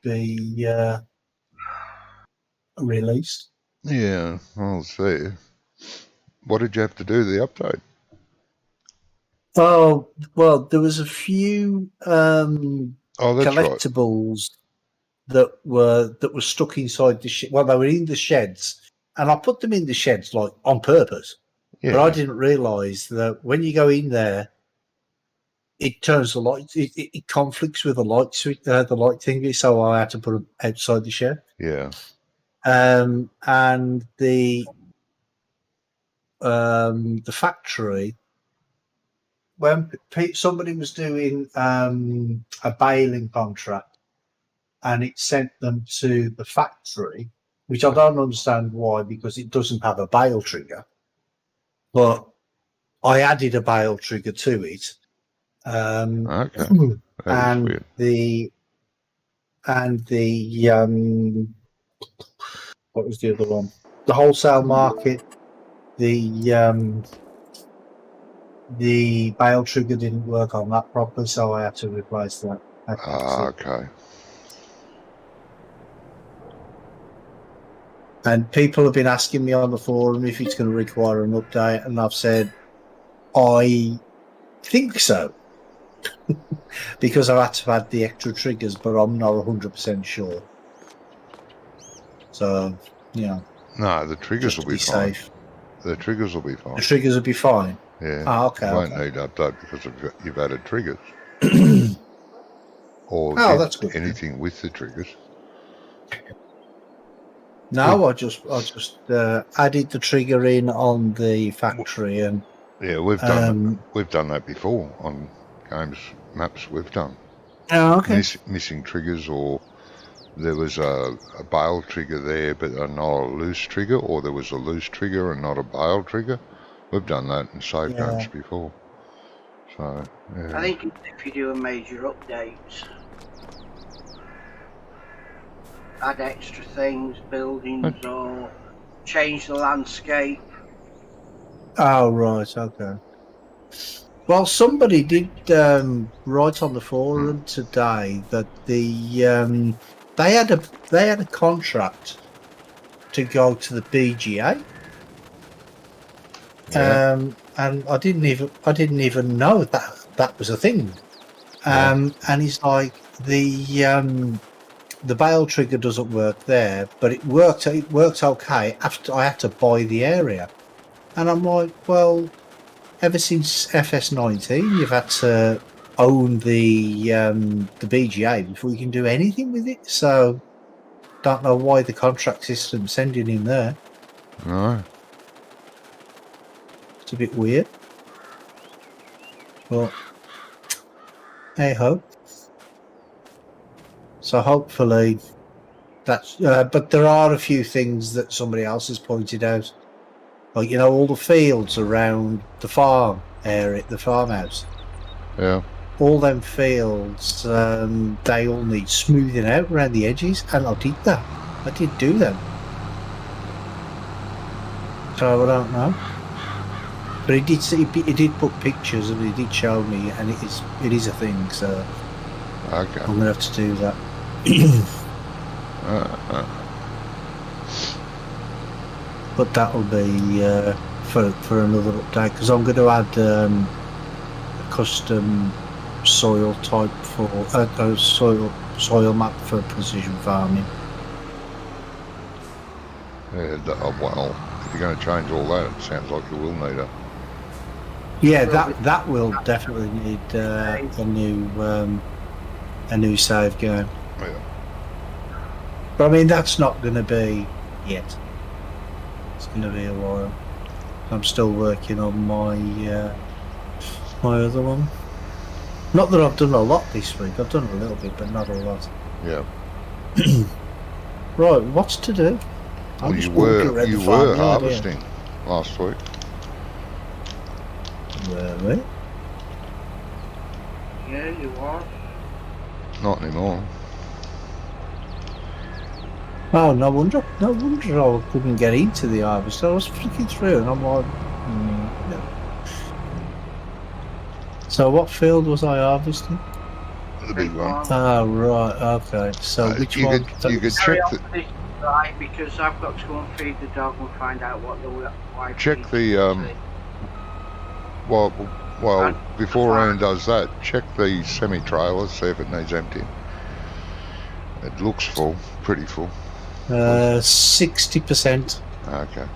be released. Yeah, I'll see. What did you have to do the update? Oh, well, there was a few collectibles that were stuck inside the shed. Well, they were in the sheds, and I put them in the sheds like on purpose. Yeah. But I didn't realise that when you go in there, it turns the light. It conflicts with the light switch, the light thingy. So I had to put them outside the shed. Yeah. And the factory, when somebody was doing a baling contract, and it sent them to the factory, which I don't understand why, because it doesn't have a bale trigger. But I added a bale trigger to it. Okay. and weird. What was the other one? The wholesale market. The bale trigger didn't work on that properly, so I had to replace that. Okay. And people have been asking me on the forum if it's going to require an update, and I've said I think so. Because I've had to add the extra triggers, but I'm not 100% sure. So, No, the triggers will be fine. Safe. The triggers will be fine. The triggers will be fine. Yeah. Oh, okay. You won't need to update because you've added triggers. Or that's good. Anything with the triggers. No, I just added the trigger in on the factory, and yeah, we've done that before on games maps we've done. Oh, okay. Missing triggers, or there was a bale trigger there but not a loose trigger, or there was a loose trigger and not a bale trigger. We've done that in save games before. So yeah. I think if you do a major update, add extra things, buildings, or change the landscape. Oh, right, okay. Well, somebody did write on the forum today that they had a contract to go to the BGA, and I didn't even know that was a thing. And he's like, the bale trigger doesn't work there, but it worked okay after I had to buy the area. And I'm like, well, ever since FS19, you've had to own the BGA before you can do anything with it. So, don't know why the contract system's sending him there. No. It's a bit weird. But, hey ho. So hopefully that's... but there are a few things that somebody else has pointed out. Like, all the fields around the farm area, the farmhouse. Yeah. All them fields, they all need smoothing out around the edges, and I did that. I did do them. So I don't know. But he did put pictures, and he did show me, and it is a thing. So okay. I'm gonna have to do that. But that'll be for another update, because I'm going to add a custom soil type for a soil map for precision farming. Yeah, well, if you're going to change all that, it sounds like you will need it. Yeah, that will definitely need a new save game. Yeah. But I mean, that's not going to be yet. It's going to be a while. I'm still working on my my other one. Not that I've done a lot this week. I've done a little bit, but not a lot. Yeah. Right, what's to do? Well, you were harvesting last week. Were we? Yeah, you are. Not anymore. Oh, no wonder I couldn't get into the harvest. I was flicking through and I'm like, no. So what field was I harvesting? The big one. Oh, right. Okay. So which You one? could Carry check on for this right, because I've got to go and feed the dog and find out what the wife check needs the to see. well And before fine. Ian does that, check the semi-trailer, see if it needs emptying. It looks full, pretty full. 60%. Okay.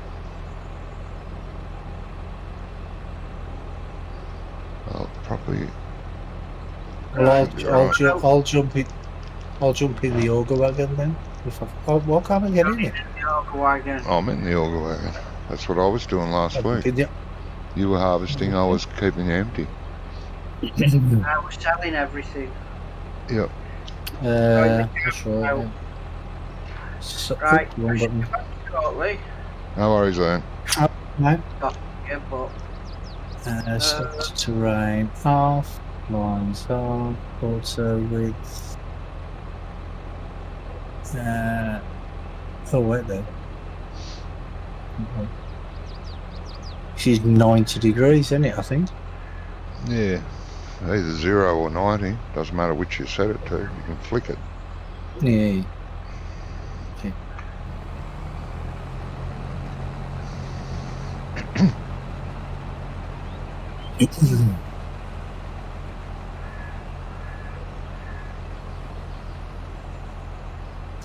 Well, probably. Well, Should be all right. I'll jump in. I'll jump in the auger wagon then. If I, oh, why can't I get in it? The auger wagon. I'm in the auger wagon. That's what I was doing last week. Can You were harvesting, I was keeping you empty. you? I was selling everything. Yep. That's right. Yeah. So, Right, wrong I should button. be back shortly. No worries, Ian. No. Yeah, but Select terrain off. Lines off. Auto width. Oh wait there. She's 90 degrees, isn't it? I think. Yeah. Either 0 or 90. Doesn't matter which you set it to. You can flick it. Yeah.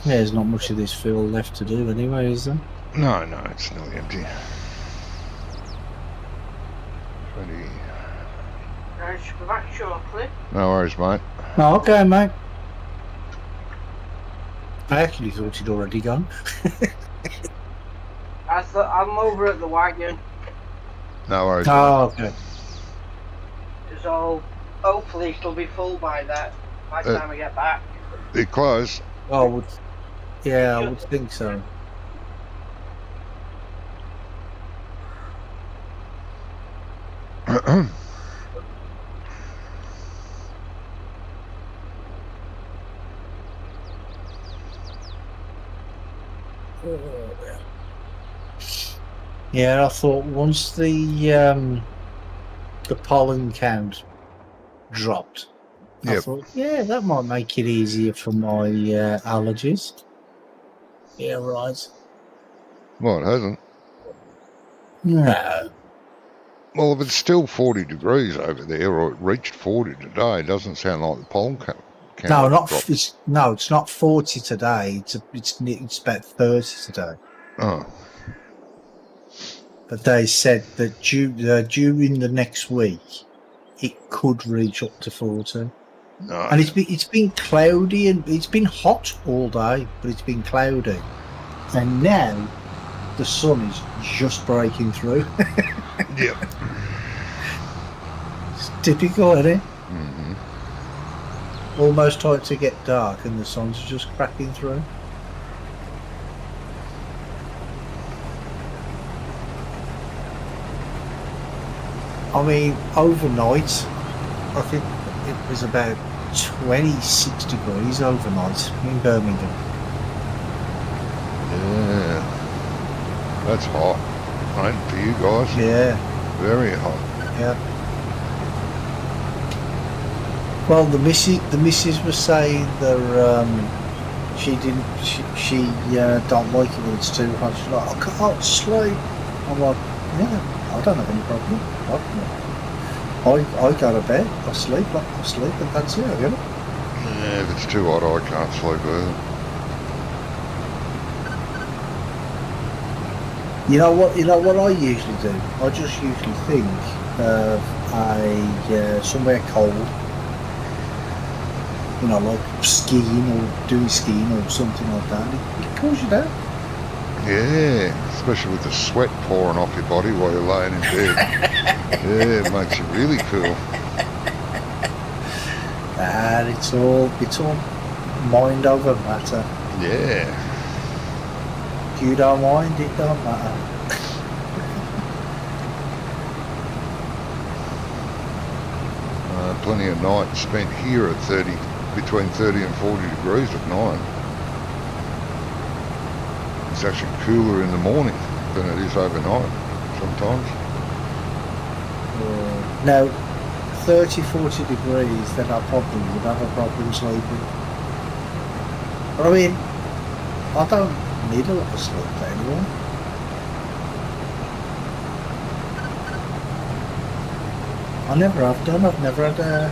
Yeah, there's not much of this field left to do anyway, is there? No, it's nearly empty. 20. I should be back shortly. No worries, mate. Oh, okay, mate. I actually thought he'd already gone. I'm over at the wagon. No worries. Oh, okay. So hopefully it'll be full by the time I get back. It closed. I would think so. Yeah, I thought once the pollen count dropped, I Yep. thought, yeah, that might make it easier for my allergies. Yeah, right. Well, it hasn't. No. Well, if it's still 40 degrees over there, or it reached 40 today, it doesn't sound like the pollen count. No, dropped. it's not 40 today. It's about 30 today. Oh. But they said that during the next week, it could reach up to 40. No. And it's been cloudy and it's been hot all day, but it's been cloudy. And now the sun is just breaking through. Yep. It's typical, isn't it? Mm-hmm. Almost time to get dark and the sun's just cracking through. I mean, overnight, I think it was about 26 degrees overnight in Birmingham. Yeah. That's hot. Right, for you guys? Yeah. Very hot. Yeah. Well, the missus was saying that she don't like it when it's too hot. She's like, I can't sleep. I'm like, yeah, I don't have any problem. I go to bed, I sleep, and that's it. You know? Yeah, if it's too hot, I can't sleep either. You know what I usually do? I just usually think of somewhere cold. You know, like skiing or doing skiing or something like that. It cools you down. Yeah, especially with the sweat pouring off your body while you're laying in bed. Yeah, it makes you really cool. And it's all mind over matter. Yeah. If you don't mind, it don't matter. Plenty of nights spent here at between 30 and 40 degrees at night. It's actually cooler in the morning than it is overnight sometimes. Now, 30, 40 degrees, then I probably would have a problem sleeping. But I mean, I don't need a lot of sleep anymore. I never have done. I've never had a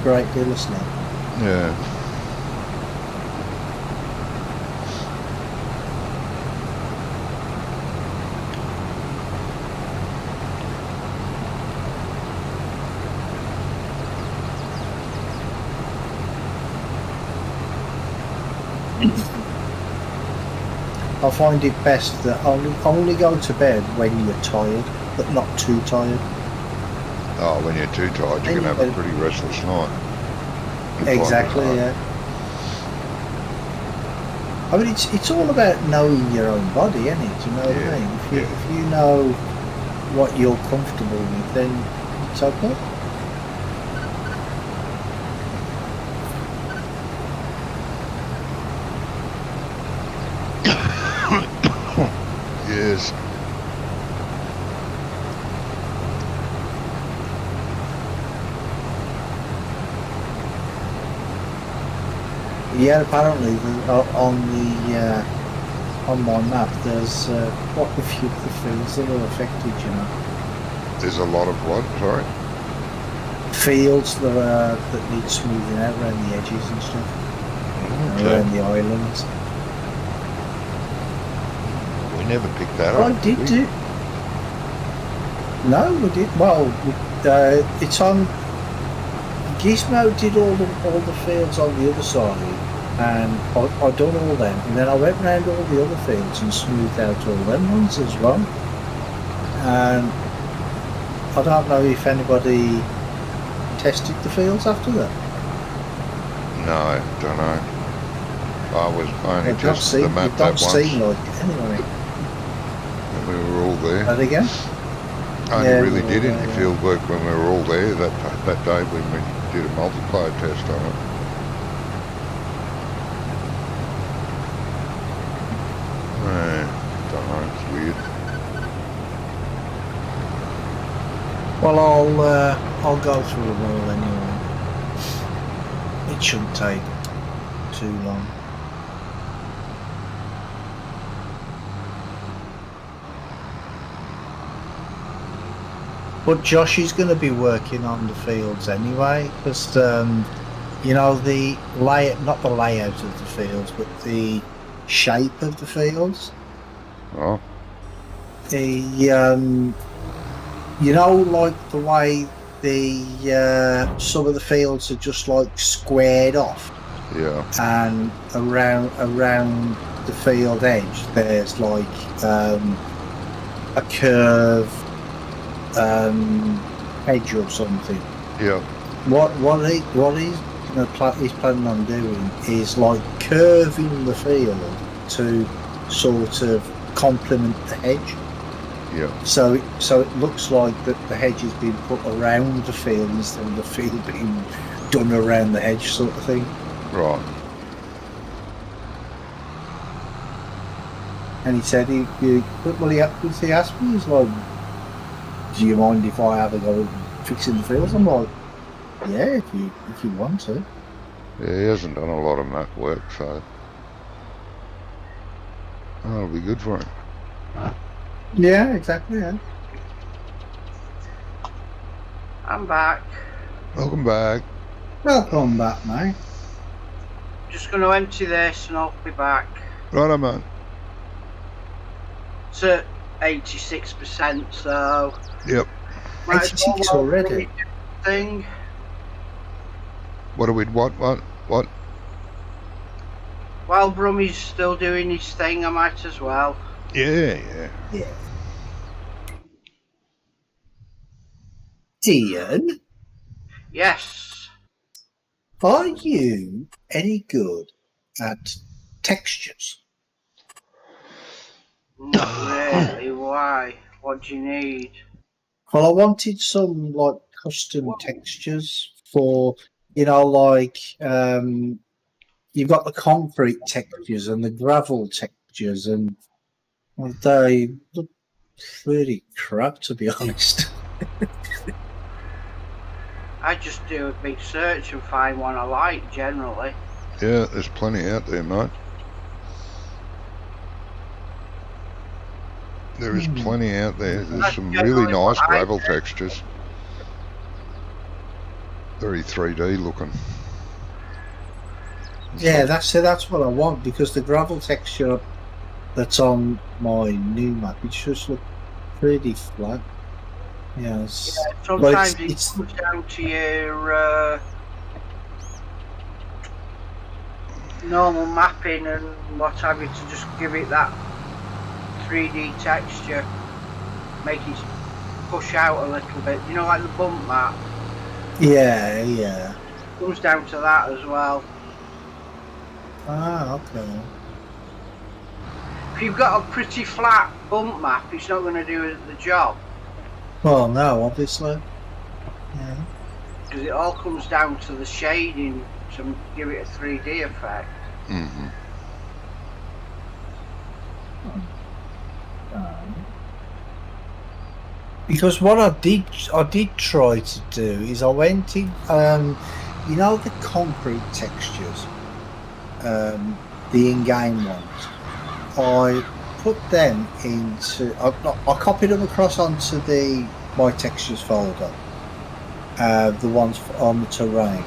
great deal of sleep. Yeah. I find it best that only go to bed when you're tired, but not too tired. Oh, when you're too tired, you can have a pretty restless night. Exactly, yeah. I mean, it's all about knowing your own body, isn't it? Do you know what I mean? If you know what you're comfortable with, then it's okay. Yes. Yeah, apparently on my map there's quite a few of the fields that are affected. You know, There's a lot of what? Sorry. fields that need smoothing out around the edges and stuff, around the islands. We never picked that Well, up. I did do. No, we did. Well, it's on. Gizmo did all the fields on the other side, and I done all them, and then I went round all the other fields and smoothed out all them ones as well. And I don't know if anybody tested the fields after that. No, don't know. I only It don't tested the seem, map it that don't once. seem like it anyway. And we were all there. That again? Only Yeah, really we did were any there, field work when we were all there that day when we did a multiplier test on it. Don't know, it's weird. Well, I'll go through them all anyway. It shouldn't take too long. But Josh is going to be working on the fields anyway, because you know, the not the layout of the fields, but the shape of the fields. Oh, You know, like the way the some of the fields are just like squared off, yeah. and around the field edge there's like a curve edge or something. Yeah. What he's planning on doing is like curving the field to sort of complement the hedge. Yeah. So it looks like that the hedge has been put around the field instead of the field being done around the hedge, sort of thing. Right. And he said he asked me, he's like, do you mind if I have a go at fixing the fields? I'm like, yeah, if you want to. Yeah, he hasn't done a lot of map work, so that'll be good for him. Yeah, exactly. Yeah. I'm back. Welcome back. Welcome back, mate. Just going to empty this and I'll be back. Righto, man. It's at 86%, so... Yep. might as 86 well already. Thing. What are we? What? While Brummy's still doing his thing, I might as well. Yeah. Ian, Yes. are you any good at textures? Not really. Why? What do you need? Well, I wanted some like custom textures for, you know, like you've got the concrete textures and the gravel textures, and well, they look pretty crap, to be honest. I just do a big search and find one I like generally. Yeah, there's plenty out there, mate. There is plenty out there. There's That's some really generally what nice I gravel do. textures. Very 3D looking. Yeah, that's what I want, because the gravel texture that's on my new map, it just look pretty flat. Yes, but Sometimes it it's comes down to your normal mapping and what have you to just give it that 3D texture, make it push out a little bit. You know, like the bump map. yeah. It comes down to that as well. Ah, okay. If you've got a pretty flat bump map, it's not going to do the job. Well, no, obviously. Yeah. Because it all comes down to the shading to give it a 3D effect. Mm-hmm. Because what I did try to do is I went in, you know, the concrete textures, the in-game ones. I put them into, I copied them across onto my textures folder, the ones on the terrain,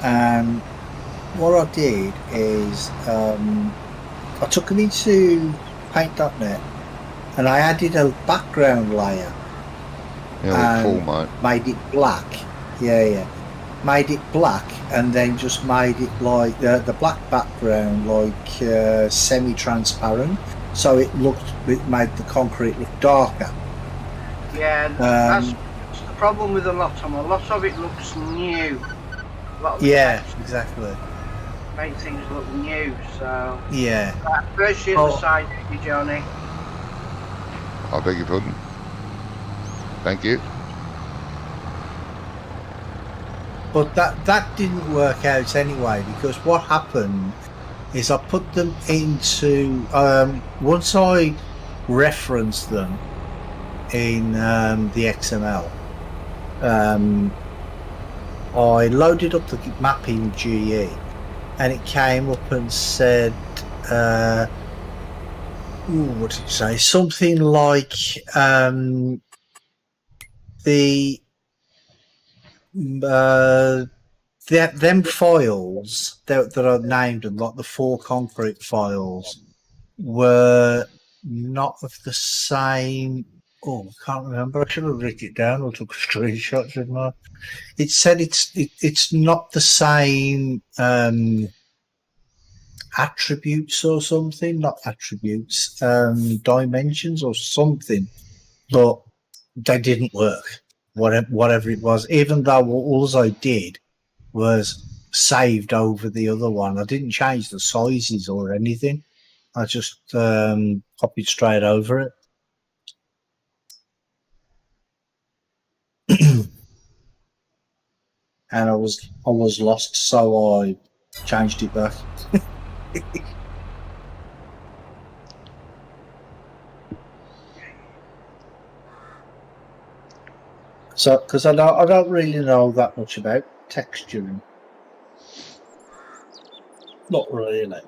and what I did is I took them into paint.net and I added a background layer. Yeah, look cool, mate. Made it black. Yeah. Made it black, and then just made it like the black background, like semi-transparent, so it made the concrete look darker. Yeah, that's the problem with a lot of them. A lot of it looks new. Yeah, exactly. Make things look new. So yeah. First the other side, you Johnny. I beg your pardon. Thank you. But that didn't work out anyway, because what happened is I put them into once I referenced them in the XML, I loaded up the map in GE, and it came up and said, what did it say? Something like them files that are named, and like the 4 concrete files, were not of the same. Oh, I can't remember. I should have written it down or took a screenshot, shouldn't I? It said it's not the same attributes or something, not attributes, dimensions or something, but they didn't work. Whatever it was, even though all I did was saved over the other one. I didn't change the sizes or anything. I just copied straight over it. And I was lost, so I changed it back. So, because I don't really know that much about texturing. Not really.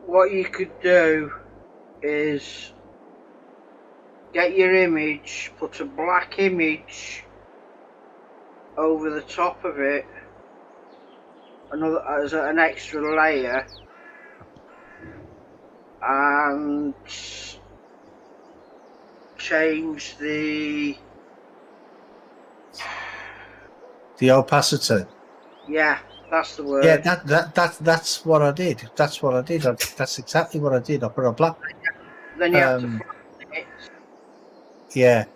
What you could do is get your image, put a black image over the top of it, another as an extra layer, and change the opacity. Yeah, that's the word. Yeah, that's what I did. That's what I did. That's exactly what I did. I put a black. Then you have to flatten it. Yeah,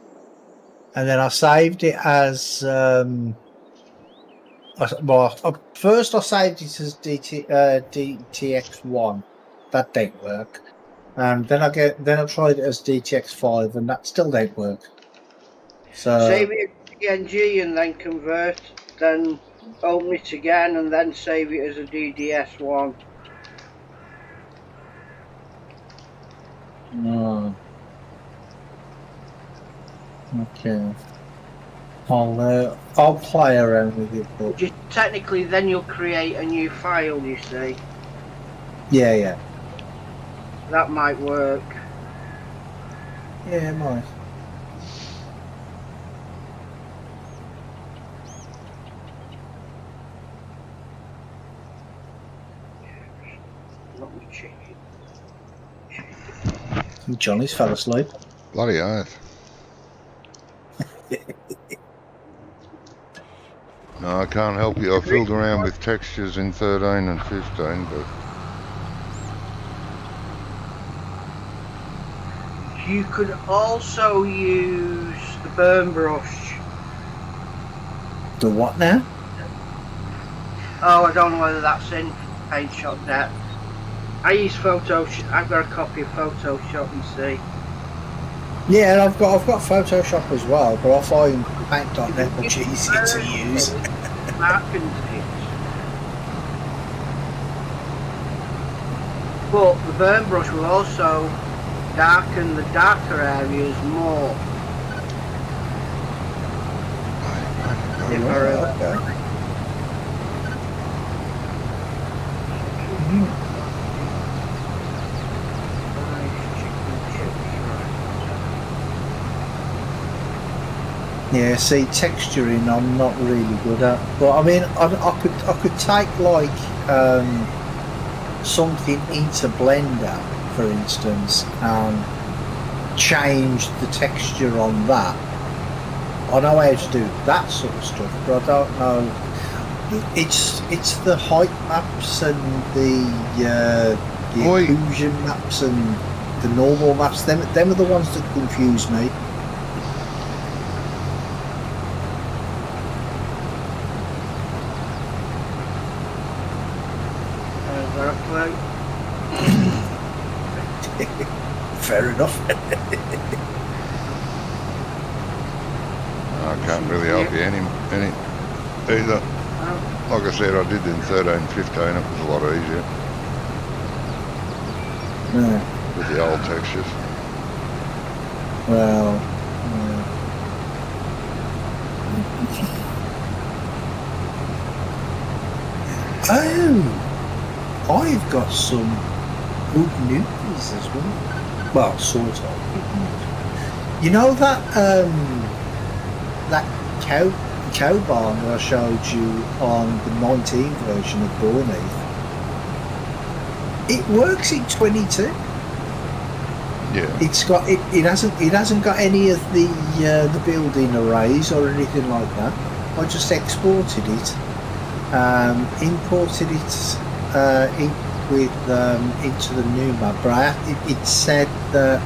and then I saved it as first I saved it as DTX1. That didn't work. And then I tried it as DTX5, and that still didn't work. So save it as PNG and then convert, then open it again and then save it as a DDS1. No. Okay. I'll play around with it, but Just technically, then you'll create a new file. You see, yeah, that might work. it might. Let me check it. Johnny's fell asleep. Bloody oath. No, I can't help you. I fooled around with textures in 13 and 15, but You could also use the burn brush. The what now? Oh, I don't know whether that's in Paint Shop Depth. I use Photoshop. I've got a copy of Photoshop, you see. Yeah, I've got Photoshop as well, but I find Paint.net much easier to use. Darkens it. But the burn brush will also darken the darker areas more. If I remember. Yeah, see, texturing I'm not really good at, but I mean, I could take like something into Blender, for instance, and change the texture on that. I know how to do that sort of stuff, but I don't know. It's the height maps and the occlusion maps and the normal maps. Them are the ones that confuse me. Fair enough. I can't really help you any either. Like I said, I did in 13, 15, it was a lot easier. Yeah. With the old textures. Well, oh, I've got some good news as well. Well, sort of. You know that that cow barn that I showed you on the 19 version of Dorneath? It works in 22. Yeah. It's got it hasn't got any of the building arrays or anything like that. I just exported it, imported it into the new map, but it said that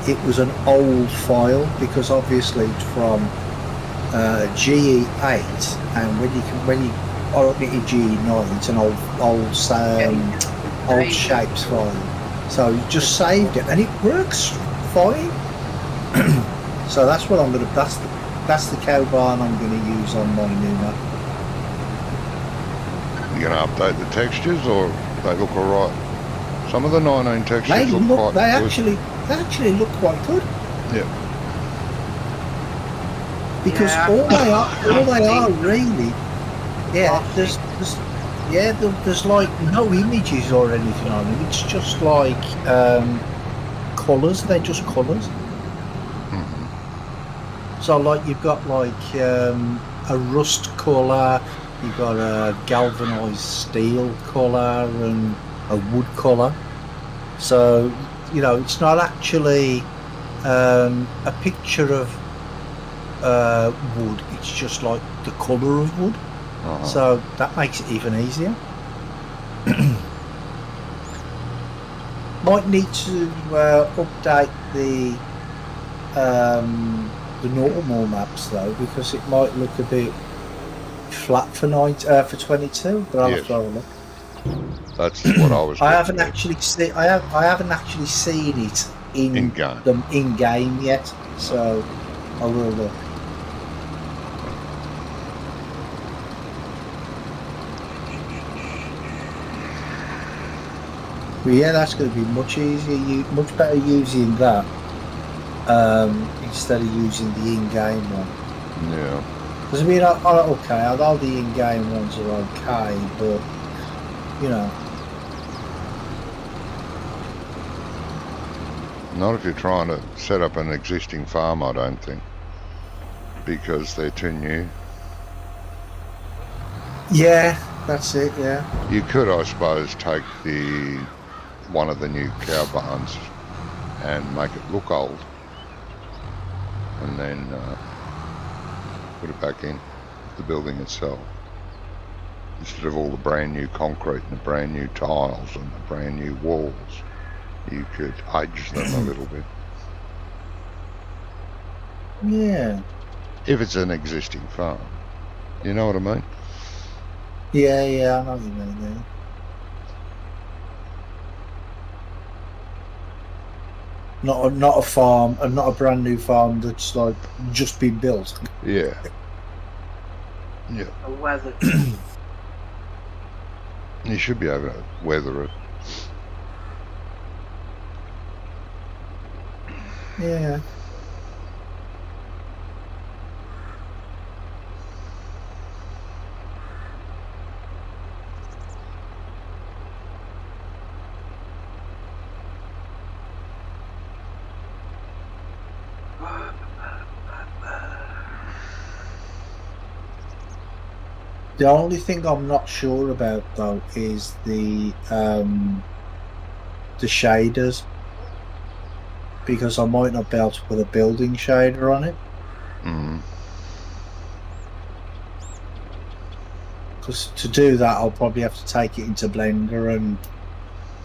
it was an old file because obviously it's from GE8, and when you open it in GE9, it's an old shapes file. So you just saved it, and it works fine. So that's what I'm gonna. That's the cow barn I'm gonna use on my new map. You're gonna update the textures, or they look alright? Some of the 19 textures look quite they good. They actually look quite good. Yeah. Because all they are really, there's like no images or anything on them. It's just like colours. They're just colours. Mm-hmm. So like you've got like a rust colour, you've got a galvanised steel colour and a wood colour. So it's not actually a picture of wood. It's just like the colour of wood. So that makes it even easier. Might need to update the normal maps though, because it might look a bit flat for 22. But I'll have to have a look. That's what I was. I haven't actually seen it in game yet, so I will look. But yeah, that's going to be much easier. Much better using that instead of using the in-game one. Yeah. Because I mean, okay, although the in-game ones are okay, but you know, Not if you're trying to set up an existing farm, I don't think, because they're too new. yeah, that's it. Yeah, You could, I suppose, take one of the new cow barns and make it look old, and then put it back in the building itself, instead of all the brand new concrete and the brand new tiles and the brand new walls. You could age them a little bit. yeah, If it's an existing farm. You know what I mean? yeah. I know what you mean. Yeah. Not a farm, and not a brand new farm that's like just been built. Yeah. Yeah. A weather. You should be able to weather it. Yeah. The only thing I'm not sure about though is the shaders, because I might not be able to put a building shader on it. Because to do that, I'll probably have to take it into Blender and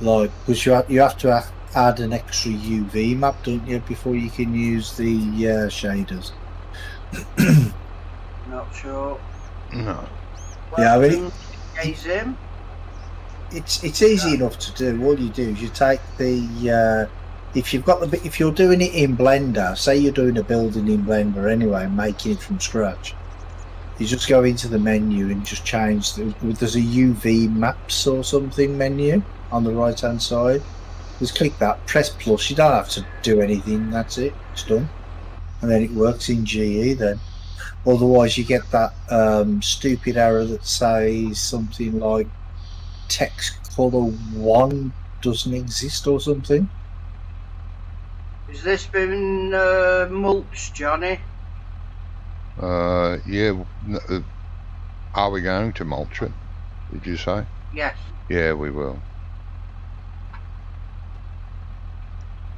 like, because you have to add an extra UV map, don't you, before you can use the shaders. Not sure. No. Yeah, I mean, it's easy enough to do. All you do is you take the if you're doing it in Blender, say you're doing a building in Blender anyway, making it from scratch, you just go into the menu and just change. There's a UV maps or something menu on the right hand side. Just click that, press plus. You don't have to do anything. That's it. It's done, and then it works in GE then. Otherwise, you get that stupid error that says something like text color 1 doesn't exist or something. Has this been mulched, Johnny? Yeah. Are we going to mulch it? Did you say? Yes. Yeah, we will.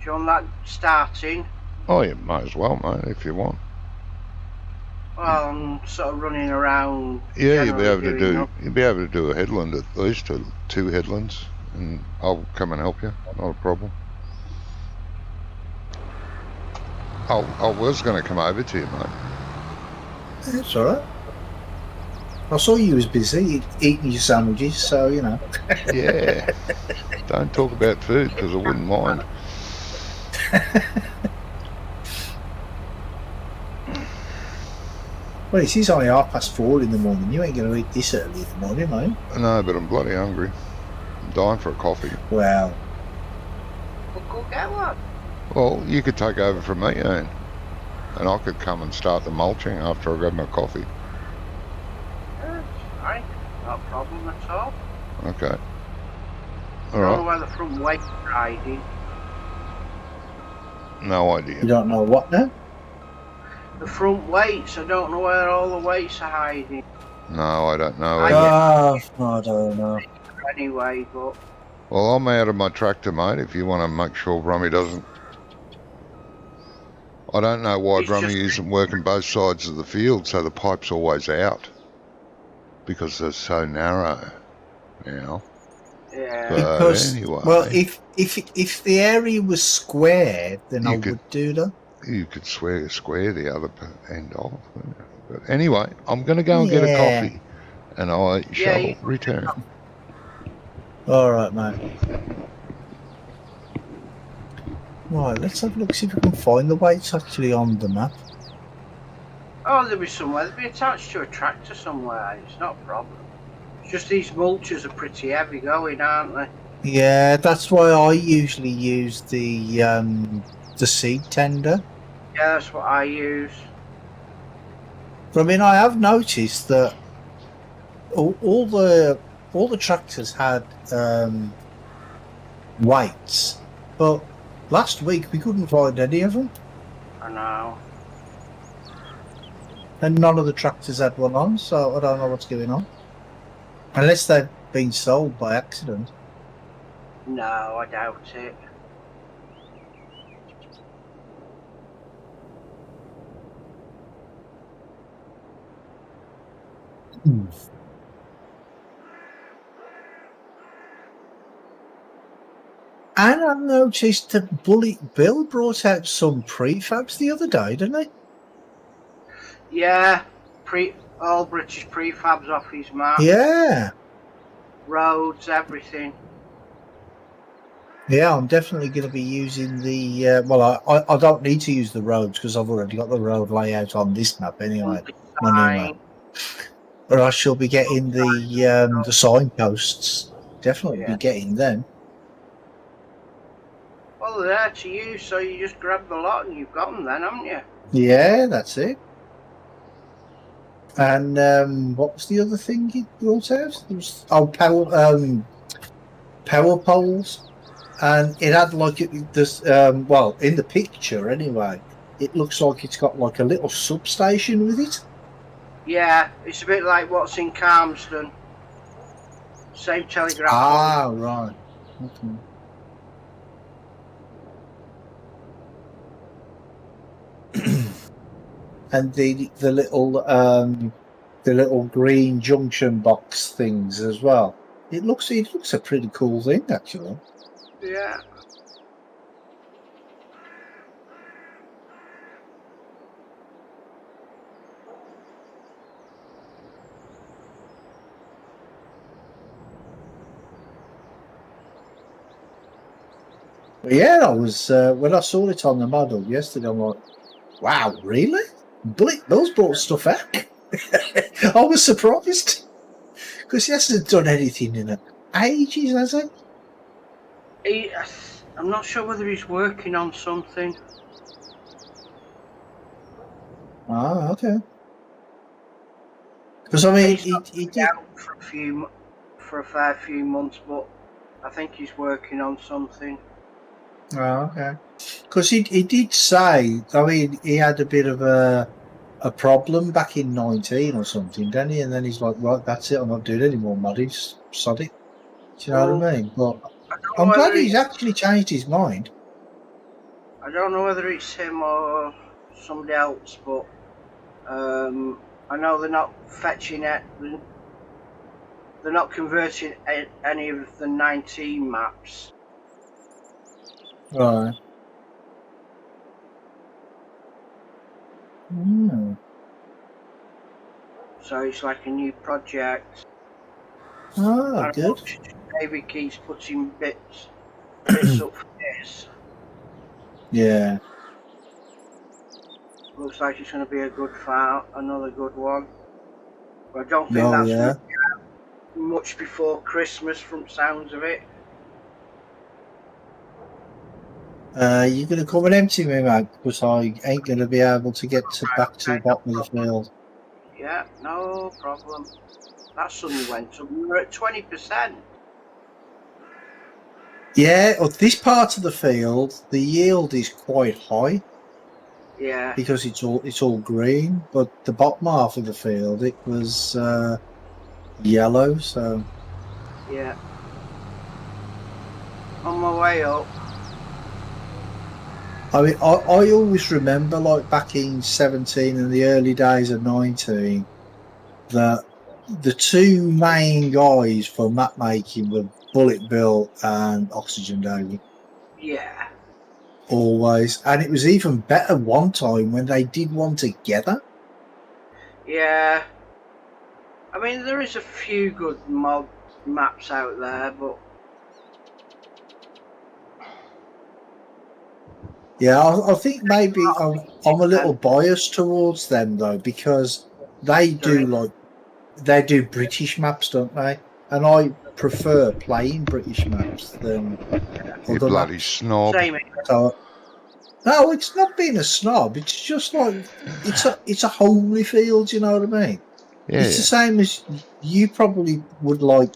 Do you want that starting? Oh, you might as well, mate, if you want. Well, I'm sort of running around. Yeah, you'll be able to do a headland at least, two headlands, and I'll come and help you. Not a problem. I was going to come over to you, mate. That's all right. I saw you was busy eating your sandwiches, so you know. Yeah. Don't talk about food because I wouldn't mind. Well, it's only 4:30 in the morning. You ain't going to eat this early in the morning, mate. No, but I'm bloody hungry. I'm dying for a coffee. Well, We'll go get one. Well, you could take over from me, Ian, and I could come and start the mulching after I grab my coffee. Yeah, fine. Not a problem at all. Okay. I don't know where the front weight's riding. No idea. you don't know what now? The front weights, I don't know where all the weights are hiding. No, I don't know. I don't know. Anyway, but... Well, I'm out of my tractor, mate, if you want to make sure Brummy doesn't... I don't know why Brummy isn't working both sides of the field, so the pipe's always out. Because they're so narrow now. Yeah. But Because, anyway... well, if the area was square, then I would do that. You could square the other end off. But anyway, I'm going to go and get a coffee, and I shall return. All right, mate. Right, let's have a look, see if we can find the weights actually on the map. Oh, there'll be somewhere. They'll be attached to a tractor somewhere. It's not a problem. It's just these mulchers are pretty heavy going, aren't they? Yeah, that's why I usually use the seed tender. Yeah, that's what I use. I mean, I have noticed that all the tractors had weights, but last week we couldn't find any of them, I know. and none of the tractors had one on. So I don't know what's going on, unless they've been sold by accident. No, I doubt it. And I noticed that Bullet Bill brought out some prefabs the other day, didn't he? Yeah, all British prefabs off his map. Yeah. Roads, everything. Yeah, I'm definitely going to be using the. Well, I don't need to use the roads because I've already got the road layout on this map anyway. My new map. But I shall be getting the signposts. Definitely be getting them. Well, they're there to use, so you just grab the lot and you've got them then, haven't you? Yeah, that's it. And what was the other thing he brought out? It was power poles, and it had like this. Well, in the picture anyway, it looks like it's got like a little substation with it. Yeah, it's a bit like what's in Calmston. Same telegraph. Ah, right. Okay. And the little green junction box things as well. It looks a pretty cool thing actually. Yeah. But yeah, I was when I saw it on the model yesterday, I'm like, wow, really? Bill's brought stuff out. I was surprised because he hasn't done anything in ages, has he? I'm not sure whether he's working on something. Ah, okay. Because I mean, he did out for a fair few months, but I think he's working on something. Oh, okay. Because he did say, I mean, he had a bit of a problem back in 19 or something, didn't he? And then he's like, right, that's it, I'm not doing any more modding, sod it. Do you know what I mean? But I'm glad he's actually changed his mind. I don't know whether it's him or somebody else, but I know they're not fetching it. They're not converting any of the 19 maps. Right. Mm. So it's like a new project. Oh, good. Maybe keeps putting bits up for this. Yeah. Looks like it's going to be a good file, another good one. But I don't think that's going to be much before Christmas from sounds of it. You're going to come and empty me, mate, because I ain't going to be able to get back to the bottom of the field. Yeah, no problem. That suddenly went up. We were at 20%. Yeah, this part of the field, the yield is quite high. Yeah. Because it's all green, but the bottom half of the field it was yellow. So yeah, on my way up. I mean, I always remember, like back in 17 and the early days of 19, that the two main guys for map making were Bullet Bill and Oxygen Daily. Yeah. Always. And it was even better one time when they did one together. Yeah. I mean, there is a few good mod maps out there, but... Yeah, I think maybe I'm a little biased towards them, though, because they do British maps, don't they? And I prefer playing British maps than you other bloody maps. snob. So, No, it's not being a snob. It's just like it's a homely field. You know what I mean? Yeah, It's the same as you probably would like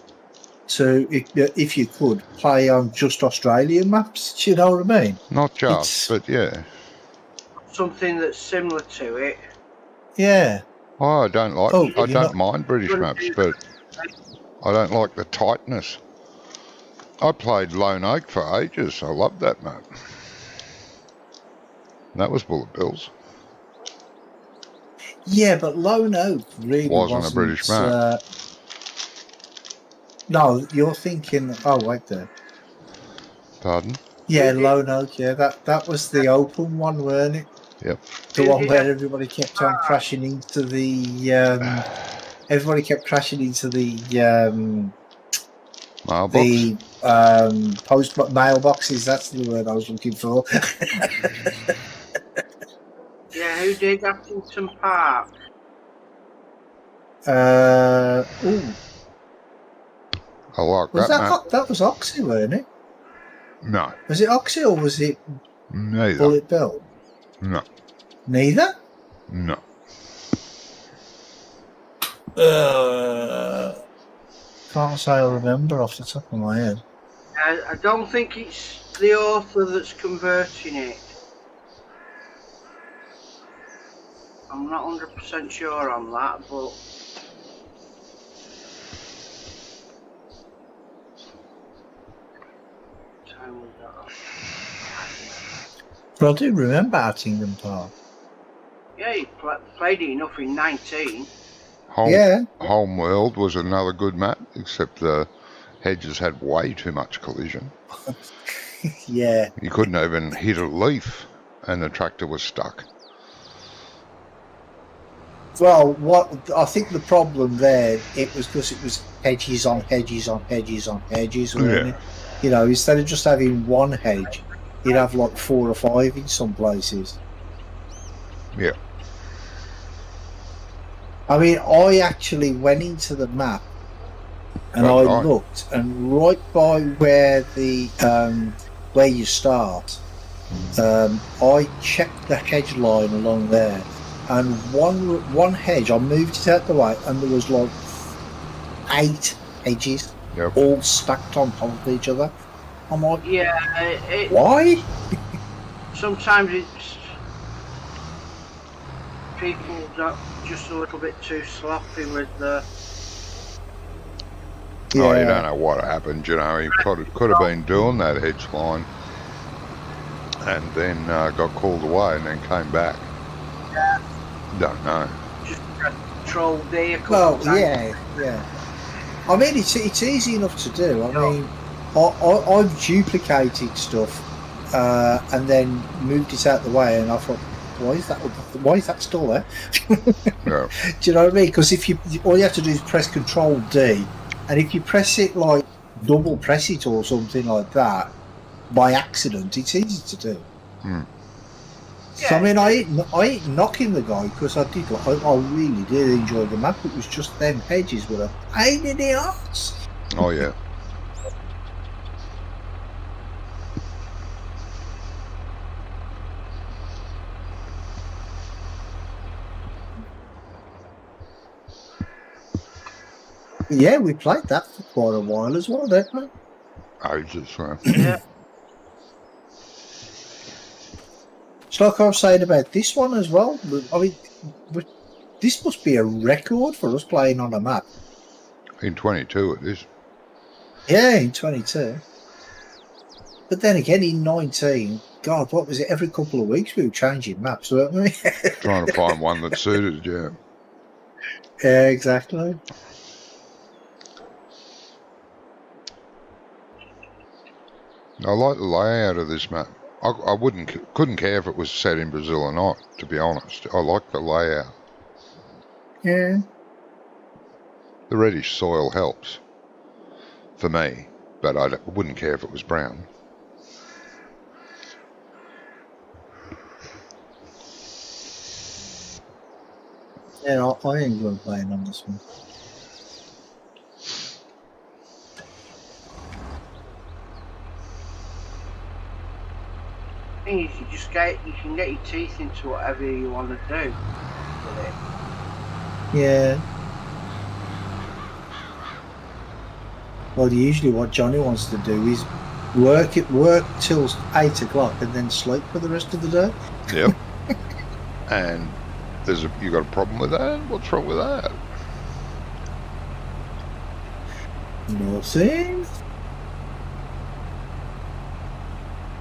to, if you could, play on just Australian maps. Do you know what I mean? not just, It's but yeah. Something that's similar to it. yeah. Oh, I You're don't not. mind British maps, but I don't like the tightness. I played Lone Oak for ages. I loved that map. That was bullet bills. Yeah, but Lone Oak really Wasn't a wasn't. British map. No, you're thinking. Oh, wait there. Pardon? Yeah, Lone Oak. Yeah, that was the open one, weren't it? Yep. The Who one did where everybody kept on crashing into the. Everybody kept crashing into Mailbox? the post mailboxes. That's the word I was looking for. Yeah, who did Appington Park? Ooh, I like was that map. that was Oxy, weren't it? No. Was it Oxy or was it Neither. Bullet Bill? No. Neither. No. Can't say I remember off the top of my head. I don't think it's the author that's converting it. I'm not 100% sure on that, but time was that? But I do remember Attingham Park. Yeah, he played it enough in 19. Homeworld was another good map, except the hedges had way too much collision. Yeah. You couldn't even hit a leaf, and the tractor was stuck. Well, what I think the problem there, it was because it was hedges on hedges on hedges on hedges, wasn't it? You know, instead of just having one hedge, you'd have like 4 or 5 in some places. Yeah. I mean, I actually went into the map and I looked, and right by where the where you start, I checked the hedge line along there, and one hedge, I moved it out the way, and there was like 8 hedges, all stacked on top of each other. I'm like, yeah, why? Sometimes it's people that just a little bit too sloppy with the. Yeah. Oh, you don't know what happened. You know, he could have been doing that hedge line, and then got called away, and then came back. Yeah. Don't know. Just control D. Well, yeah. I mean, it's easy enough to do. I mean, I've duplicated stuff and then moved it out the way, and I thought, why is that still there? Yeah. Do you know what I mean? Because all you have to do is press Control D, and if you press it like double press it or something like that by accident, it's easy to do. Yeah. So I mean, I ain't knocking the guy, because I really did enjoy the map. It was just them hedges were a pain in the arse. Oh yeah. Yeah, we played that for quite a while as well, didn't we? Ages, right? Yeah. It's like I was saying about this one as well. I mean, this must be a record for us playing on a map. In 22 it is. Yeah, in 22. But then again, in 19, God, what was it? Every couple of weeks we were changing maps, weren't we? Trying to find one that suited, yeah. Yeah, exactly. I like the layout of this map. I couldn't care if it was set in Brazil or not, to be honest. I like the layout. Yeah. The reddish soil helps for me, but I wouldn't care if it was brown. Yeah, I enjoy playing on this one. thing is, you can get your teeth into whatever you want to do with it. Yeah. Well, usually what Johnny wants to do is work till 8 o'clock and then sleep for the rest of the day. Yep. And you got a problem with that? What's wrong with that? Nothing.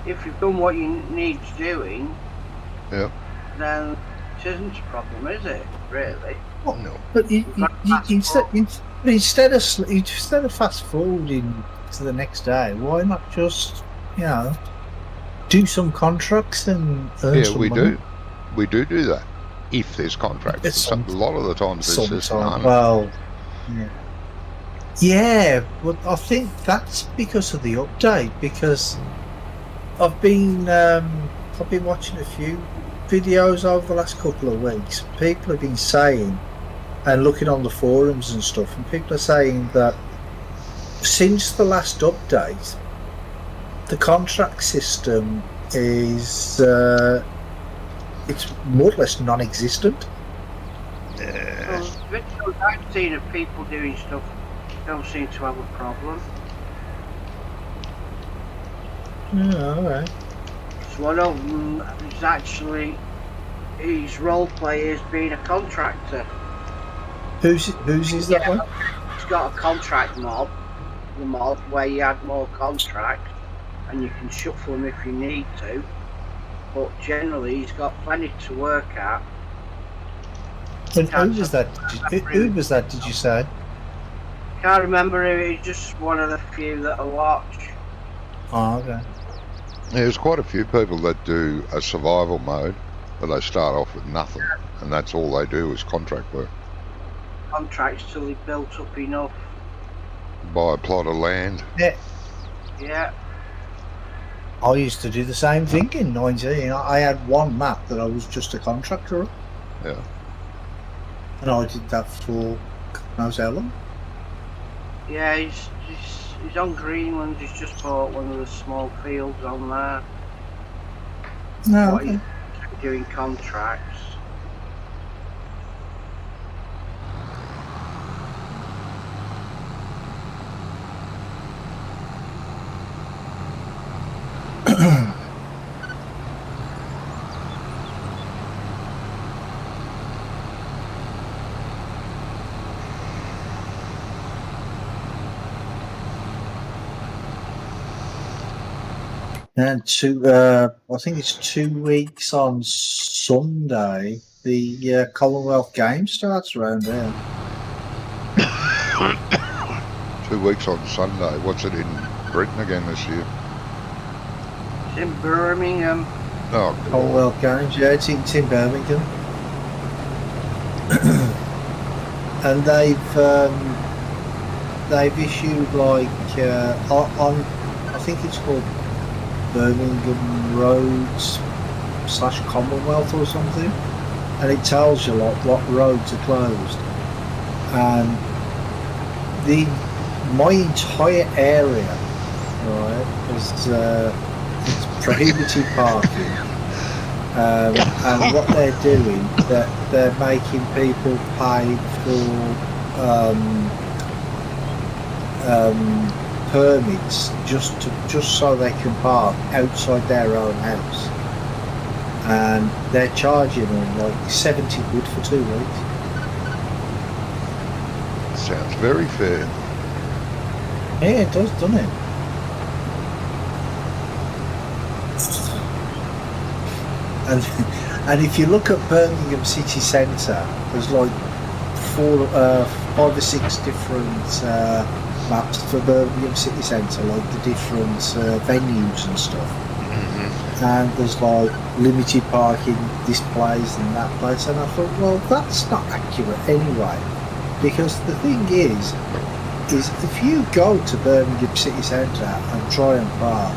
If you've done what you need doing, Yep. then it isn't a problem, is it? Really? Oh, no. But instead of fast forwarding to the next day, why not just do some contracts and earn some we money? do. We do that. If there's contracts. A lot of the times there's just none. Well, yeah, but I think that's because of the update. Because I've been watching a few videos over the last couple of weeks. People have been saying, and looking on the forums and stuff, and people are saying that since the last update, the contract system is it's more or less non-existent. Well, the videos I've seen of people doing stuff don't seem to have a problem. Yeah, alright. So one of them is actually his role players being a contractor. Whose is that one? He's got a contract mob, the mob where you add more contracts and you can shuffle them if you need to. But generally, he's got plenty to work at. And who was that? Who was that? Did you say? Can't remember who. He's just one of the few that I watch. Oh, okay. There's quite a few people that do a survival mode, but they start off with nothing, and that's all they do is contract work. Contracts till he built up enough. Buy a plot of land. Yeah. Yeah. I used to do the same thing in 19. I had one map that I was just a contractor on. Yeah. And I did that for God knows how long. Yeah, he's on Greenland. He's just bought one of the small fields on there. No, okay. He's doing contracts. And I think it's 2 weeks on Sunday. The Commonwealth Games starts around there. 2 weeks on Sunday. What's it in Britain again this year? It's in Birmingham. Oh, Commonwealth Games, yeah, it's in Birmingham. And they've issued like on I think it's called Birmingham Roads / Commonwealth or something, and it tells you like what roads are closed. And my entire area, right, is it's prohibited parking. And what they're doing, that they're making people pay for permits just so they can park outside their own house, and they're charging them like 70 quid for 2 weeks. sounds very fair. Yeah, it does, doesn't it? And if you look at Birmingham city centre, there's like 5 or 6 different maps for Birmingham city centre, like the different venues and stuff. And there's like limited parking this place and that place, and I thought, well, that's not accurate anyway, because the thing is if you go to Birmingham city centre and try and park,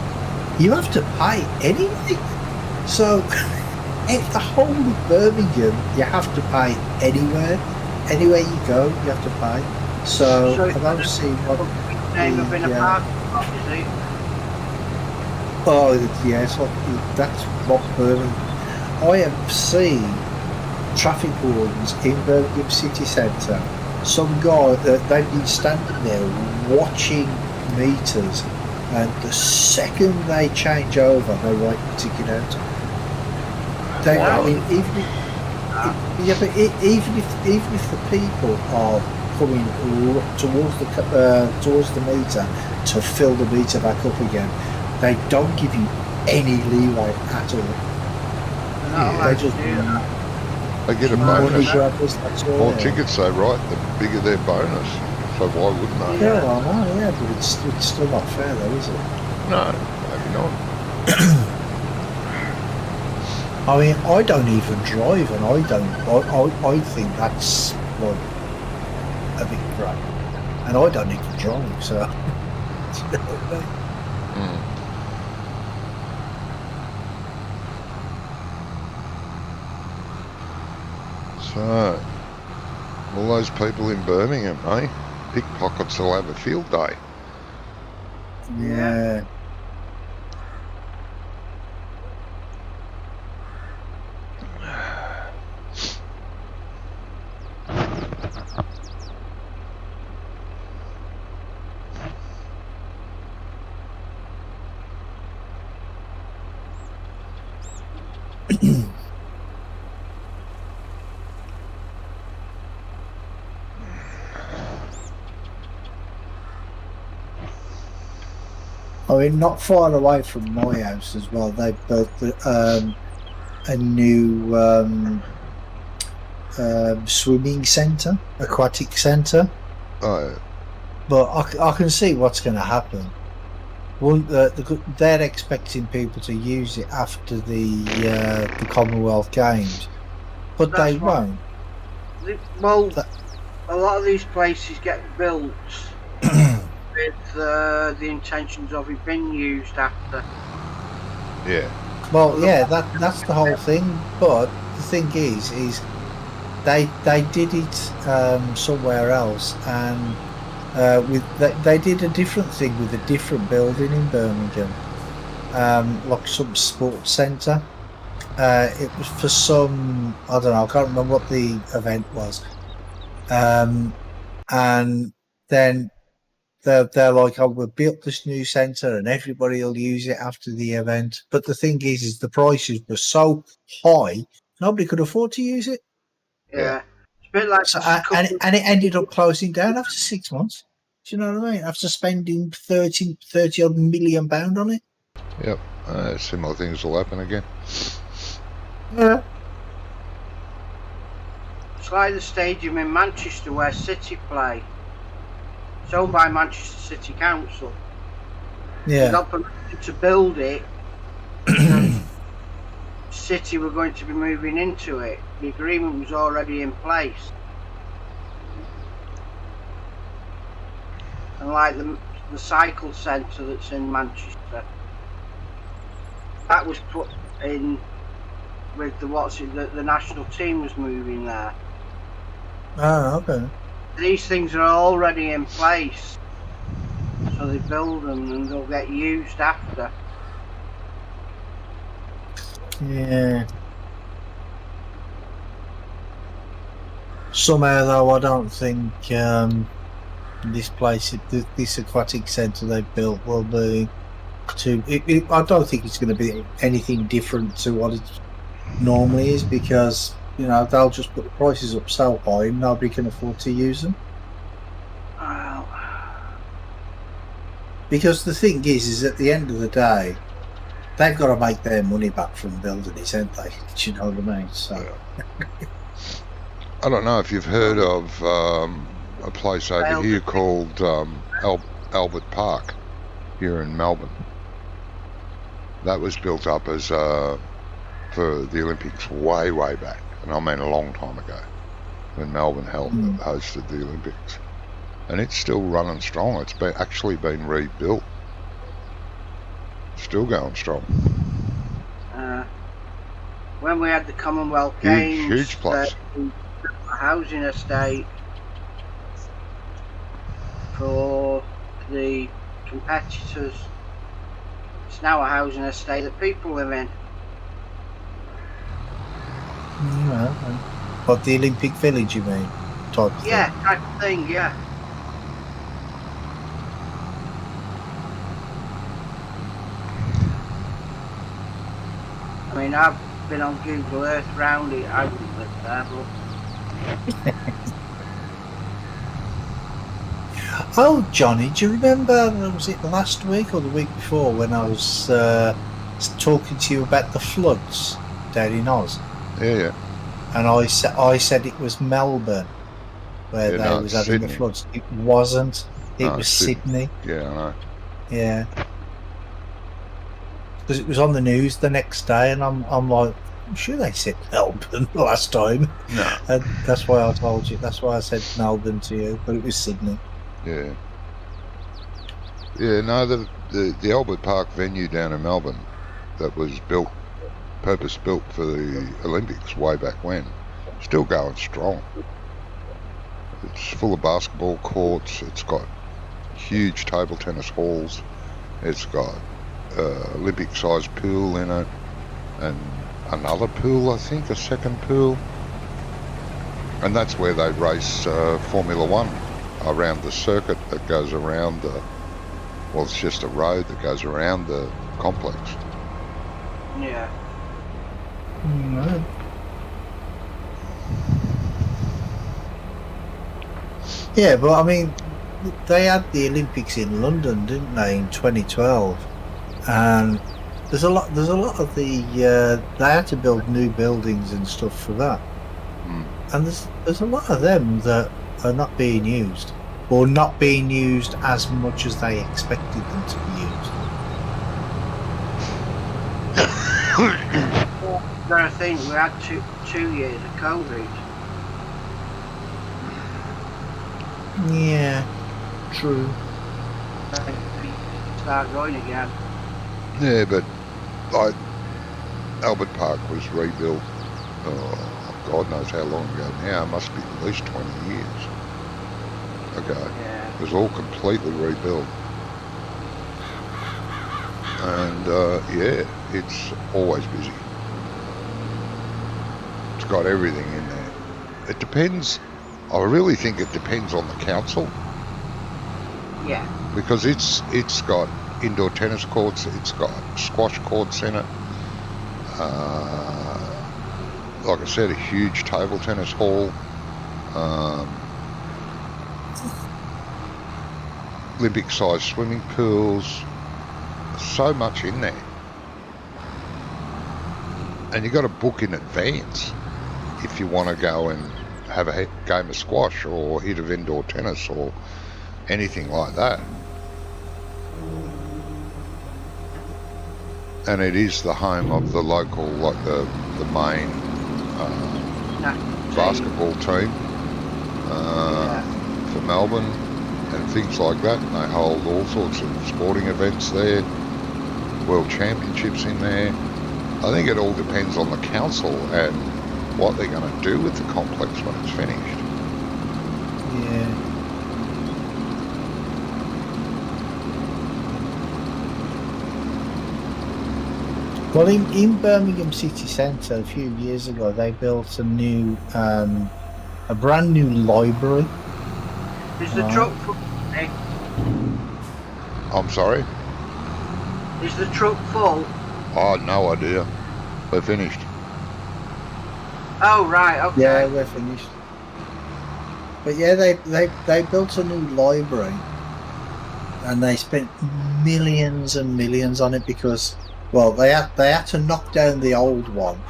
you have to pay anyway. So if the whole of Birmingham, you have to pay anywhere you go, you have to pay. So I don't see what name of in a parking lot, is it? Oh, yes, that's what Birmingham. I have seen traffic wardens in Birmingham city centre. Some guy they've been standing there watching meters, and the second they change over, they write the ticket out. I mean, even if the people are coming towards the meter to fill the meter back up again, they don't give you any leeway at all. They just they get a money bonus. grabbers, that's all. More tickets they write, the bigger their bonus. So why wouldn't they? Yeah, well, no, yeah, but it's still not fair, though, is it? No, maybe not. I mean, I don't even drive, and I think that's like a big crap, and I don't even drive, so. So, all those people in Birmingham, eh? Pickpockets will have a field day. Yeah. I mean, not far away from my house as well, they built a new swimming centre, aquatic centre. Oh, But I can see what's going to happen. They're expecting people to use it after the Commonwealth Games, but That's they what- won't. Well, a lot of these places get built with the intentions of it being used after. yeah. Well, yeah, that's the whole thing. But the thing is they did it somewhere else, and they did a different thing with a different building in Birmingham, like some sports centre. It was for some, I don't know, I can't remember what the event was, and then they're like, oh, we'll build this new centre and everybody will use it after the event. But the thing is the prices were so high, nobody could afford to use it. Yeah. It's a bit like So, and it ended up closing down after 6 months. Do you know what I mean? After spending 30 odd million pound on it. Yep. Similar things will happen again. Yeah. It's like the stadium in Manchester where City play. It's owned by Manchester City Council. They Yeah. got permission to build it. City were going to be moving into it. The agreement was already in place. And like the cycle centre that's in Manchester, that was put in with the the national team was moving there. Oh, okay. These things are already in place, so they build them and they'll get used after. Yeah. Somehow, though, I don't think this place, this aquatic centre they've built, will be too. I don't think it's going to be anything different to what it normally is, because they'll just put the prices up so high and nobody can afford to use them. Because the thing is at the end of the day, they've got to make their money back from building it, haven't they? Do you know what I mean? So. I don't know if you've heard of a place over here called Albert Park here in Melbourne. That was built up as for the Olympics way back, and I mean a long time ago, when Melbourne hosted the Olympics, and it's still running strong. It's actually been rebuilt, still going strong. When we had the Commonwealth Games, huge place. A housing estate for the competitors, It's now a housing estate that people live in. What, the Olympic Village, you mean? Type of Yeah, thing. type of thing, yeah. I mean, I've been on Google Earth round it. I wouldn't live there, but Oh, Johnny, do you remember, was it last week or the week before, when I was talking to you about the floods down in Oz? Yeah. And I said it was Melbourne where they No, was it's having Sydney. the floods. It wasn't. It No, was Sydney. Sydney. Yeah, I know. Yeah. Because it was on the news the next day, and I'm like, I'm sure they said Melbourne last time. No. And that's why I told you. That's why I said Melbourne to you, but it was Sydney. Yeah. Yeah, no, the Albert Park venue down in Melbourne that was purpose built for the Olympics way back when, still going strong. It's full of basketball courts. It's got huge table tennis halls. It's got Olympic-sized pool in it, and another pool, I think, a second pool. And that's where they race Formula One around the circuit that goes around the. Well, it's just a road that goes around the complex. yeah. Mm, yeah, but I mean, they had the Olympics in London, didn't they, in 2012? And there's a lot of the they had to build new buildings and stuff for that. And there's a lot of them that are not being used, or not being used as much as they expected them to be used. I think we had two years of COVID. Yeah, true. Start going again. Yeah, but like Albert Park was rebuilt. God knows how long ago now. It must be at least 20 years ago. Yeah. It was all completely rebuilt. And yeah, it's always busy. It's got everything in there. It depends. I really think it depends on the council. Yeah. Because it's got indoor tennis courts, it's got squash courts in it. Like I said, a huge table tennis hall. Olympic-sized swimming pools. So much in there. And you got to book in advance if you want to go and have a game of squash or hit of indoor tennis or anything like that. And it is the home of the local, like the main basketball team for Melbourne and things like that. And they hold all sorts of sporting events there, world championships in there. I think it all depends on the council and what they're going to do with the complex when it's finished. Yeah. Well, in Birmingham city centre a few years ago, they built a brand new library. Is the truck full? Eh? I'm sorry? Is the truck full? Oh, no idea. We're finished. Oh right, okay. Yeah, we're finished. But yeah, they built a new library, and they spent millions and millions on it because, well, they had to knock down the old one,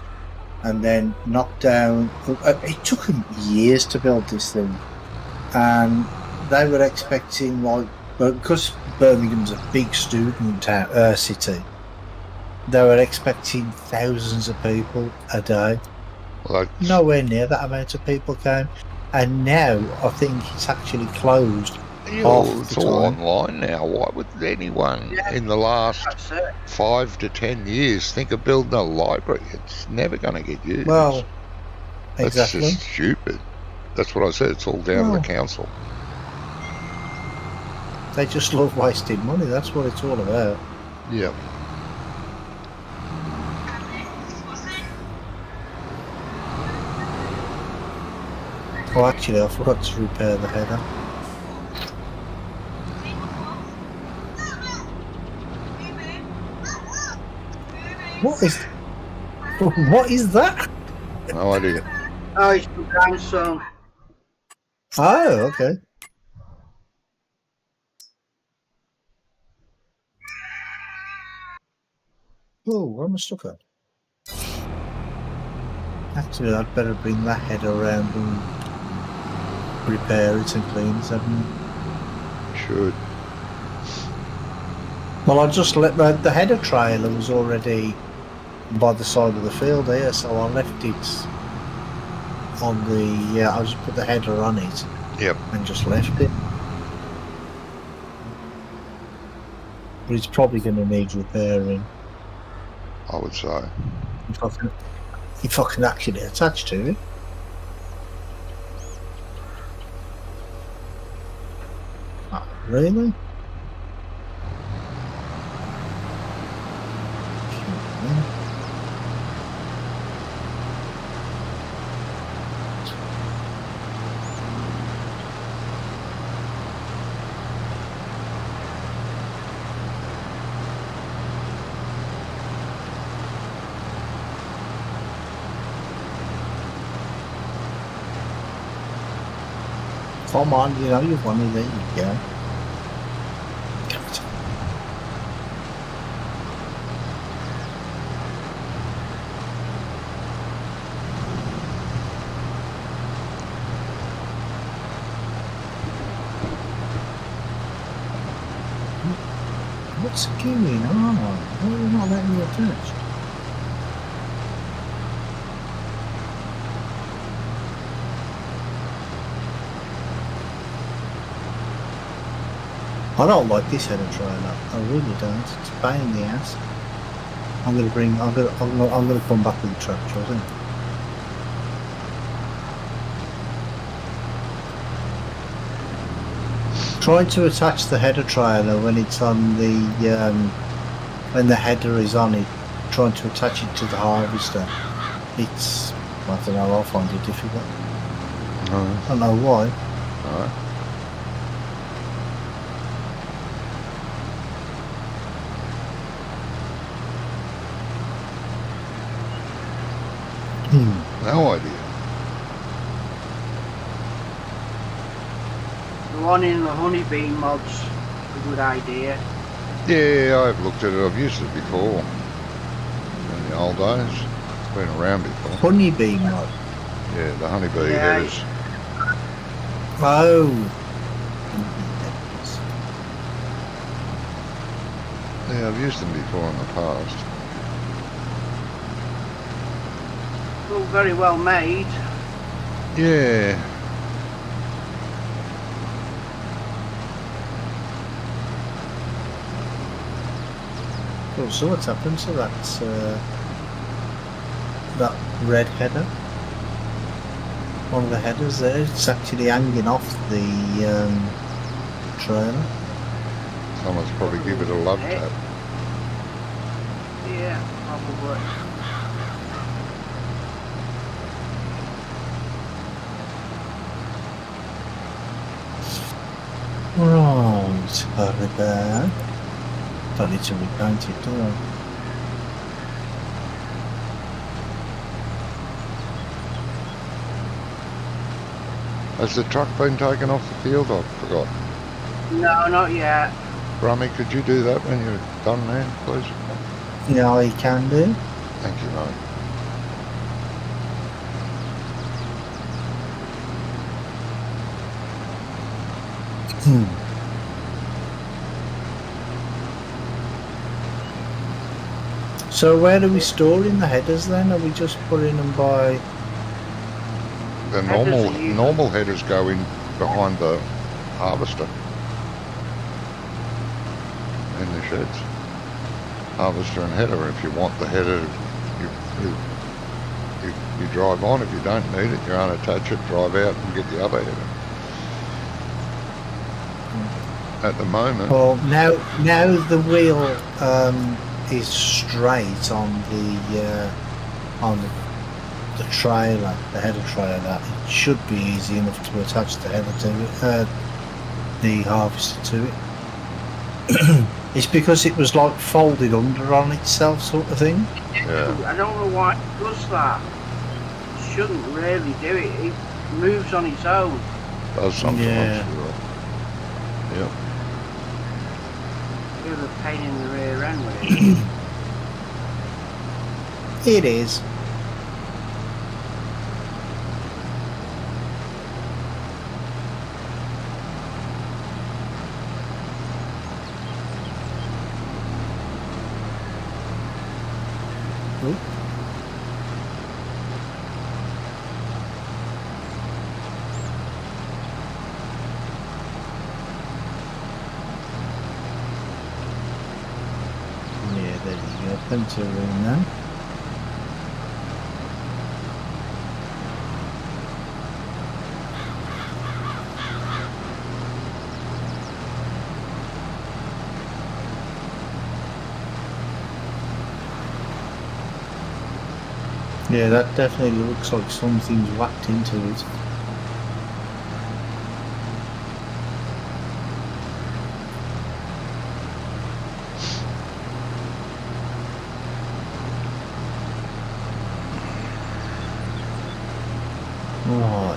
and then knock down. It took them years to build this thing, and they were expecting, like, because Birmingham's a big student city, they were expecting thousands of people a day. Well, nowhere near that amount of people came, and now I think it's actually closed. It's all online now. Why would anyone in the last 5 to 10 years think of building a library? It's never going to get used. Well, exactly. That's just stupid. That's what I said. It's all down to the council. They just love wasting money. That's what it's all about. Yeah. Oh, actually, I forgot to repair the header. What is... What is that? No idea. Oh, it's my grandson. Oh, okay. Oh, where am I stuck at? Actually, I'd better bring that head around and repair it and clean it, hadn't I? Should. Well, I just let the header trailer was already by the side of the field here, so I left it on the. I just put the header on it. Yep. And just left it. But it's probably going to need repairing. I would say. If I can actually attach to it. Oh, really? Come on, you know you've won it, there you go. What's going on? Why are you not letting me attach? I don't like this header trailer. I really don't. It's a pain in the ass. I'm gonna come back with the tractor, I think. Trying to attach the header trailer when it's on the when the header is on it, trying to attach it to the harvester. It's, I don't know, I find it difficult. I don't know why. No idea. The one in the honeybee mod's a good idea. Yeah, I've looked at it. I've used it before. In the old days. It's been around before. Honeybee mod. Yeah, the honeybee Yeah. headers. Oh. Yeah, I've used them before in the past. All very well made. Yeah. Oh, so what's happened to that that red header? One of the headers there, it's actually hanging off the trailer. Someone's probably give it a love tap. Yeah, probably. Right, repair. Don't need to repaint it, do I? Has the truck been taken off the field? I forgot. No, not yet. Rummy, could you do that when you're done there, please? Yeah, you can do. Thank you, mate. So where are we storing the headers then? Are we just putting them by... The Headers are normal headers go in behind the harvester. In the sheds. Harvester and header. If you want the header, you drive on. If you don't need it, you unattach it, drive out and get the other header. At the moment, Well, now the wheel is straight on the the trailer, the header trailer, it should be easy enough to attach the header to it, the harvester to it. It's because it was like folded under on itself, sort of thing. Yeah. I don't know why it does that. It shouldn't really do it. It moves on its own. Does sometimes. Yeah. Yep. Bit of a pain in the rear end with it. It is. Oop. Yeah, there you go. Plenty of room now. Yeah, that definitely looks like something's whacked into it. Right.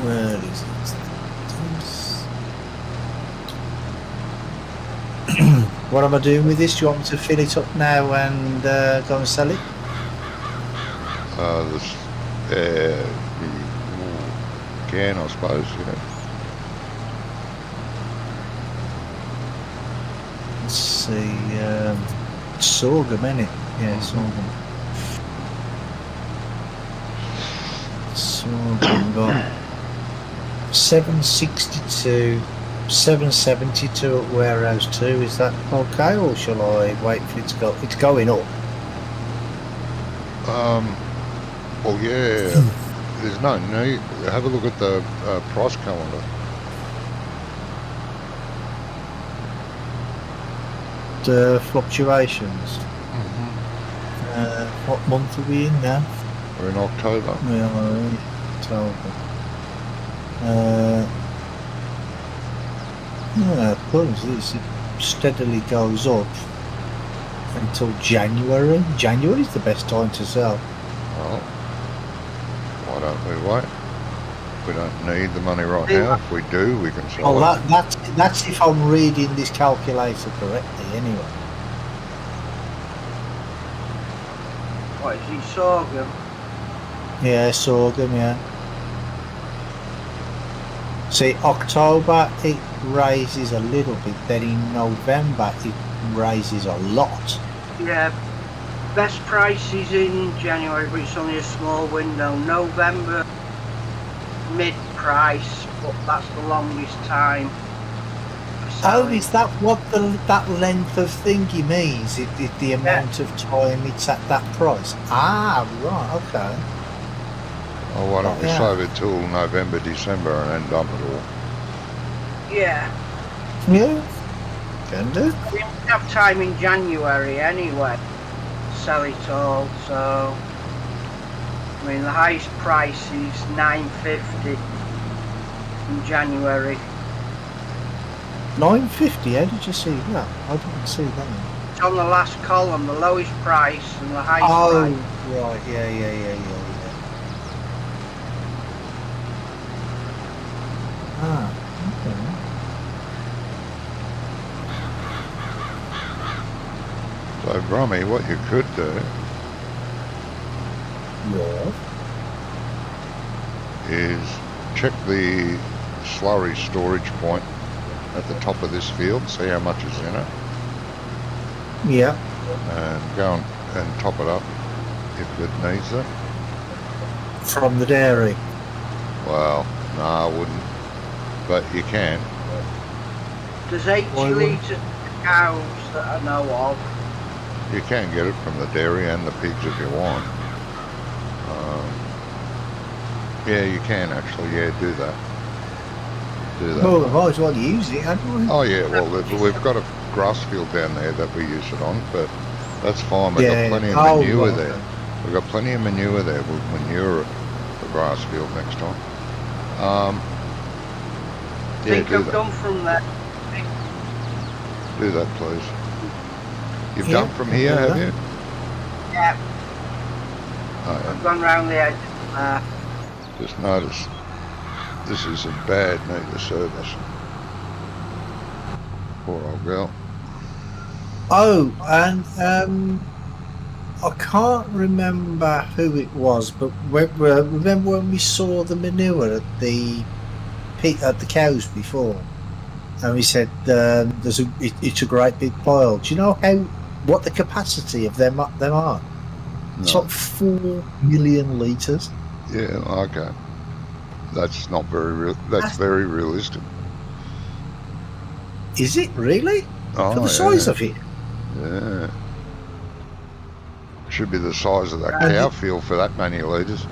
Where is it? What am I doing with this? Do you want me to fill it up now and go and sell it? This, can, I suppose, yeah. Let's see. Sorghum, innit? Yeah, sorghum. Sorghum got 762, 772 at warehouse 2. Is that okay, or shall I wait for it to go? It's going up. Well, yeah, there's no need. Have a look at the price calendar. The fluctuations. What month are we in now? We're in October. We are in October. According to this, it steadily goes up until January. January is the best time to sell. Well, why don't we wait? We don't need the money right now. If we do, we can sell Well, it. that's if I'm reading this calculator correctly, anyway. What is he, sorghum? Yeah, sorghum, yeah. See, October it raises a little bit, then in November it raises a lot. Yeah, best price is in January, but it's only a small window. November, mid price, but that's the longest time. Oh, is that what that length of thingy means? The amount of time it's at that price? Ah, right, okay. Oh, why don't we Yeah. save it till November, December and then dump it all? Yeah, Yeah, can do. we don't have time in January anyway to sell it all, so I mean the highest price is $9.50 in January. 950, how did you see that? I didn't see that. It's on the last column, the lowest price and the highest Oh, price. right, yeah. Ah, okay. So, Brummy, what you could do Yeah. is check the slurry storage point at the top of this field, see how much is in it, Yeah. and go and top it up if it needs it. From the dairy. Well, no, I wouldn't, but you can. There's 80 Why would- litres of cows that I know of. You can get it from the dairy and the pigs if you want. Yeah, you can actually. Yeah, do that. Do that. Well, we might as well use it, hadn't we? Oh yeah, well we've got a grass field down there that we use it on, but that's fine. We've Yeah. got plenty of Oh, manure right, there. We've got plenty of manure there. We'll manure the grass field next time. I Yeah, think do I've that. done from there. Do that, please. You've Yeah, done from I'll here, do have that. you? Yeah, Oh, I've yeah. gone round the edge. Just notice this is a bad meter service. Poor old girl. Oh, and I can't remember who it was, but remember when we saw the manure at the cows before, and we said it's a great big pile. Do you know what the capacity of them are? It's No. like 4 million litres. Yeah, okay. That's not very real. That's very realistic. Is it really for Oh, the size yeah. of it? Yeah. Should be the size of that And cow field for that many litres.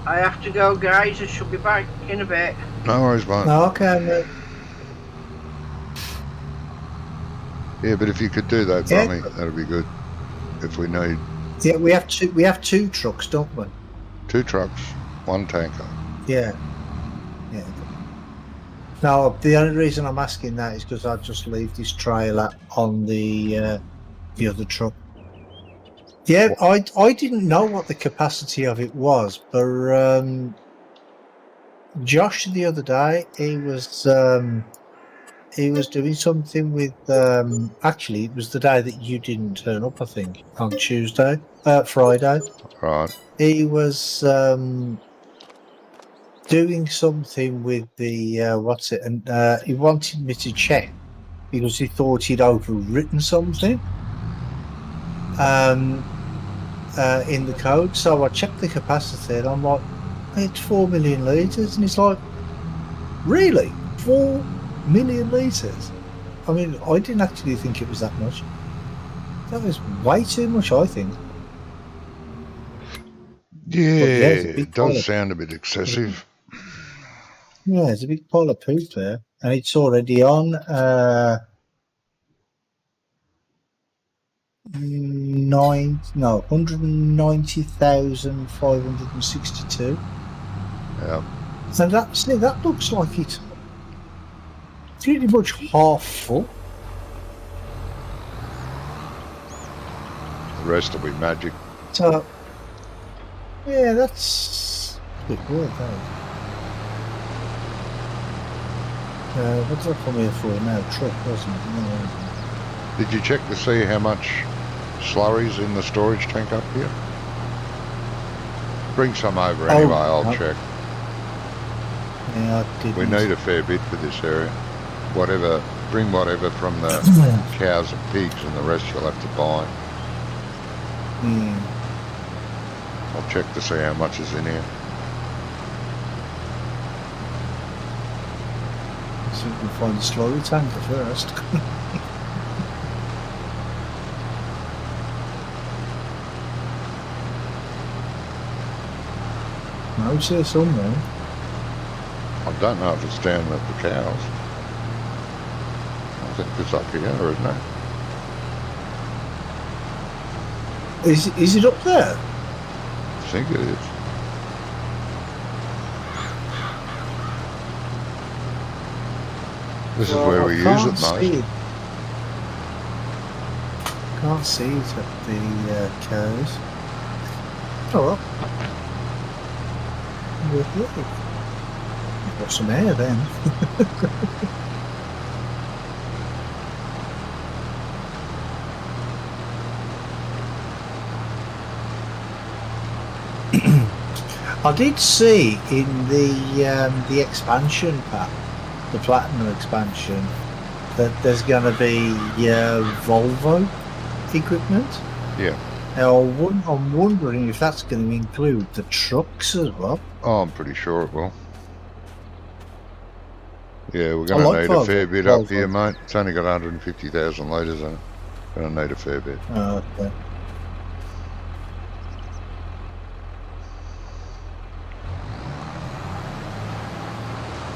I have to go, guys. I should be back in a bit. No worries, mate. okay, mate. Yeah, but if you could do that, Yeah, Brummy, that'd be good. If we need yeah, we have two trucks, don't we? 2 trucks, 1 tanker. Yeah. No, the only reason I'm asking that is because I just leave this trailer on the other truck. Yeah, I didn't know what the capacity of it was, but Josh the other day he was doing something with actually it was the day that you didn't turn up, I think, on Friday. Right. He was doing something with the what's it, and he wanted me to check because he thought he'd overwritten something in the code. So I checked the capacity and I'm like, it's 4 million litres. And he's like, really? 4 million litres? I mean, I didn't actually think it was that much. That was way too much, I think. Yeah, But yeah, it's a big it does pile of, sound a bit excessive. yeah, it's a big pile of poop there. And it's already on 190,562. Yeah. And that looks like it's pretty much half full. The rest will be magic. So yeah, that's a bit weird, that is. What's that from here for now? Truck, wasn't it? No. Did you check to see how much slurry's in the storage tank up here? Bring some over anyway, I'll check. Yeah, I didn't. We need a fair bit for this area. Bring whatever from the cows and pigs, and the rest you'll have to buy. I'll check to see how much is in here. So we can find the slurry tanker first. No, it's here somewhere. I don't know if it's down at the cows. I think it's up here, isn't it? Is it up there? I think it is. This is where we use it most. Can't see it at the cows. Oh well. Look. Got some air then. I did see in the expansion pack, the Platinum expansion, that there's going to be Volvo equipment. Yeah. Now, I'm wondering if that's going to include the trucks as well. Oh, I'm pretty sure it will. Yeah, we're going to need Volvo. a fair bit up here, mate. It's only got 150,000 litres in it. Going to need a fair bit. Oh, okay.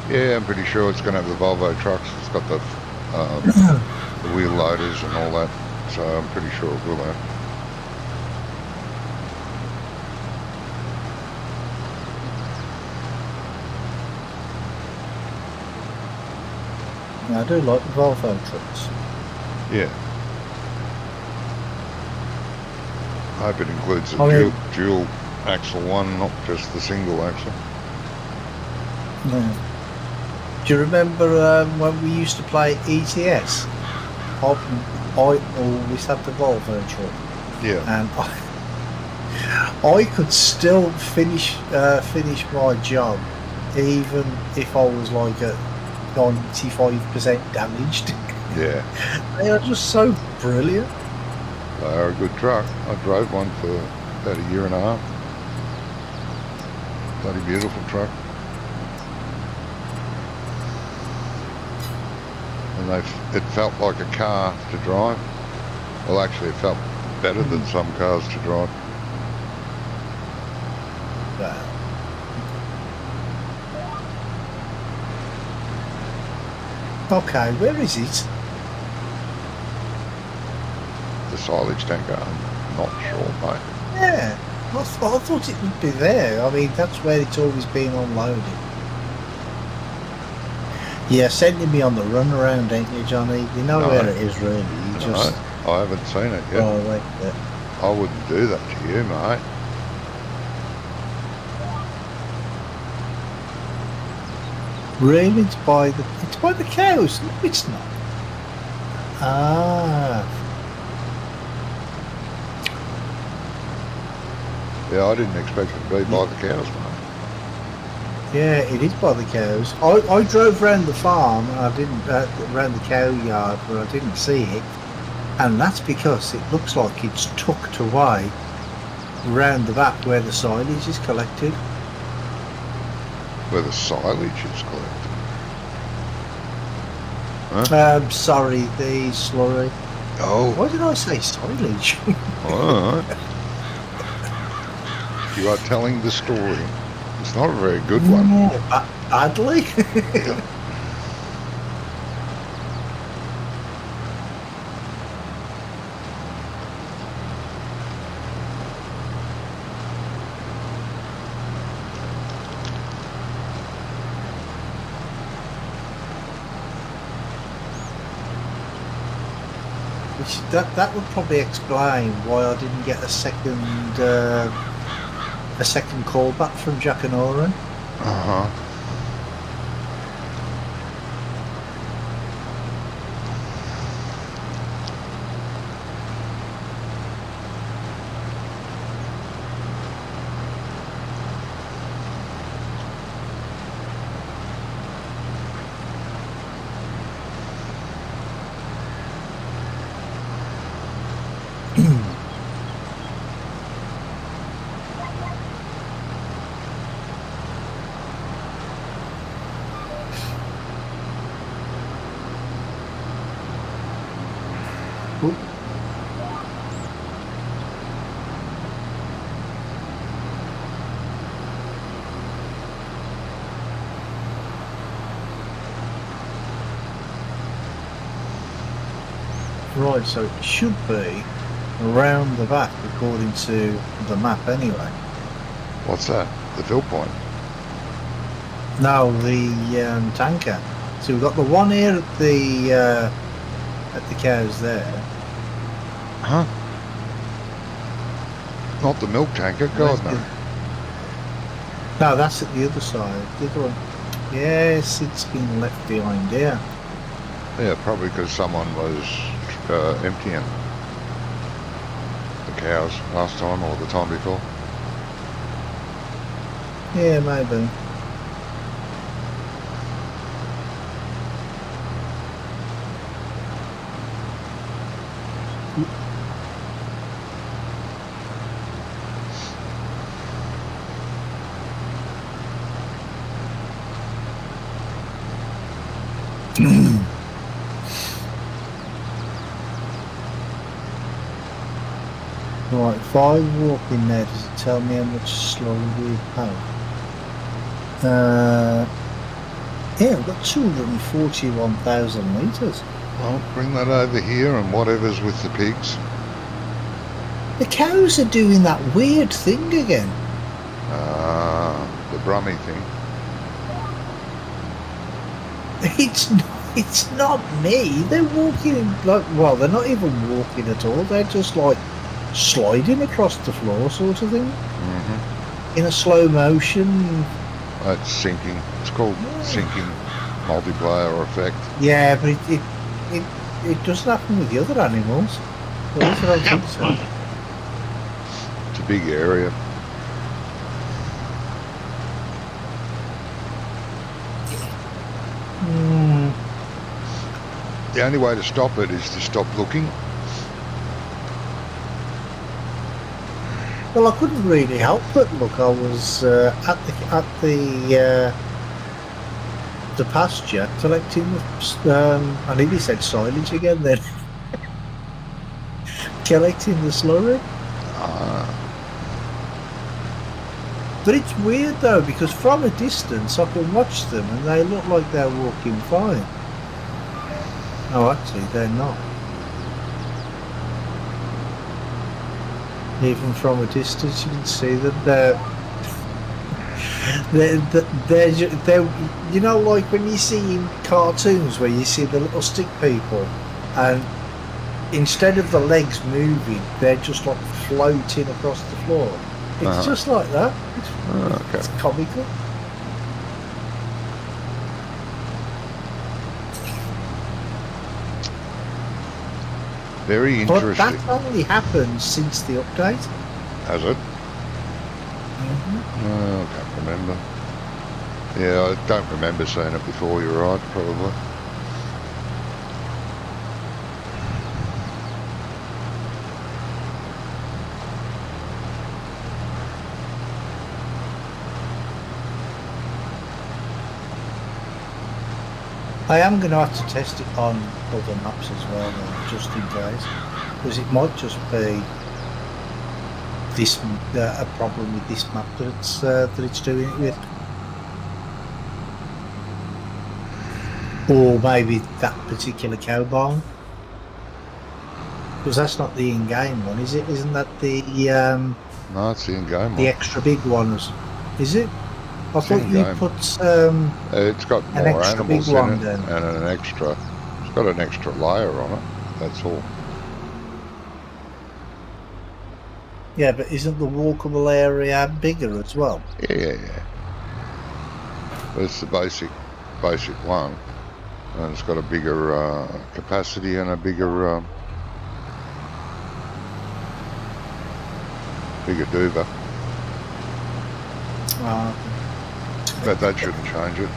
Yeah, I'm pretty sure it's going to have the Volvo trucks. It's got the wheel loaders and all that. So I'm pretty sure it will have. Yeah, I do like the Volvo trucks. Yeah. I hope it includes a I mean- dual axle one, not just the single axle. Yeah. Do you remember when we used to play ETS? I always had the Volvo truck, Yeah. and I could still finish my job, even if I was like at 95% damaged. Yeah. They are just so brilliant. They are a good truck. I drove one for about a year and a half. Bloody beautiful truck. And it felt like a car to drive. Well, actually, it felt better than some cars to drive. Wow. Okay, where is it? The silage tanker, I'm not sure, mate. Yeah, I thought it would be there. I mean, that's where it's always been unloaded. Yeah, sending me on the runaround, ain't you, Johnny? You know No. where it is, really. You just No, I haven't seen it yet. oh, right there. I wouldn't do that to you, mate. Really, it's by the cows. No, it's not. Ah, Yeah, I didn't expect it to be by the cows, mate. yeah, it is by the cows. I drove round the farm. And I didn't round the cow yard, but I didn't see it, and that's because it looks like it's tucked away round the back where the silage is collected. Where the silage is collected. Huh? Sorry, the slurry. Oh, Why did I say silage? all right. You are telling the story. It's not a very good one. Yeah, badly. Which that would probably explain why I didn't get a second call back from Jack and Oren. Uh-huh. Oop. Right, so it should be around the back according to the map anyway. What's that? The fill point? No, the tanker. So we've got the one here at the cows there. Huh? Not the milk tanker? God, no. No, that's at the other side. The other one. Yes, it's been left behind here. Yeah, probably because someone was emptying the cows last time or the time before. Yeah, maybe. Right, if I walk in there, does it tell me how much slurry we have? Yeah, we've got 241,000 litres. Well, bring that over here and whatever's with the pigs. The cows are doing that weird thing again. The Brummy thing. It's not, It's not me. They're walking like, well, they're not even walking at all. They're just like sliding across the floor, sort of thing, in a slow motion. That's sinking. It's called sinking multiplier effect. Yeah, but it doesn't happen with the other animals. Well, at least I don't think so. It's a big area. The only way to stop it is to stop looking. Well, I couldn't really help but look. I was at the pasture collecting. I nearly said silage again. Then collecting the slurry. But it's weird though, because from a distance I can watch them and they look like they're walking fine. Oh, actually, they're not. Even from a distance, you can see them. They're you know, like when you see in cartoons where you see the little stick people, and instead of the legs moving, they're just like floating across the floor. It's just like that. It's comical. Very interesting. But that only happened since the update. Has it? I can't remember. Yeah, I don't remember seeing it before. You're right, probably. I am going to have to test it on other maps as well, though, just in case, because it might just be this a problem with this map that it's doing it with, or maybe that particular cow barn, because that's not the in-game one, is it? Isn't that the No, it's the in-game one. The extra big ones, is it? I thought you put it's got an more extra animals big one in it then. and an extra. It's got an extra layer on it. That's all. Yeah, but isn't the walkable area bigger as well? Yeah. But it's the basic one, and it's got a bigger capacity and a bigger duva. But that shouldn't change it.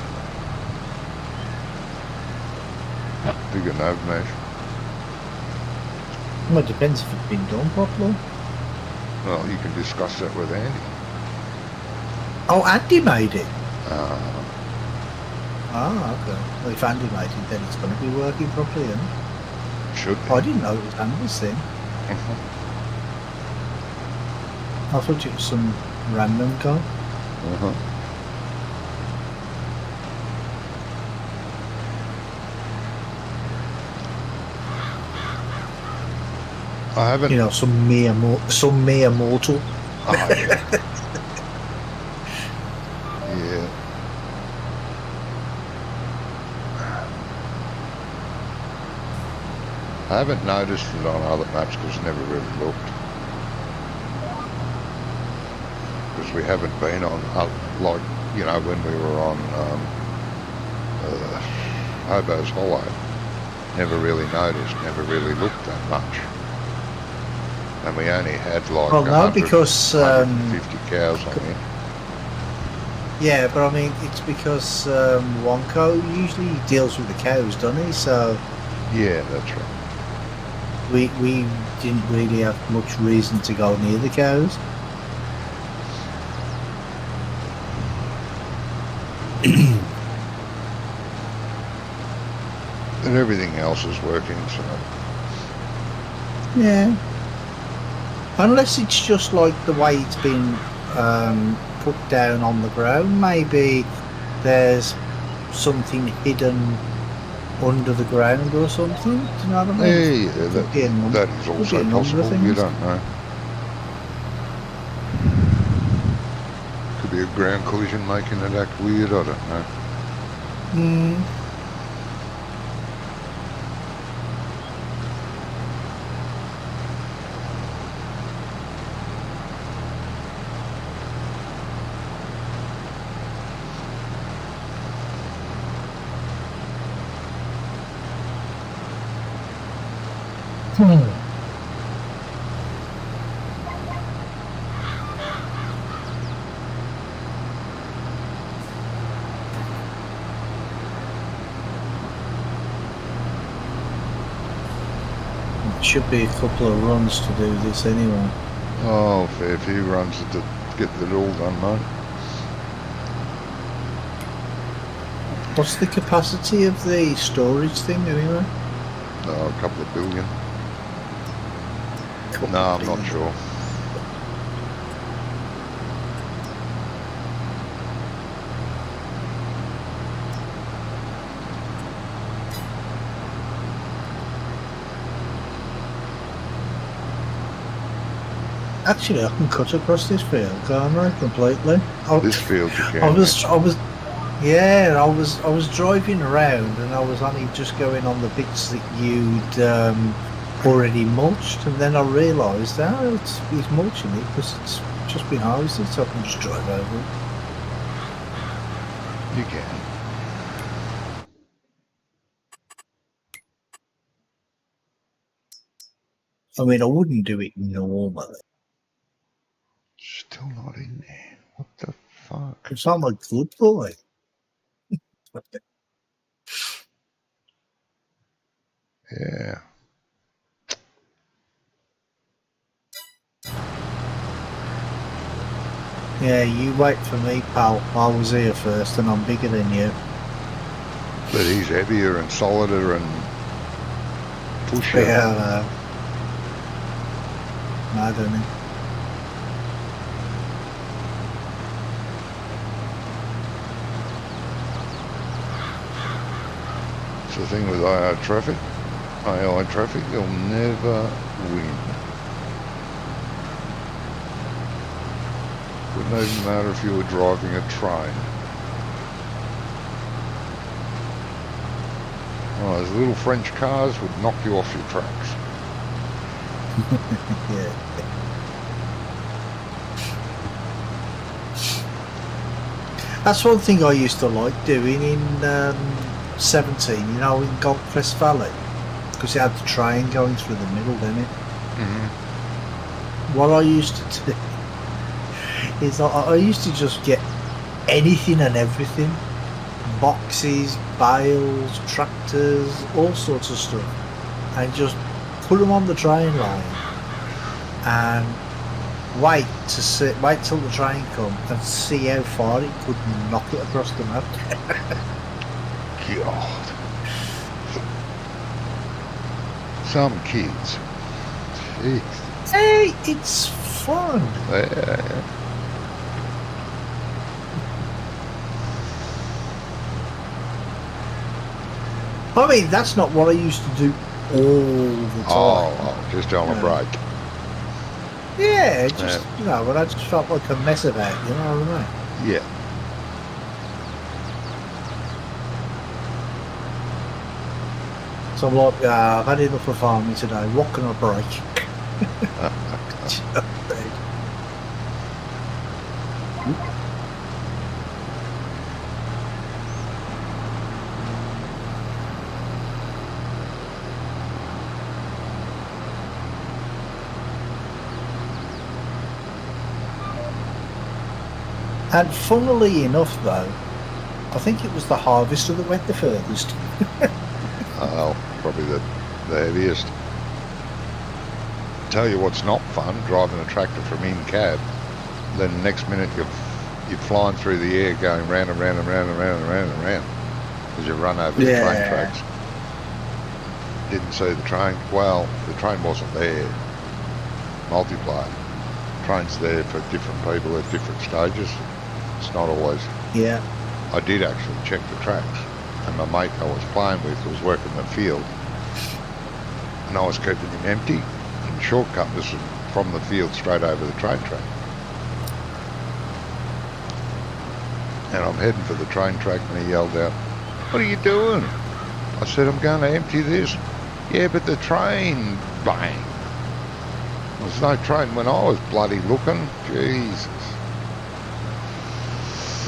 Bigger nav mesh. Well, it depends if it's been done properly. Well, you can discuss that with Andy. Oh, Andy made it. Ah, Okay. Well, if Andy made it, then it's going to be working properly, isn't it? Should be. I didn't know it was Andy's thing. I thought it was some random guy. I haven't. You know, some mere mortal. Oh, yeah. Yeah. I haven't noticed it on other maps because I never really looked. Because we haven't been on, like, you know, when we were on Hobo's Hollow, never really noticed, never really looked that much. And we only had like 150 cows on here. Yeah, but I mean, it's because Wonko usually deals with the cows, doesn't he? So yeah, that's right. We didn't really have much reason to go near the cows. And everything else is working, so yeah. Unless it's just like the way it's been put down on the ground. Maybe there's something hidden under the ground or something. Do you know what I mean? Yeah, that is also possible. You don't know. Could be a ground collision making it act weird. I don't know. Should be a couple of runs to do this anyway. Oh, fair few runs to get it all done, mate. What's the capacity of the storage thing anyway? Oh, a couple of billion. No, I'm not sure. Actually, I can cut across this field, can't I? Completely. This field you can. I was driving around and I was only just going on the bits that you'd already mulched, and then I realised he's mulching it because it's just been harvested, so I can just drive over it. You can. I mean, I wouldn't do it normally. Still not in there. What the fuck? It's not my good boy. Yeah. Yeah, you wait for me, pal. I was here first and I'm bigger than you. But he's heavier and solider and pushier. Yeah, I don't know. It's the thing with AI traffic, you'll never win. Wouldn't even matter if you were driving a train. Oh, those little French cars would knock you off your tracks. Yeah. That's one thing I used to like doing in 17, you know, in Gold Crest Valley, because it had the train going through the middle, didn't it? Mm-hmm. What I used to do is I used to just get anything and everything, boxes, bales, tractors, all sorts of stuff, and just put them on the train line and wait till the train comes and see how far it could knock it across the map. God. Some kids. Jeez. Hey, it's fun. Yeah. I mean, that's not what I used to do all the time. Oh, just on a break. Yeah, just, you know, when I just felt like a mess about, you know what I mean? Yeah. So I'm like, I've had enough of farming today, what can I break? And funnily enough, though, I think it was the harvester that went the furthest. Oh, probably the heaviest. Tell you what's not fun, driving a tractor from in cab. Then the next minute you're flying through the air going round and round and round and round and round and round as you run over the train tracks. Didn't see the train. Well, the train wasn't there. Multiplayer. Train's there for different people at different stages. It's not always. Yeah. I did actually check the tracks, and my mate I was playing with was working the field, and I was keeping him empty, and shortcut was from the field straight over the train track. And I'm heading for the train track, and he yelled out, "What are you doing?" I said, "I'm going to empty this." "Yeah, but the train, bang." There was no train when I was bloody looking. Jesus.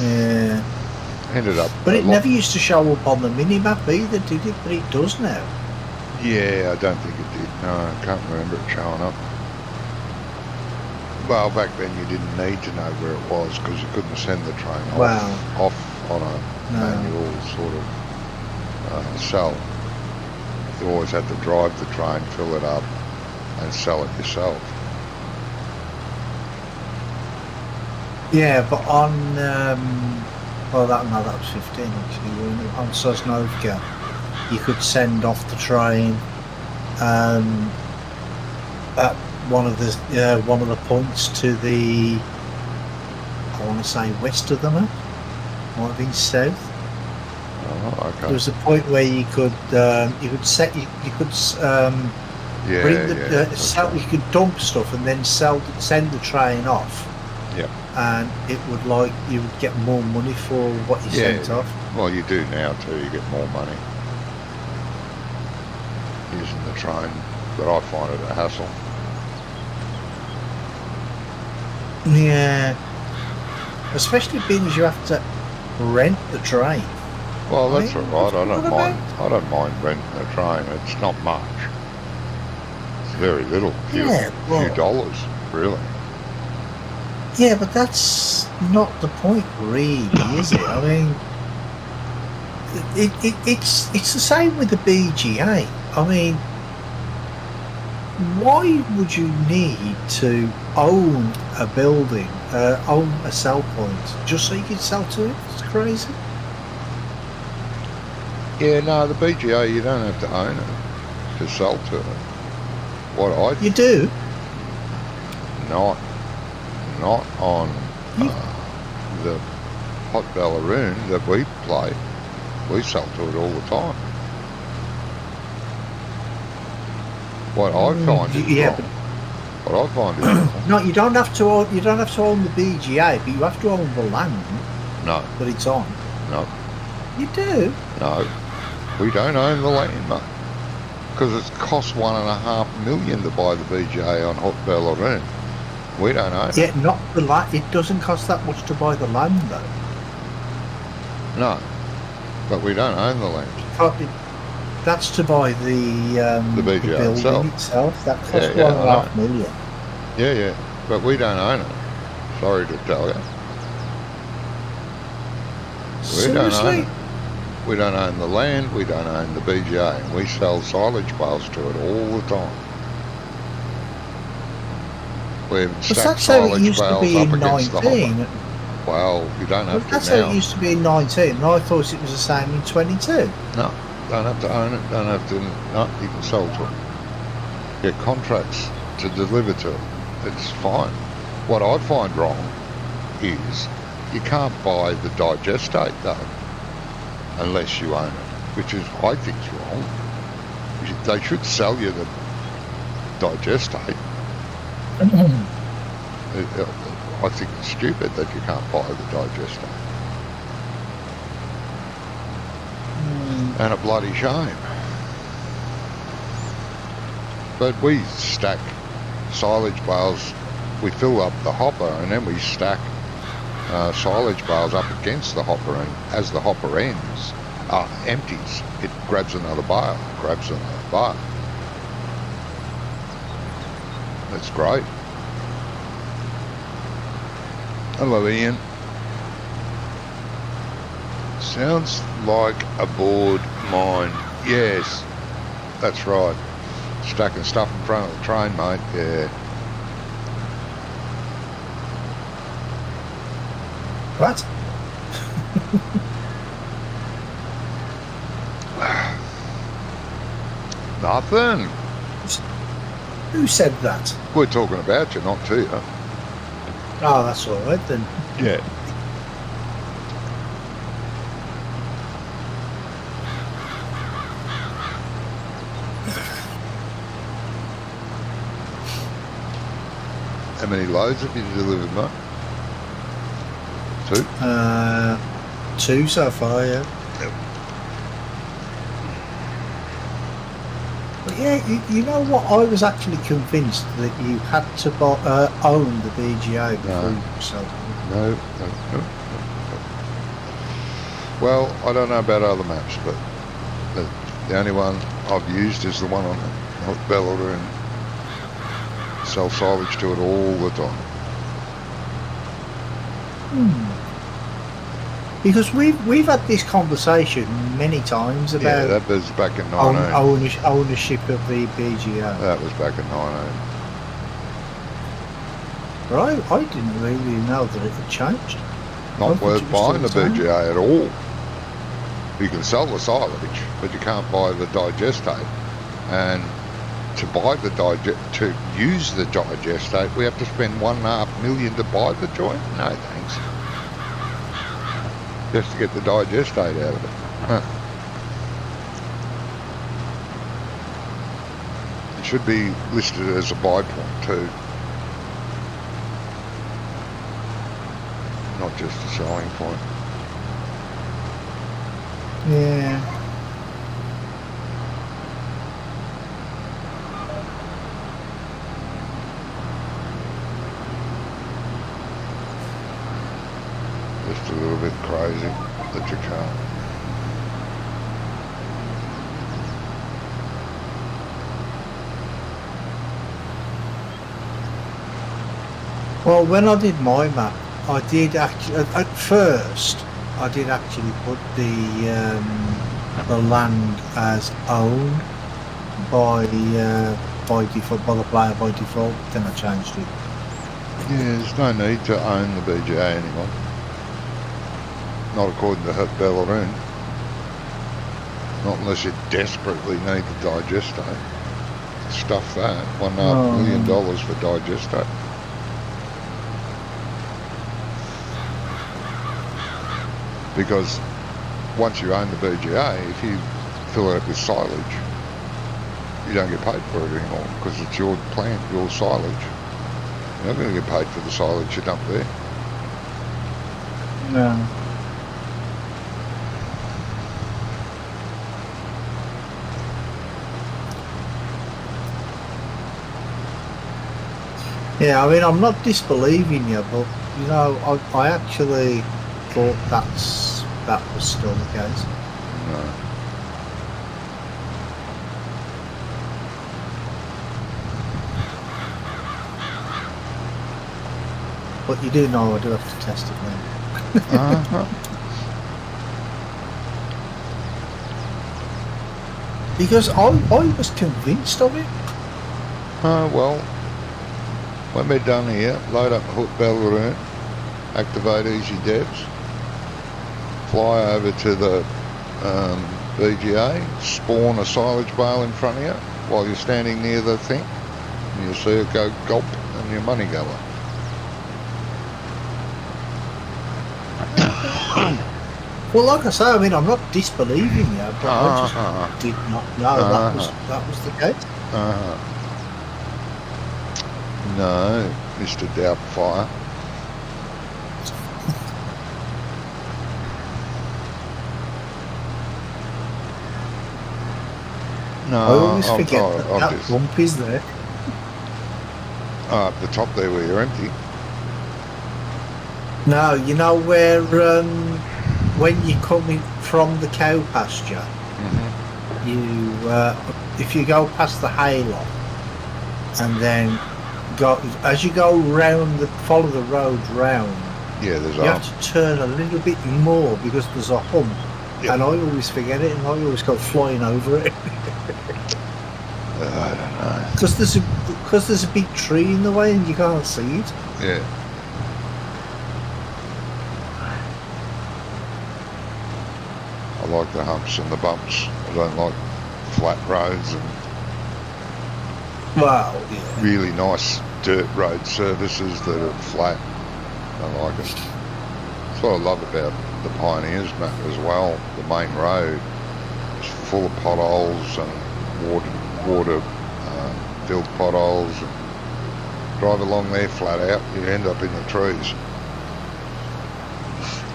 Yeah. Ended up. But it never used to show up on the mini-map either, did it? But it does now. Yeah, I don't think it did. No, I can't remember it showing up. Well, back then you didn't need to know where it was because you couldn't send the train off on a manual sort of cell. You always had to drive the train, fill it up, and sell it yourself. Yeah, but on that was 15 actually. On Sosnovka, you could send off the train at one of the points to the, I want to say west of the map, might have been south. Oh, okay. There was a point where you could you could dump stuff and then send the train off. Yeah. And it would you would get more money for what you sent off. Well, you do now too. You get more money using the train, but I find it a hassle. Yeah, especially being as you have to rent the train. Well, that's all right. I don't mind. I don't mind renting the train. It's not much. It's very little. Few dollars, really. Yeah, but that's not the point, really, is it? I mean, it's the same with the BGA. I mean, why would you need to own a building, own a sell point, just so you can sell to it? It's crazy. Yeah, no, the BGA, you don't have to own it to sell to it. You do? Not on the Hot Ballaroon that we play. We sell to it all the time. What I find is wrong. What I find is wrong. No, you don't have to own. You don't have to own the BGA, but you have to own the land. No. That it's on. No. You do. No, we don't own the land, mate. Because it's cost $1.5 million to buy the BGA on Hot Ballaroon. We don't own it. Yeah, not the land. It doesn't cost that much to buy the land, though. No, but we don't own the land. That's to buy the BGA the building itself. That costs $1.5 million. Yeah, but we don't own it. Sorry to tell you. Seriously? We don't own the land. We don't own the BGA. And we sell silage bales to it all the time. We've stacked silage bales up against the hopper. Well, you don't have to now. That's how it used to be in 19, and I thought it was the same in 22. No, don't have to own it. Don't have to. No, you can sell to it. Get contracts to deliver to it. It's fine. What I find wrong is you can't buy the digestate though, unless you own it, which is I think is wrong. They should sell you the digestate. I think it's stupid that you can't buy the digestate. And a bloody shame. But we stack silage bales, we fill up the hopper and then we stack silage bales up against the hopper, and as the hopper empties, it grabs another bale, That's great. Hello, Ian. Sounds like a bored mine. Yes, that's right. Stacking stuff in front of the train, mate. Yeah. What? Nothing. Who said that? We're talking about you, not to you. Oh, that's all right then. Yeah. How many loads have you delivered, mate? 2? 2 so far, yeah. Yep. But yeah, you know what? I was actually convinced that you had to own the BGA before you sold it. No. Well, I don't know about other maps, but The only one I've used is the one on Ballaroon. Sell silage to it all the time. Because we've had this conversation many times Yeah, about that was back in 19. ownership of the BGO. That was back in 19. But I didn't really know that it had changed. Not worth buying the same. BGA at all. You can sell the silage, but you can't buy the digestate. And to use the digestate, we have to spend $1.5 million to buy the joint. No thanks. Just to get the digestate out of it. It should be listed as a buy point too, not just a selling point. Yeah. Just a little bit crazy that you can't. Well, when I did my map, I did actually at first I did actually put the land as owned by default, by the player by default. Then I changed it. Yeah, there's no need to own the BGA anymore. Not according to Ballaroon. Not unless you desperately need the digestate. Stuff that. $1.5 million for digestate. Because once you own the BGA, if you fill it up with silage, you don't get paid for it anymore because it's your plant, your silage. You're not going to get paid for the silage you dump there. No. Yeah, I mean, I'm not disbelieving you, but you know, I actually thought that was still the case. No. But you do know I do have to test it now. Uh-huh. Because I was convinced of it. Well, when we're done here, load up Ballaroon, activate Easy Devs, fly over to the BGA, spawn a silage bale in front of you while you're standing near the thing, and you'll see it go gulp and your money go up. Well, like I say, I mean, I'm not disbelieving you, but I just did not know that was the case. No, Mr. Doubtfire. No, I always forget that bump is there. At the top there where you're empty. No, you know where when you come in from the cow pasture, you if you go past the hayloft and then go as you go round follow the road round. Yeah, there's you have to turn a little bit more because there's a hump. Yep. And I always forget it, and I always go flying over it. I don't know. Because there's a big tree in the way and you can't see it. Yeah. I like the humps and the bumps. I don't like flat roads and really nice dirt road surfaces that are flat. I like it. That's what I love about the Pioneers map as well. The main road is full of potholes and water filled potholes. And drive along there flat out, you end up in the trees.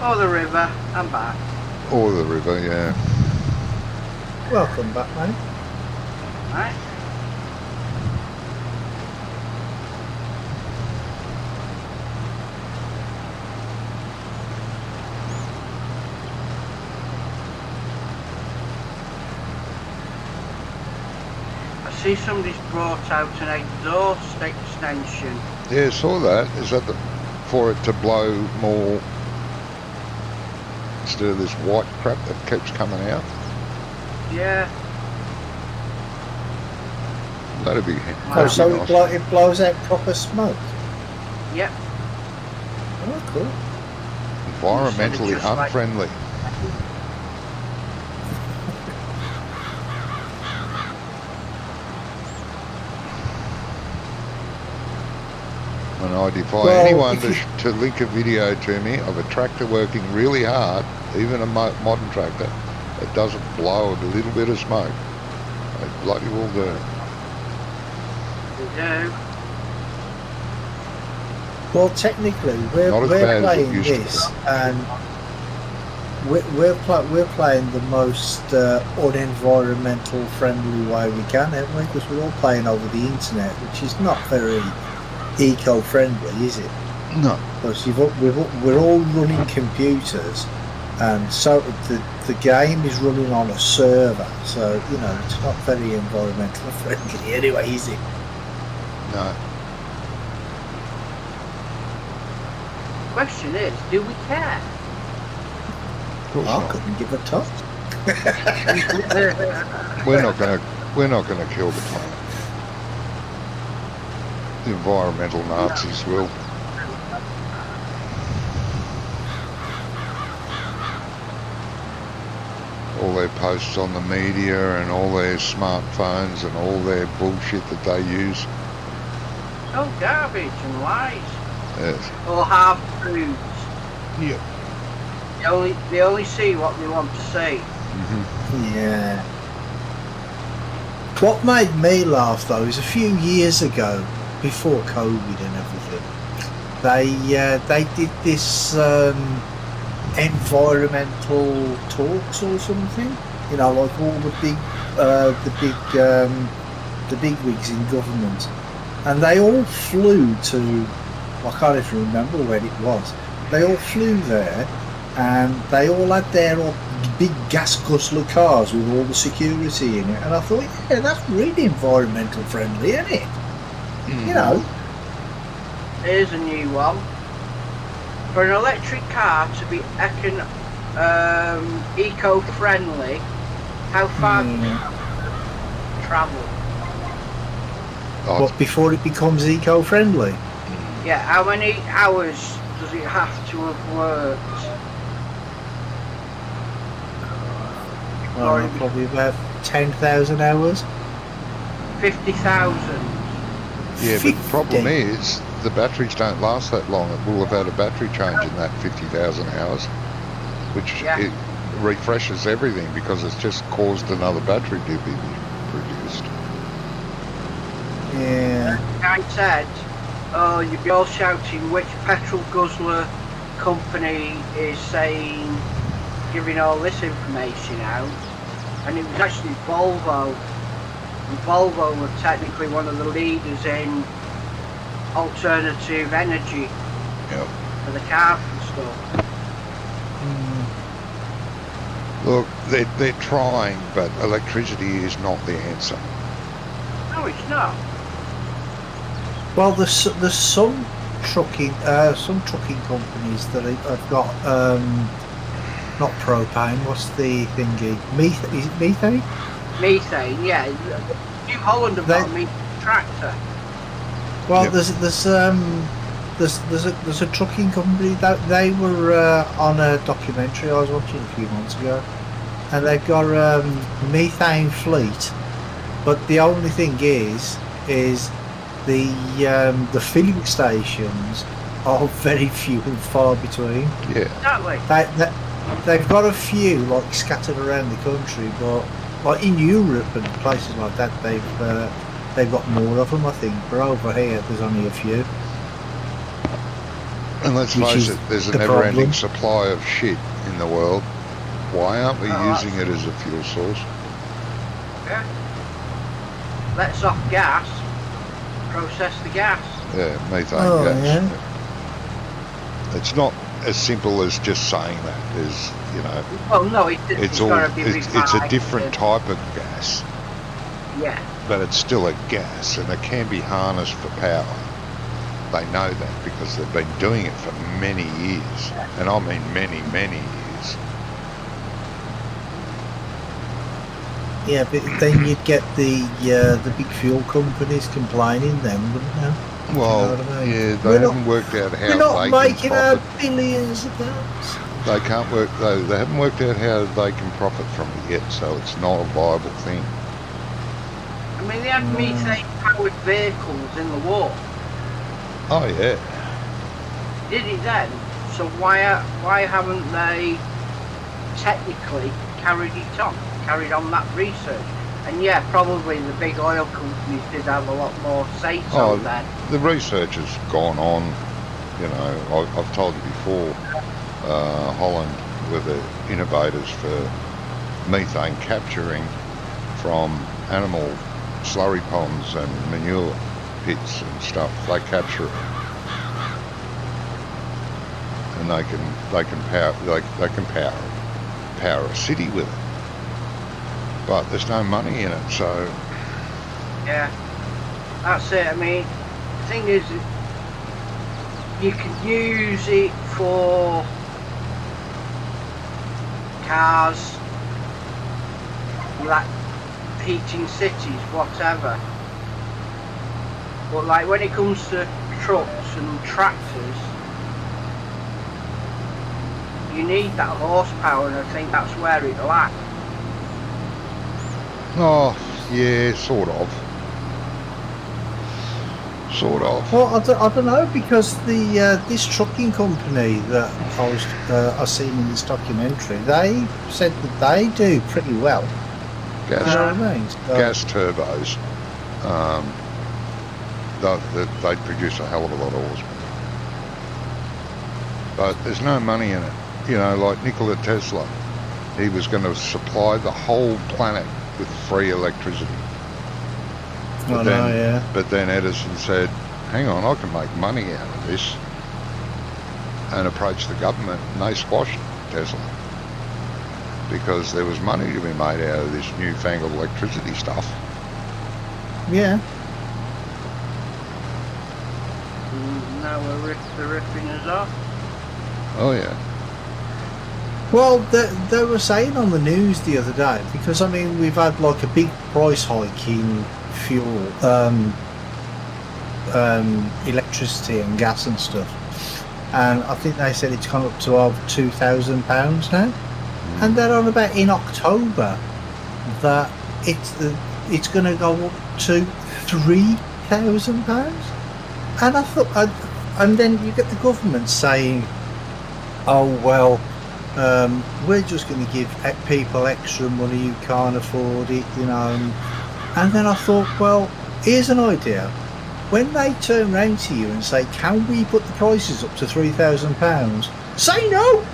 Or the river and back. Or the river, yeah. Welcome back, mate. Right. see somebody's brought out an exhaust extension. Yeah, I saw that. Is that for it to blow more instead of this white crap that keeps coming out? Yeah. That'd be Oh, so nice. it blows out proper smoke. Yep. Oh, cool. Environmentally Just like- unfriendly. And I defy anyone to link a video to me of a tractor working really hard, even a modern tractor, that doesn't blow a little bit of smoke. They bloody well do. They do. Well, technically, we're Not as bad as it playing used to this, and we're playing the most unenvironmental friendly way we can, aren't we? Because we're all playing over the internet, which is not very eco-friendly, is it? No. Because we're all running computers, and so the game is running on a server, so you know it's not very environmental friendly anyway, is it? No. Question is, do we care? Of course I not. couldn't give a toss. We're not gonna kill the planet. The environmental Nazis will. All their posts on the media and all their smartphones and all their bullshit that they use. Oh, garbage and lies. Yes. Or half-truths. Yep. They only see what they want to see. Mm-hmm. Yeah. What made me laugh though is a few years ago, before COVID and everything, they did this environmental talks or something. You know, like all the big wigs in government, and they all flew to. I can't even remember where it was. They all flew there, and they all had their big gas guzzler cars with all the security in it. And I thought, yeah, that's really environmental friendly, isn't it? Mm-hmm. You know. Here's a new one. For an electric car to be eco-friendly, how far does it travel? What, before it becomes eco-friendly? Yeah, how many hours does it have to have worked? Probably about 10,000 hours. 50,000. Yeah, but the problem is the batteries don't last that long. It will have had a battery change in that 50,000 hours, which it refreshes everything because it's just caused another battery to be produced. Yeah. The guy said, oh, you'd be all shouting which petrol guzzler company is saying, giving all this information out, and it was actually Volvo. And Volvo were technically one of the leaders in alternative energy for the cars and stuff. Look, they're trying, but electricity is not the answer. No, it's not. Well, there's some trucking companies that have got not propane. What's the thingy? Is it methane? Methane, yeah. New Holland have got a methane tractor. Well, there's a trucking company that they were on a documentary I was watching a few months ago, and they've got a methane fleet, but the only thing is the filling stations are very few and far between. Yeah. Exactly. They've got a few like scattered around the country, but like in Europe and places like that, they've got more of them, I think. But over here, there's only a few. And let's face it, there's a never-ending supply of shit in the world. Why aren't we using it as a fuel source? Yeah. Lets off gas. Process the gas. Yeah, methane gas. Yeah. It's not as simple as just saying that. There's, you know. Well, no, it's a different type of gas. Yeah. but it's still a gas, and it can be harnessed for power. They know that because they've been doing it for many years, and I mean many, many years. Yeah, but then you'd get the big fuel companies complaining then, wouldn't they? Well, You know what I mean? yeah, they haven't worked out We're how not they can making our profit. billions of pounds. They can't work. They haven't worked out how they can profit from it yet, so it's not a viable thing. I mean, they had methane-powered vehicles in the war. Oh yeah. Did it then? So why haven't they technically carried on that research? And yeah, probably the big oil companies did have a lot more say-so then. The research has gone on. You know, I've told you before, Holland were the innovators for methane capturing from animal slurry ponds and manure pits and stuff. They capture it, and they can power a city with it. But there's no money in it, so yeah, that's it. I mean, the thing is, you can use it for cars, like heating cities, whatever. But like when it comes to trucks and tractors, you need that horsepower, and I think that's where it lacks. oh yeah, sort of. Well, I don't know, because the this trucking company that I seen in this documentary, they said that they do pretty well. Gas, You know what I mean? So, gas turbos, they produce a hell of a lot of horsepower. But there's no money in it. You know, like Nikola Tesla, he was going to supply the whole planet with free electricity. But then Edison said, hang on, I can make money out of this, and approached the government, and they squashed Tesla because there was money to be made out of this newfangled electricity stuff. Yeah. Now they're ripping us off. Oh yeah. Well, they were saying on the news the other day, because I mean we've had like a big price hike in fuel, electricity and gas and stuff, and I think they said it's gone up to over £2,000 now, and they're on about in October that it's going to go up to £3,000, and I thought, and then you get the government saying, oh well, we're just going to give people extra money who can't afford it, you know. And then I thought, well, here's an idea. When they turn round to you and say, can we put the prices up to £3,000? Say no!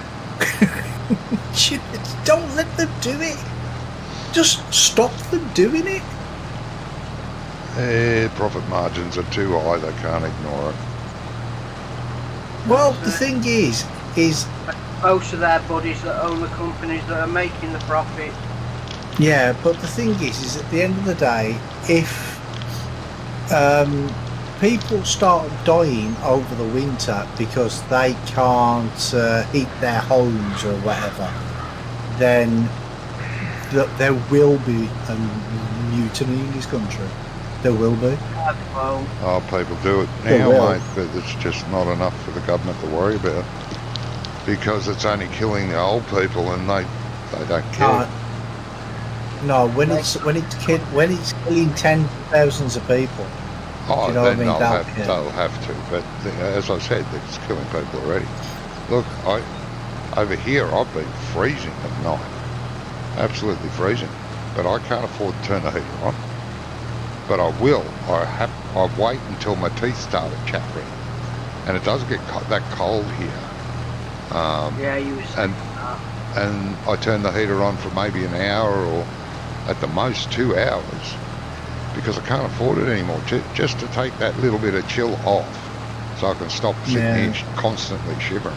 Don't let them do it. Just stop them doing it. Profit margins are too high, they can't ignore it. Well, the thing is most of their buddies that own the companies that are making the profit. yeah, but the thing is at the end of the day, if people start dying over the winter because they can't heat their homes or whatever, then there will be a mutiny in this country. There will be. Oh, people do it now, mate, but it's just not enough for the government to worry about, because it's only killing the old people, and they don't care. No, when it's killing tens of thousands of people. Oh, you know then what I mean? they'll have to. But as I said, it's killing people already. Look, over here I've been freezing at night, absolutely freezing, but I can't afford to turn the heater on. But I will. I wait until my teeth started chattering, and it does get that cold here. Yeah, you were saying and I turn the heater on for maybe an hour or at the most 2 hours, because I can't afford it anymore, just to take that little bit of chill off, so I can stop sitting here constantly shivering.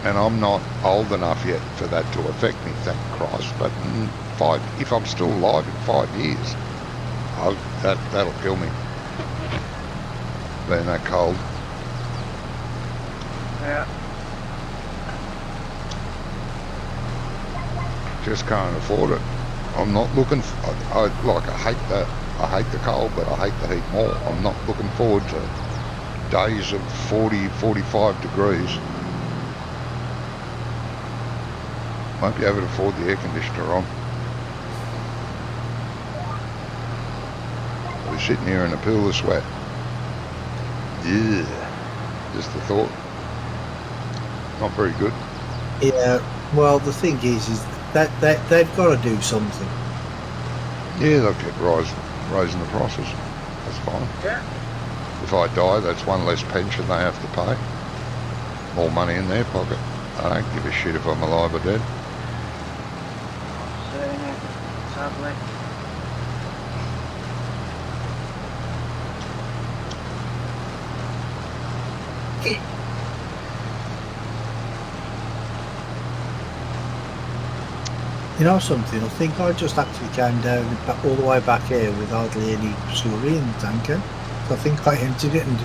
And I'm not old enough yet for that to affect me, thank Christ, but if I'm still alive in 5 years, that'll kill me. Being that cold. Yeah. Just can't afford it. I'm not looking. I hate that. I hate the cold, but I hate the heat more. I'm not looking forward to days of 40, 45 degrees. Won't be able to afford the air conditioner on. We're sitting here in a pool of sweat. Yeah, just the thought. Not very good. Yeah. Well, the thing is that they've got to do something. Yeah, they'll keep raising the prices. That's fine. Yeah. If I die, that's one less pension they have to pay. More money in their pocket. I don't give a shit if I'm alive or dead. Sadly. You know something? I think I just actually came down all the way back here with hardly any slurry in the tanker. So I think I emptied it, and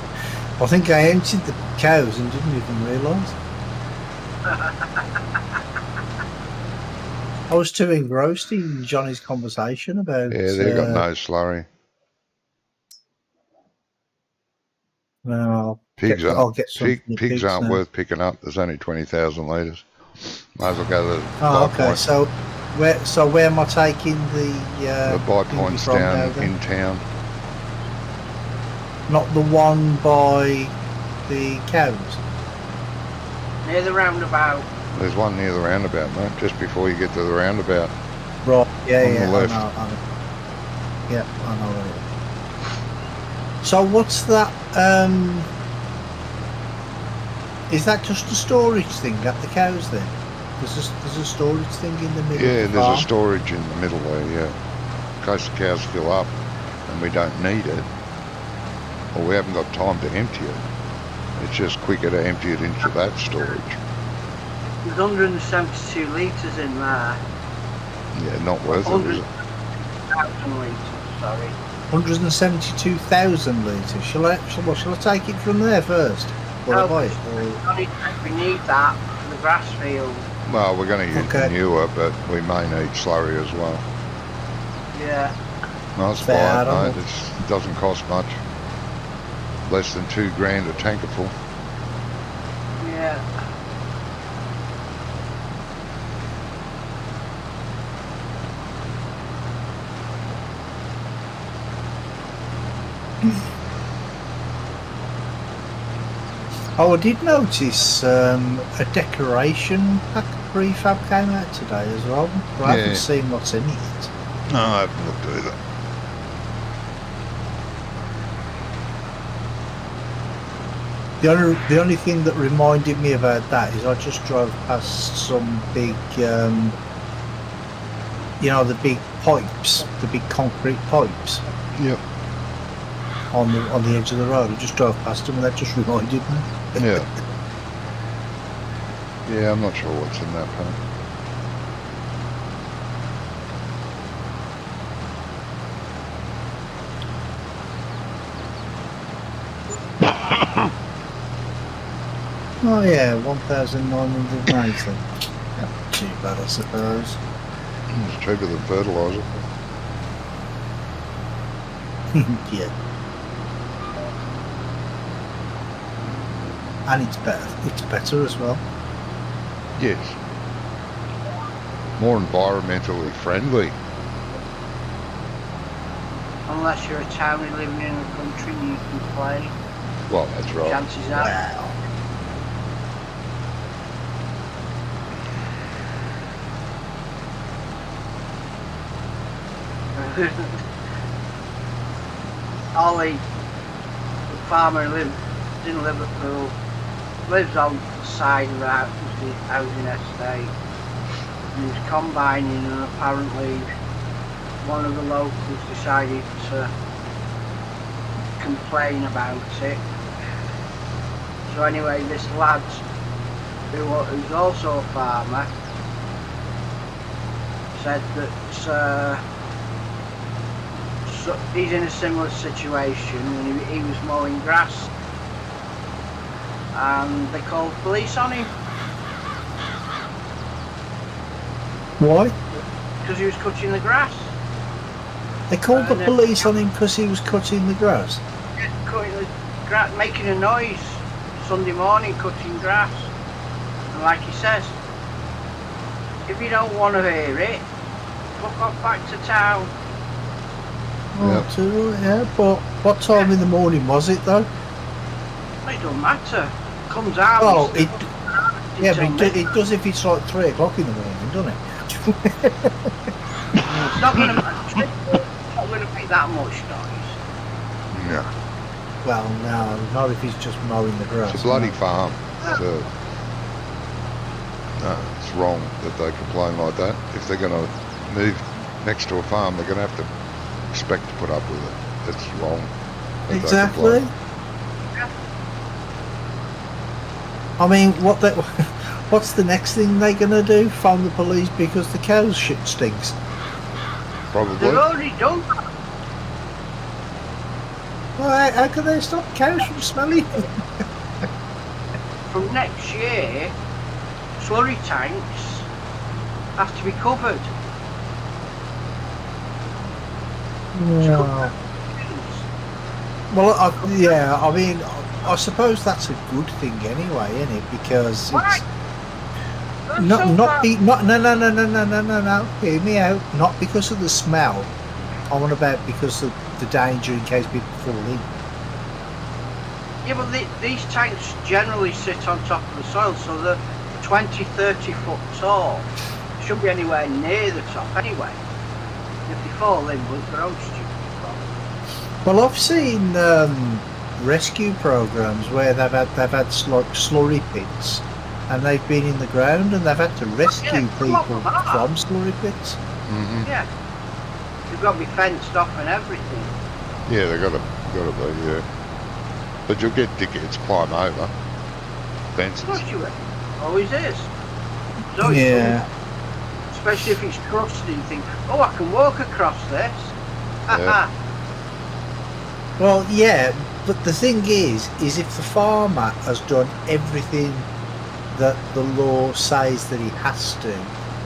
I think I emptied the cows and didn't even realise. I was too engrossed in Johnny's conversation about. Yeah, they've got no slurry. Well, Pigs I'll get some from the pigs aren't now. worth picking up. There's only 20,000 litres. Might as well go to the Oh, buy okay. point. So where am I taking the buy thingy point's from down now, then? in town. Not the one by the cows. Near the roundabout. There's one near the roundabout, mate, just before you get to the roundabout. Right. Yeah, On the yeah. left. I know. Yeah, I know where it is. So what's that? Is that just a storage thing at the cows then? There's a storage thing in the middle. Yeah, of the there's farm? a storage in the middle there, yeah. In case the cows fill up and we don't need it, or we haven't got time to empty it. It's just quicker to empty it into that storage. There's 172 litres in there. Yeah, not worth it, is it? 100,000 litres, sorry. 172,000 litres. Shall I take it from there first? Or No, buy it? we need that for the grass field. Well, we're going to use Okay. manure, but we may need slurry as well. Yeah. Nice Fair, buy I it, don't mate. It doesn't cost much. Less than $2,000 a tanker full. Yeah. Oh, I did notice a decoration pack prefab came out today as well. But I Yeah. haven't seen what's in it. No, I haven't looked either. The only thing that reminded me about that is I just drove past some big, the big pipes, the big concrete pipes Yep. on the edge of the road. I just drove past them, and that just reminded me. Yeah. Yeah, I'm not sure what's in that pack. Oh yeah, 1,990. Not too bad, I suppose. It's cheaper than fertiliser. Yeah. And it's better. It's better as well. Yes. More environmentally friendly. Unless you're a townie living in the country and you can play. Well, that's right. Chances are. Wow. Ollie, the farmer who lives in Liverpool, lives on the side of the housing estate. And he's combining, and apparently one of the locals decided to complain about it. So anyway, this lad, who's also a farmer, said that so he's in a similar situation, and he was mowing grass, and they called police on him Why? because he was cutting the grass. They called the police on him because he was cutting the grass. Cutting the grass, making a noise Sunday morning, cutting grass. And like he says, if you don't want to hear it, fuck off back to town. Oh, yeah, but what time in the morning was it though? It don't matter. Comes out. Oh, it it does if it's like 3 o'clock in the morning, doesn't it? It's not going to make that much noise. No. Well, no, not if he's just mowing the grass. It's a bloody no. farm. So, no, it's wrong that they complain like that. If they're going to move next to a farm, they're going to have to expect to put up with it. It's wrong. that they Exactly. complain. I mean, what's the next thing they're going to do? Phone the police because the cow's shit stinks. Probably. They've already done that. Well, how can they stop cows from smelling? From next year, slurry tanks have to be covered. No. Well, I mean, I suppose that's a good thing anyway, isn't it? Because it's no. Hear me out. Not because of the smell. I want about because of the danger in case people fall in. Yeah, but these tanks generally sit on top of the soil, so they're 20, 30 foot tall. They shouldn't be anywhere near the top anyway. If they fall in, well, it's their own stupid problem. Well, I've seen rescue programs where they've had like slurry pits, and they've been in the ground and they've had to rescue people from slurry pits. Mm-hmm. Yeah, they've got to be fenced off and everything. Yeah, they got to be. Yeah, but you'll get dickheads climb over fences. Of course you will. Always is. It's always Yeah. fun. Especially if it's crusty, you think, oh, I can walk across this. Yeah. Well, yeah, but the thing is if the farmer has done everything that the law says that he has to,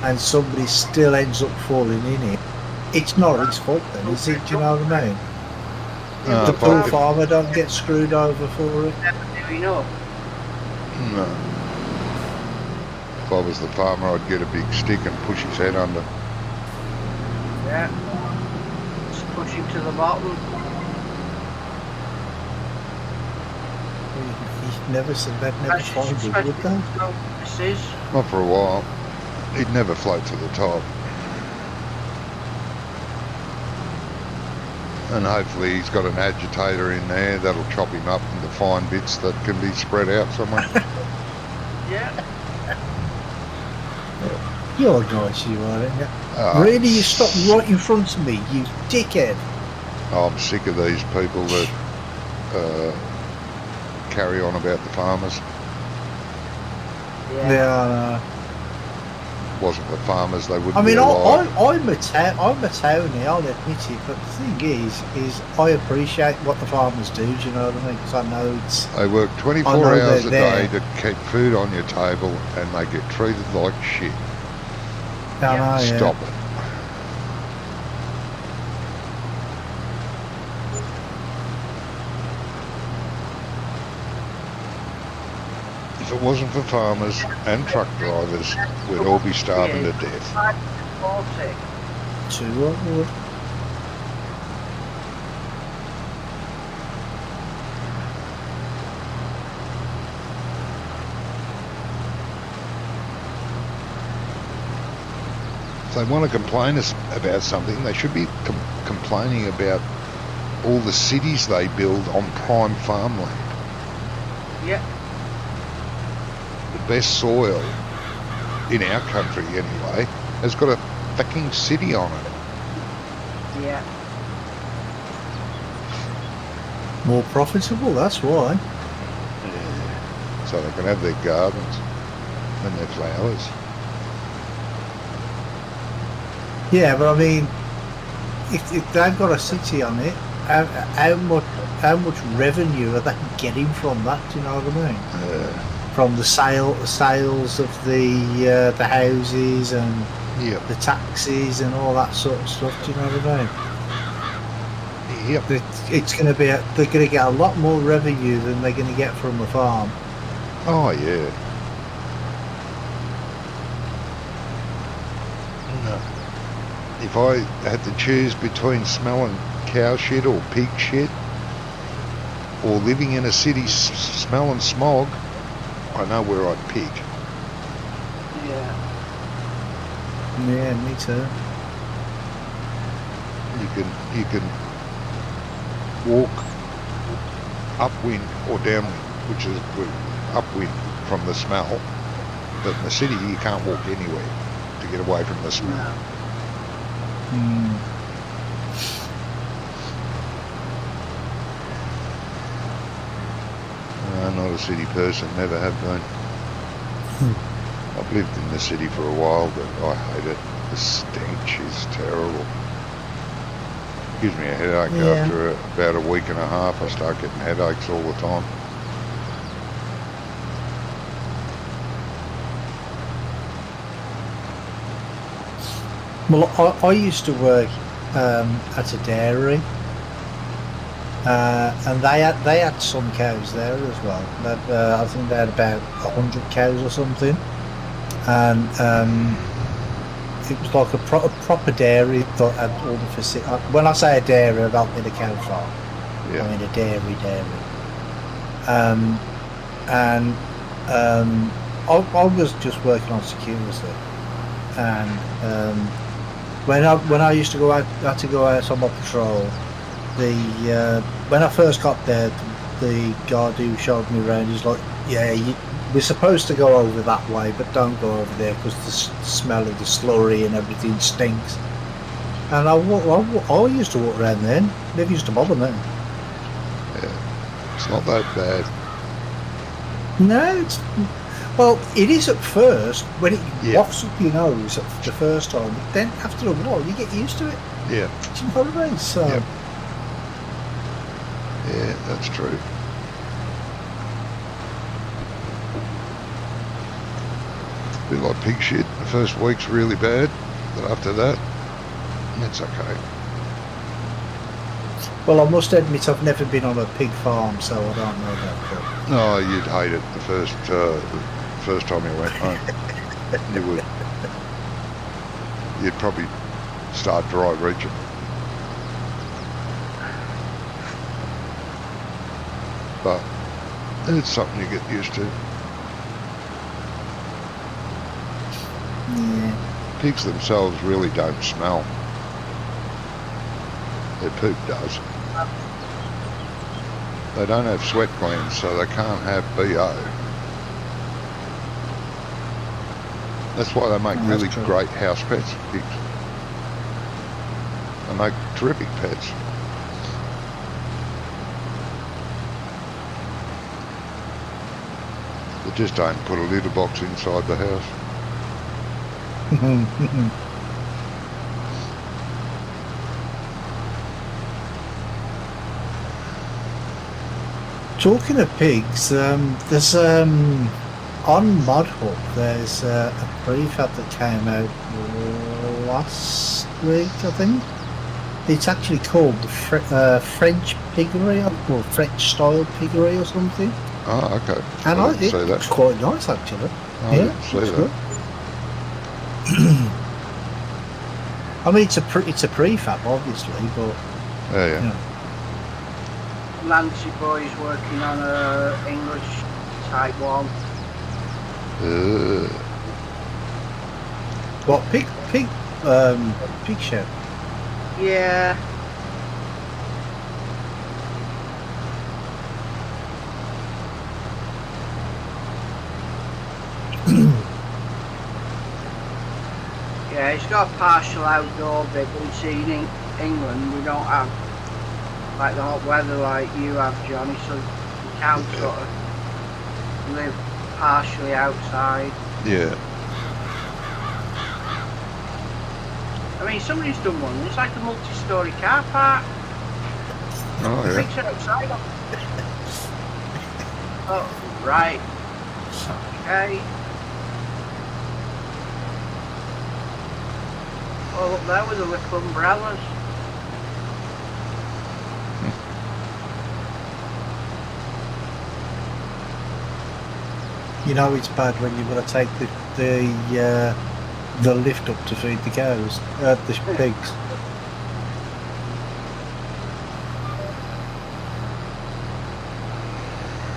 and somebody still ends up falling in it, it's not his fault then, is it? Do you know what I mean? The poor farmer don't get screwed over for it. Never do enough. No. If I was the farmer, I'd get a big stick and push his head under. Yeah. Just push him to the bottom. He's never said that, never find it, would they? No, this is. Not for a while. He'd never float to the top. And hopefully he's got an agitator in there that'll chop him up into fine bits that can be spread out somewhere. Yeah. You're nice, you are, aren't you? Oh, Really, you stop right in front of me, you dickhead. I'm sick of these people that carry on about the farmers. Yeah. Wasn't the farmers, they wouldn't I mean, be alive. I'm a townie, I'll admit it, but the thing is I appreciate what the farmers do, do you know what I mean? Because I know it's... They work 24 I know hours a they're day to keep food on your table, and they get treated like shit. I know, yeah. Stop it. If it wasn't for farmers and truck drivers, we'd all be starving to death. 40. Too I would. If they want to complain about something, they should be complaining about all the cities they build on prime farmland. Yeah. The best soil in our country anyway has got a fucking city on it. Yeah. More profitable, that's why. Yeah. So they can have their gardens and their flowers. Yeah, but I mean, if they've got a city on it, how much revenue are they getting from that? Do you know what I mean? From the sales of the houses and Yep. the taxis and all that sort of stuff. Do you know what I mean? Yep. It's going to be they're going to get a lot more revenue than they're going to get from a farm. Oh yeah. No. If I had to choose between smelling cow shit or pig shit, or living in a city smelling smog, I know where I'd pick. Yeah. Yeah, me too. You can walk upwind or downwind, which is upwind from the smell, but in the city you can't walk anywhere to get away from the smell. No. I'm not a city person, never have been. I've lived in the city for a while, but I hate it. The stench is terrible. Gives me a headache after about a week and a half. I start getting headaches all the time. Well, I used to work at a dairy, and they had some cows there as well. I think they had about 100 cows or something, and it was like a proper dairy that had all the facilities. When I say a dairy, I don't mean a cow farm. Yeah. I mean a dairy. I was just working on security, and when I used to go out, had to go out on my patrol. When I first got there, the guard who showed me around, he's like, "Yeah, we're supposed to go over that way, but don't go over there because the smell of the slurry and everything stinks." And I used to walk around then. Never used to bother me. Yeah, it's not that bad. No, well, it is at first when it wafts up your nose the first time. But then after a while, you get used to it. Yeah. Do you know what I mean? So. Yep. Yeah, that's true. A bit like pig shit. The first week's really bad, but after that, it's okay. Well, I must admit I've never been on a pig farm, so I don't know that. No, you'd hate it the first time you went home. You'd probably start dry reaching. But it's something you get used to. Yeah. Pigs themselves really don't smell. Their poop does. They don't have sweat glands, so they can't have BO. That's why they make really great house pets, pigs. They make terrific pets. They just don't put a litter box inside the house. Talking of pigs, there's on Mod Hub there's a prefab that came out last week, I think. It's actually called the French piggery or French style piggery or something. Oh, okay. And it's quite nice actually. I didn't see that. I mean, it's a prefab, obviously, but Yeah. Nancy boy's working on a English type one. What pig shed? Yeah. Yeah, it's got a partial outdoor bit, but it's in England. We don't have like the hot weather like you have, Johnny, so you can sort of live partially outside. Yeah. I I mean, somebody's done one. It's like a multi-story car park. Oh, They yeah. fix it outside. Oh, right. Okay. Oh, look there with the little umbrellas. You know it's bad when you've got to take the lift up to feed the cows, the pigs.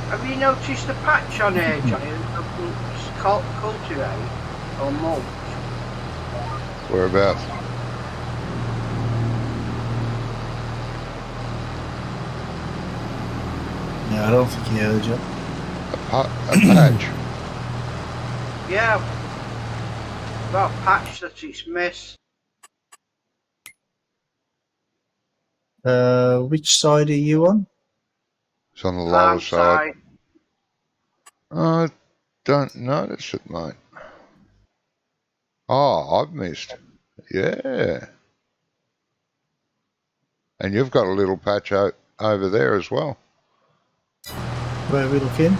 Have you noticed the patch on here, Johnny? It's called cultivate or mulch. Whereabouts? No, I don't think he heard you. A patch. Yeah. Got a patch that it's missed. Which side are you on? It's on the Farm lower side. side. I don't notice it, mate. Oh, I've missed. Yeah. And you've got a little patch over there as well. Where are we looking?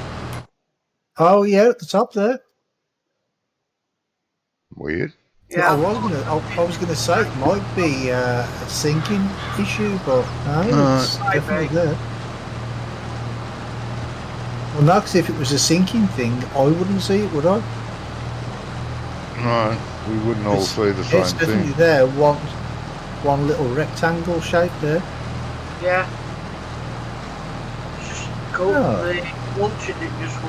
Oh yeah, at the top there. Weird. Yeah. I was gonna say it might be a sinking issue, but no, it's definitely there. Well, no, 'cause if it was a sinking thing, I wouldn't see it, would I? No, we wouldn't all see the It's same definitely thing. there. One little rectangle shape there. Yeah. It's just cool. Oh. The mulch it just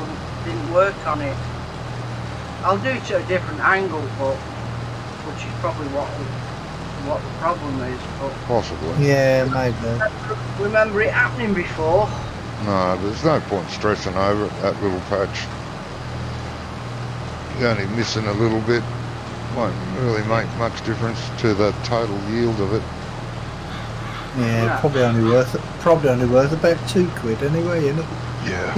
didn't work on it. I'll do it at a different angle, but which is probably what the problem is. But Possibly. Yeah, maybe. remember it happening before. No, there's no point stressing over it, that little patch. You're only missing a little bit. Won't really make much difference to the total yield of it. Yeah, Yeah. probably only worth about £2 anyway, isn't it? Yeah.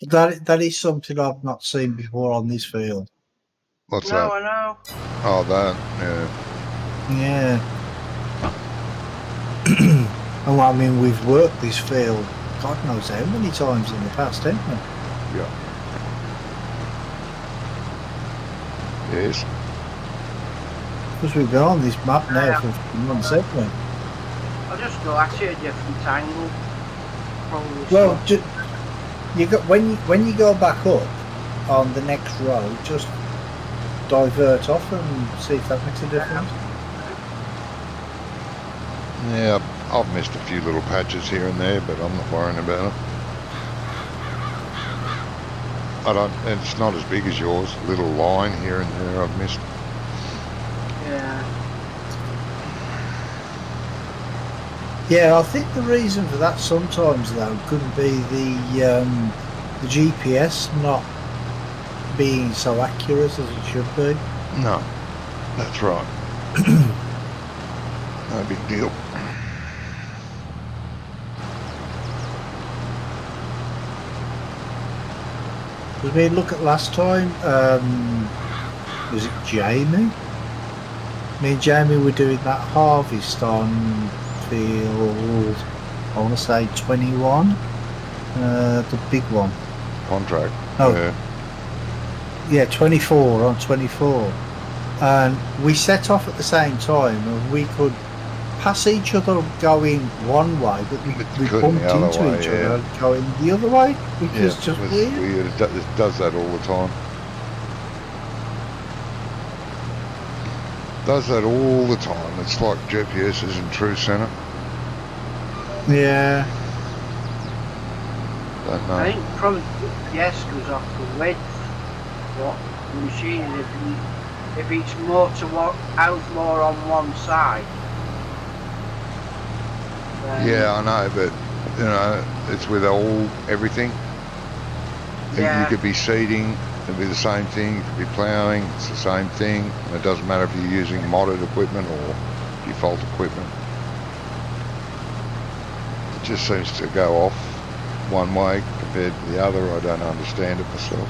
That is something I've not seen before on this field. What's No, that? I know. Oh, that. Yeah. Yeah. And I mean, we've worked this field God knows how many times in the past, haven't we? Yeah. Yes. Because we've been on this map now for months, haven't we? I'll just go at it a different angle. Probably Well, so. you got when you go back up on the next row, just divert off and see if that makes a difference. Yeah, I've missed a few little patches here and there, but I'm not worrying about it. It's not as big as yours. A little line here and there I've missed. Yeah. Yeah, I think the reason for that sometimes though could be the GPS not being so accurate as it should be. No, that's right. No big deal. Because we look at last time, was it Jamie? Me and Jamie were doing that harvest on field, I want to say 21, the big one. Contract. Oh, yeah, 24, on 24. And we set off at the same time and we could pass each other going one way, but we bumped into each other going the other way, which is just weird. It does that all the time. Does that all the time. It's like GPS isn't true centre. Yeah. Don't know. I think probably yes goes off the width. What the machine is if it's more to walk out more on one side. Yeah, I know, but you know, it's with everything. Yeah. You could be seeding It'll be the same thing. You could be ploughing. It's the same thing. And it doesn't matter if you're using modded equipment or default equipment. It just seems to go off one way compared to the other. I don't understand it myself.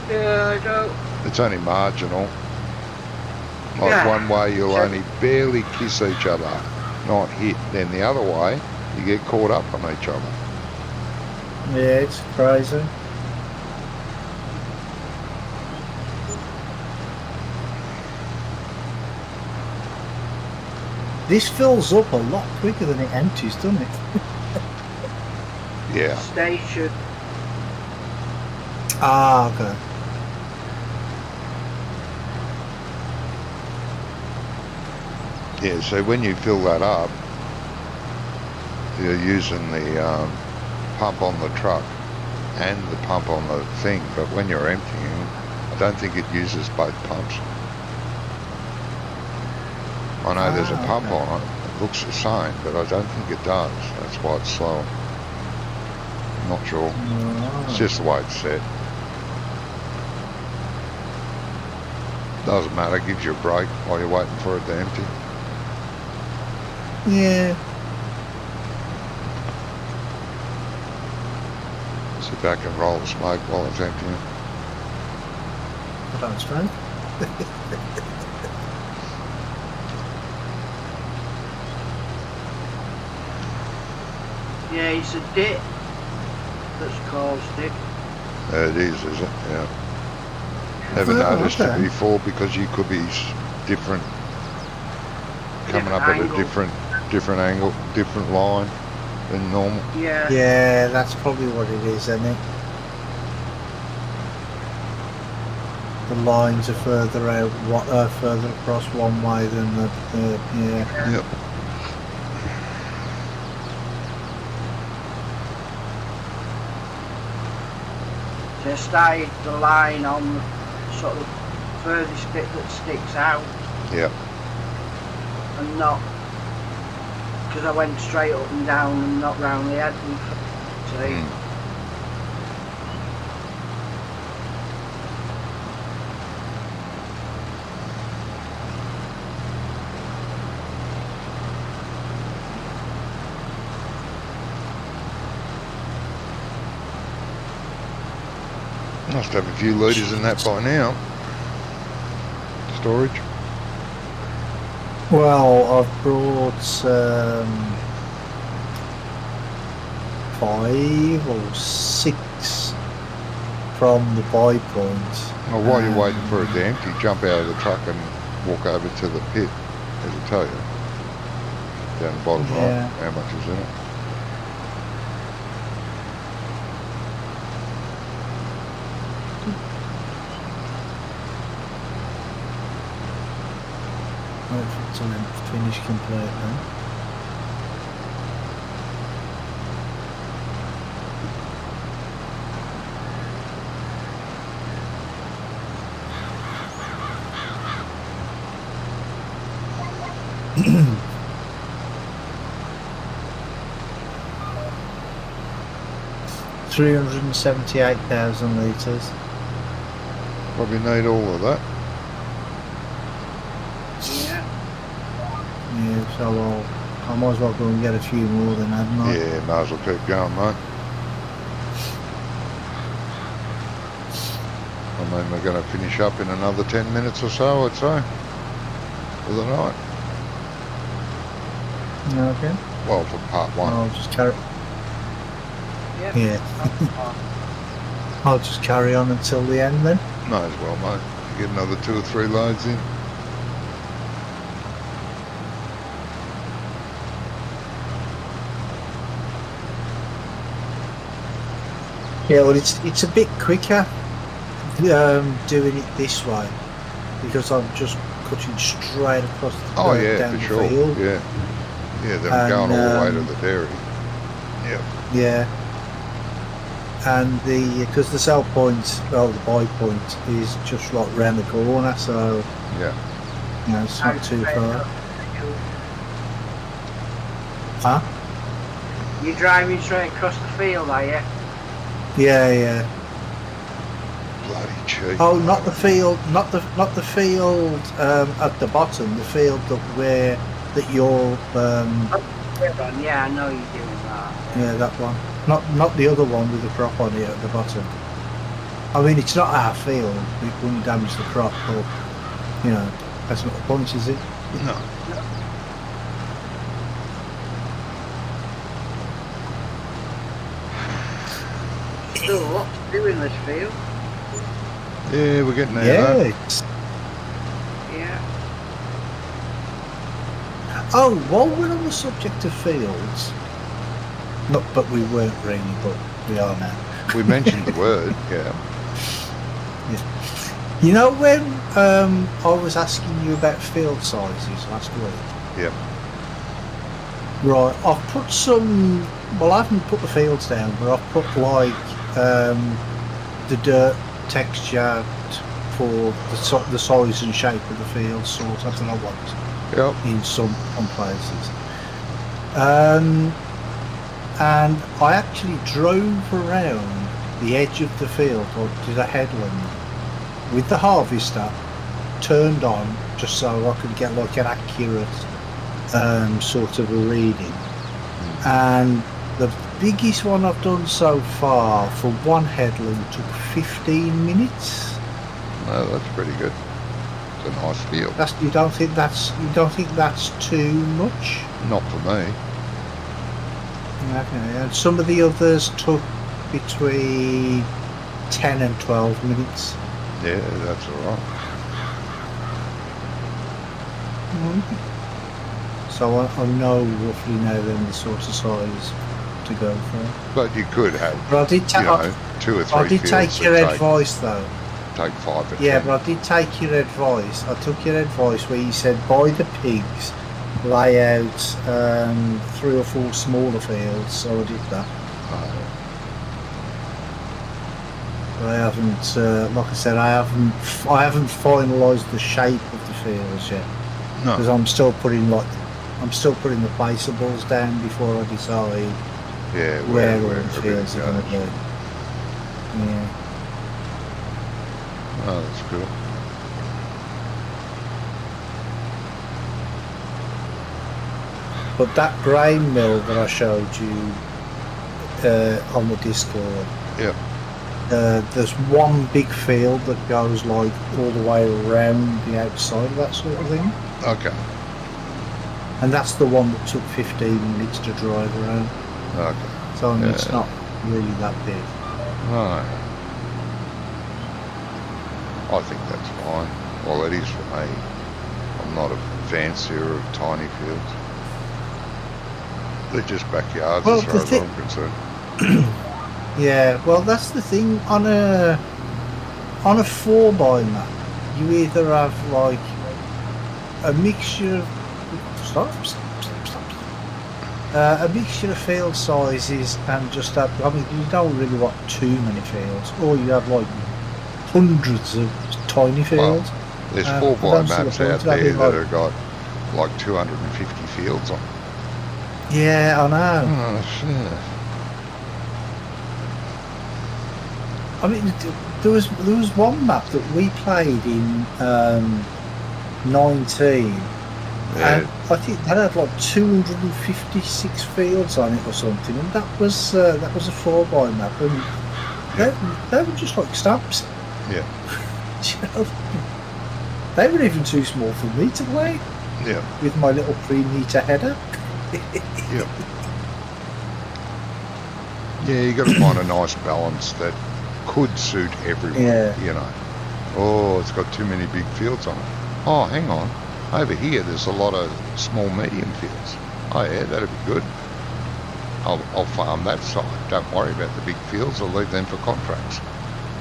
Yeah, I don't. It's only marginal. Like Yeah. one way you'll Sure. only barely kiss each other, not hit. Then the other way, you get caught up on each other. Yeah, it's crazy. This fills up a lot quicker than it empties, doesn't it? Yeah. Station. Ah, okay. Yeah, so when you fill that up, you're using the pump on the truck and the pump on the thing, but when you're emptying, I don't think it uses both pumps. I know there's a pump okay. on it, it looks the same, but I don't think it does. That's why it's slow. I'm not sure. It's Right. just the way it's set. Doesn't matter, gives you a break while you're waiting for it to empty. Yeah. Sit back and roll the smoke while it's emptying. I don't understand. Yeah, it's a dip that's caused it. It is it? Yeah. Never Oh, noticed okay. it before because you could be different, coming up at a different angle, different line than normal. Yeah. Yeah, that's probably what it is, isn't it? The lines are further out, further across one way than the yeah. Yep. So I started the line on the sort of furthest bit that sticks out Yep. and not, because I went straight up and down and not round the head. See? Mm. Must have a few litres in that by now. Storage. Well, I've brought 5 or 6 from the buy point. Well, while you're waiting for it to empty, jump out of the truck and walk over to the pit. It'll tell you down the bottom Yeah. right how much is in it. Wait for it to finish completely. $378,000 litres. Probably need all of that. Yeah. Yeah, so I might as well go and get a few more than hadn't I? Yeah, might as well keep going, mate. I mean, we're going to finish up in another 10 minutes or so, I'd say, for the night. Okay. Well, for part one. I'll just carry. Yep. Yeah. I'll just carry on until the end then. Might as well, mate. Get another 2 or 3 loads in. Yeah, well, it's a bit quicker doing it this way because I'm just cutting straight across the Oh yeah, down for the sure. field. Yeah. Yeah, they're And, going all the way to the dairy. Yep. Yeah. And because the sell point, well, the buy point is just right round the corner, so Yeah. you know it's not too far. Huh? You're driving straight across the field, are you? Yeah, yeah. bloody cheap. Oh, not the field, not the field at the bottom. The field that you're. Yeah, I know you're doing that. Yeah, that one. Not the other one with the crop on it at the bottom. I mean, it's not our field. We wouldn't damage the crop, but you know, that's not the point, is it? No. Still a lot to do in this field. Yeah, we're getting there. Yeah. Though. It's, Yeah. oh, while we're on the subject of fields, not, but we weren't really, but we are now. We mentioned the word, yeah. You know when I was asking you about field sizes last week? Yep. Right, I've put some. Well, I haven't put the fields down, but I've put like the dirt texture for the size and shape of the field, sort of. I don't know what. Yep. In some places. And I actually drove around the edge of the field, or to the headland, with the harvester turned on, just so I could get like an accurate sort of a reading. And the biggest one I've done so far for one headland took 15 minutes. No, that's pretty good. It's a nice field. You don't think that's too much? Not for me. Okay, and some of the others took between 10 and 12 minutes. Yeah, that's all right. So I know roughly now then the sort of size to go for. But you could have, But I did take, 2 or 3 I did fields take your that advice though. take 5 or Yeah, 10. but I did take your advice. I took your advice where you said buy the pigs, lay out 3 or 4 smaller fields. So I did that. But I haven't, like I said, I haven't finalised the shape of the fields yet. No. Because I'm still putting the placeables down before I decide Yeah, where all where the fields are going to go. Yeah. Oh, that's cool. But that grain mill that I showed you on the Discord, Yeah. there's one big field that goes like all the way around the outside of that sort of thing. Okay. And that's the one that took 15 minutes to drive around. Okay. So I mean, it's not really that big. No. I think that's fine. Well, it is for me. I'm not a fancier of tiny fields. They're just backyards Well, as far as I'm concerned. Yeah, well, that's the thing. On a 4x map, you either have like a mixture of a mixture of field sizes and just that. I mean, you don't really want too many fields, or you have like hundreds of tiny fields. Well, there's 4x maps out there that have got like 250 fields on. Yeah, I know. Oh shit. I mean, there was one map that we played in 19, and I think that had like 256 fields on it or something, and that was a 4x map, and they were just like stamps. Yeah. You know, they were even too small for me to play. Yeah. With my little 3-meter header. Yeah. Yeah, you got to find a nice balance that could suit everyone. Yeah. You know. Oh, it's got too many big fields on it. Oh, hang on. Over here, there's a lot of small, medium fields. Oh yeah, that'd be good. I'll farm that side. Don't worry about the big fields. I'll leave them for contracts.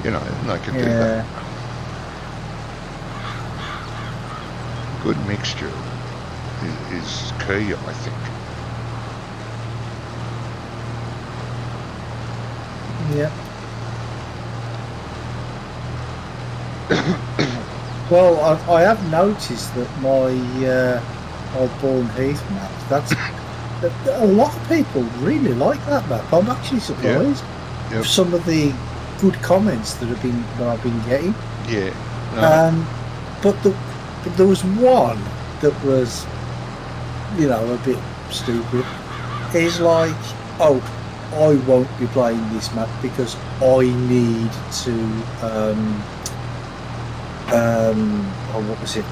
You know, and they can do that. Good mixture is key, I think. Yeah. Well, I have noticed that my Bourne Heath map, that's a lot of people really like that map. I'm actually surprised. Yep. Some of the good comments that I've been getting. Yeah. No. But there was one that was, you know, a bit stupid. It's like, oh, I won't be playing this map because I need to what was it?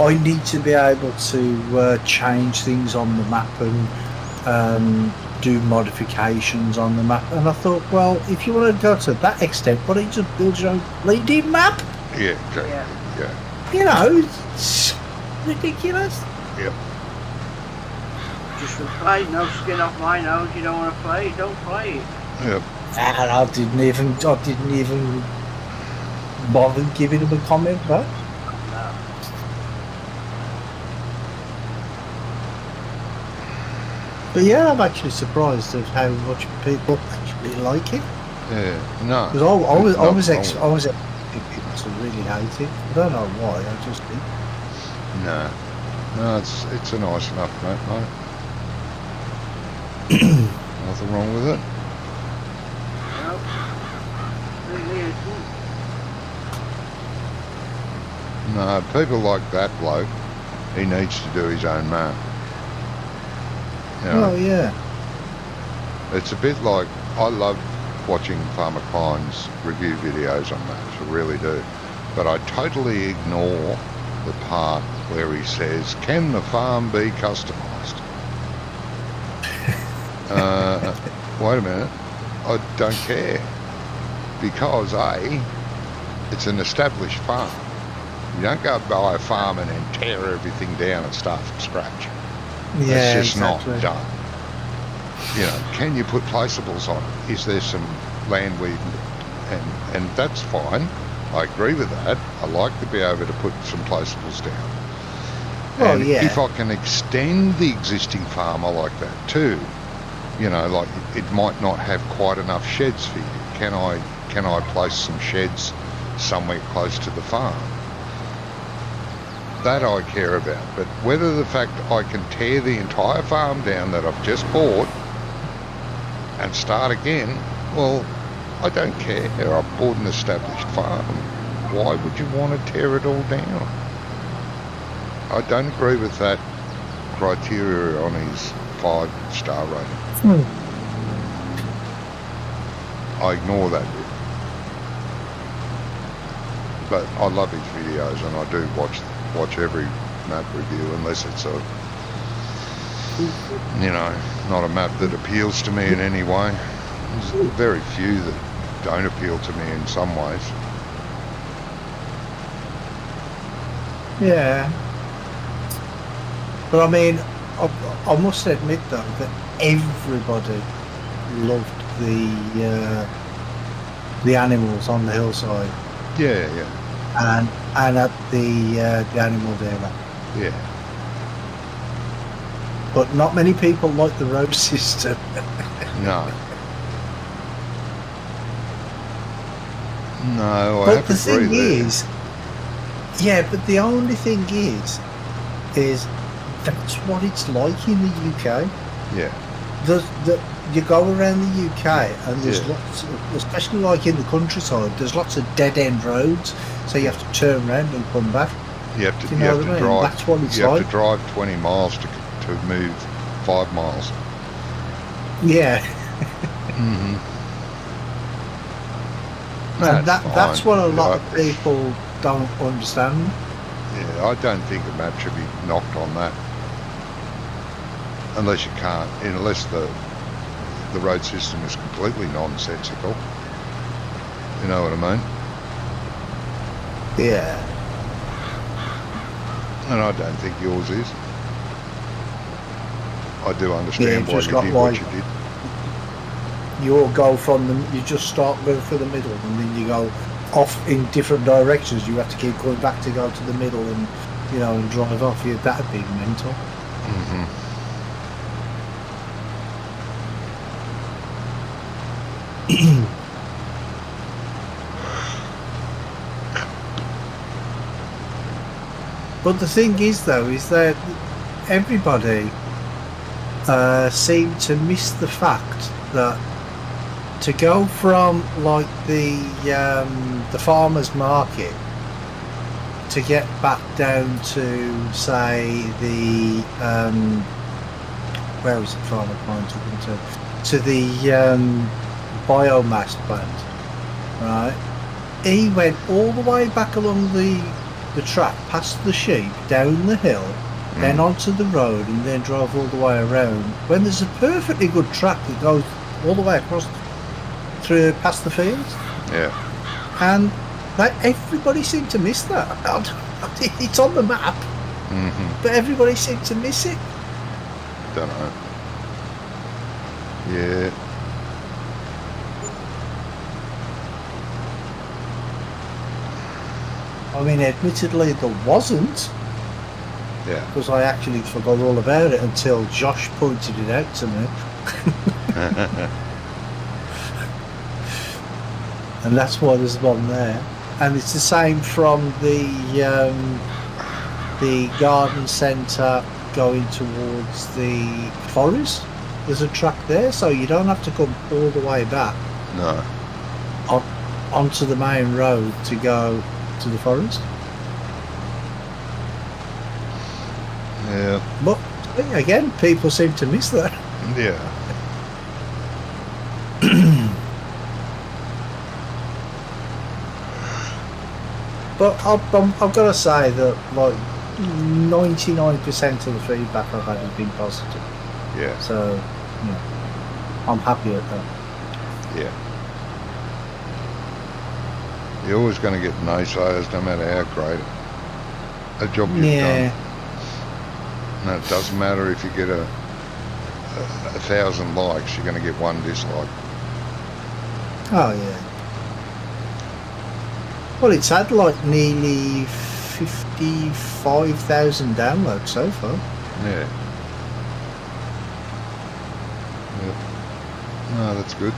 I need to be able to change things on the map and do modifications on the map. And I thought, well, if you want to go to that extent, why don't you just build your own bleeding map? Yeah, exactly. Yeah. You know, it's ridiculous. Yep. Just play, no skin off my nose. You don't want to play, don't play it. Yep. And I didn't even bother giving him a comment back. No. But yeah, I'm actually surprised at how much people actually like it. Yeah. No. Because I was expecting people to really hate it. I don't know why. I just did. No. No, it's a nice enough map, mate. Nothing wrong with it. No. Really isn't. No, people like that bloke, he needs to do his own map. You know, Oh yeah. it's a bit like, I love watching Farmer Klein's review videos on maps, I really do. But I totally ignore the part where he says, can the farm be customised? Wait a minute, I don't care. Because A, it's an established farm. You don't go buy a farm and then tear everything down and start from scratch. Yeah, It's just exactly. not done. You know, can you put placeables on it? Is there some land where you can, and that's fine. I agree with that. I like to be able to put some placeables down. Well, And yeah. if I can extend the existing farm, I like that too. You know, like it might not have quite enough sheds for you. Can I place some sheds somewhere close to the farm? That I care about. But whether the fact I can tear the entire farm down that I've just bought and start again, well, I don't care. I've bought an established farm. Why would you want to tear it all down? I don't agree with that criteria on his 5-star rating. I ignore that bit. But I love his videos and I do watch every map review unless it's a, you know, not a map that appeals to me in any way. There's very few that don't appeal to me in some ways. Yeah. But I mean, I must admit though that everybody loved the animals on the hillside Yeah. and at the animal dealer. Yeah. But not many people like the road system. No. No, I But have the to agree thing there. is, yeah, but the only thing is that's what it's like in the UK. Yeah. You go around the UK and there's Yeah. lots, especially like in the countryside, there's lots of dead end roads, so you have to turn around and come back. You have to, Do you you know have what I to mean? drive. That's what it's you have like. to drive 20 miles to move 5 miles. Yeah, Mm-hmm. and that's what a lot of people don't understand. Yeah, I don't think a map should be knocked on that. Unless you can't, unless the road system is completely nonsensical. You know what I mean? Yeah, And I don't think yours is. I do understand why just you got did what like- you did. you all go from you just start going for the middle, and then you go off in different directions. You have to keep going back to go to the middle, and and drive off. Yeah, that'd be mental. Mm-hmm. But the thing is, though, is that everybody seem to miss the fact that to go from like the farmers market to get back down to say the where was it farmer plant to the biomass plant, right? He went all the way back along the track, past the sheep, down the hill, then onto the road, and then drove all the way around. When there's a perfectly good track that goes all the way across through past the fields. Yeah. And everybody seemed to miss that. It's on the map, but everybody seemed to miss it. Don't know. Yeah. I mean, admittedly, there wasn't. Yeah. Because I actually forgot all about it until Josh pointed it out to me. And that's why there's one there. And it's the same from the garden centre going towards the forest. There's a track there, so you don't have to come all the way back. No. Onto the main road to go to the forest. Yeah. But again, people seem to miss that. Yeah. But I've got to say that like 99% of the feedback I've had has been positive. Yeah. So, yeah, I'm happy with that. Yeah. You're always going to get naysayers no matter how great a job you've done. And it doesn't matter if you get a 1,000 likes, you're going to get one dislike. Oh, yeah. Well, it's had like nearly 55,000 downloads so far. Yeah. Yep. No, that's good.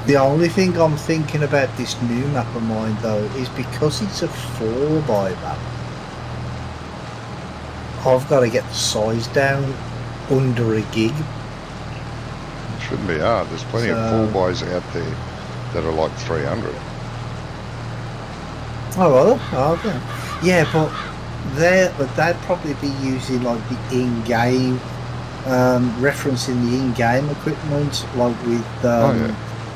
The only thing I'm thinking about this new map of mine though is because it's a 4x map, I've got to get the size down under a gig. It shouldn't be hard. There's plenty of 4xs out there that are like 300. Oh, well, okay. Yeah, but they'd probably be using like the in-game, referencing the in-game equipment, like with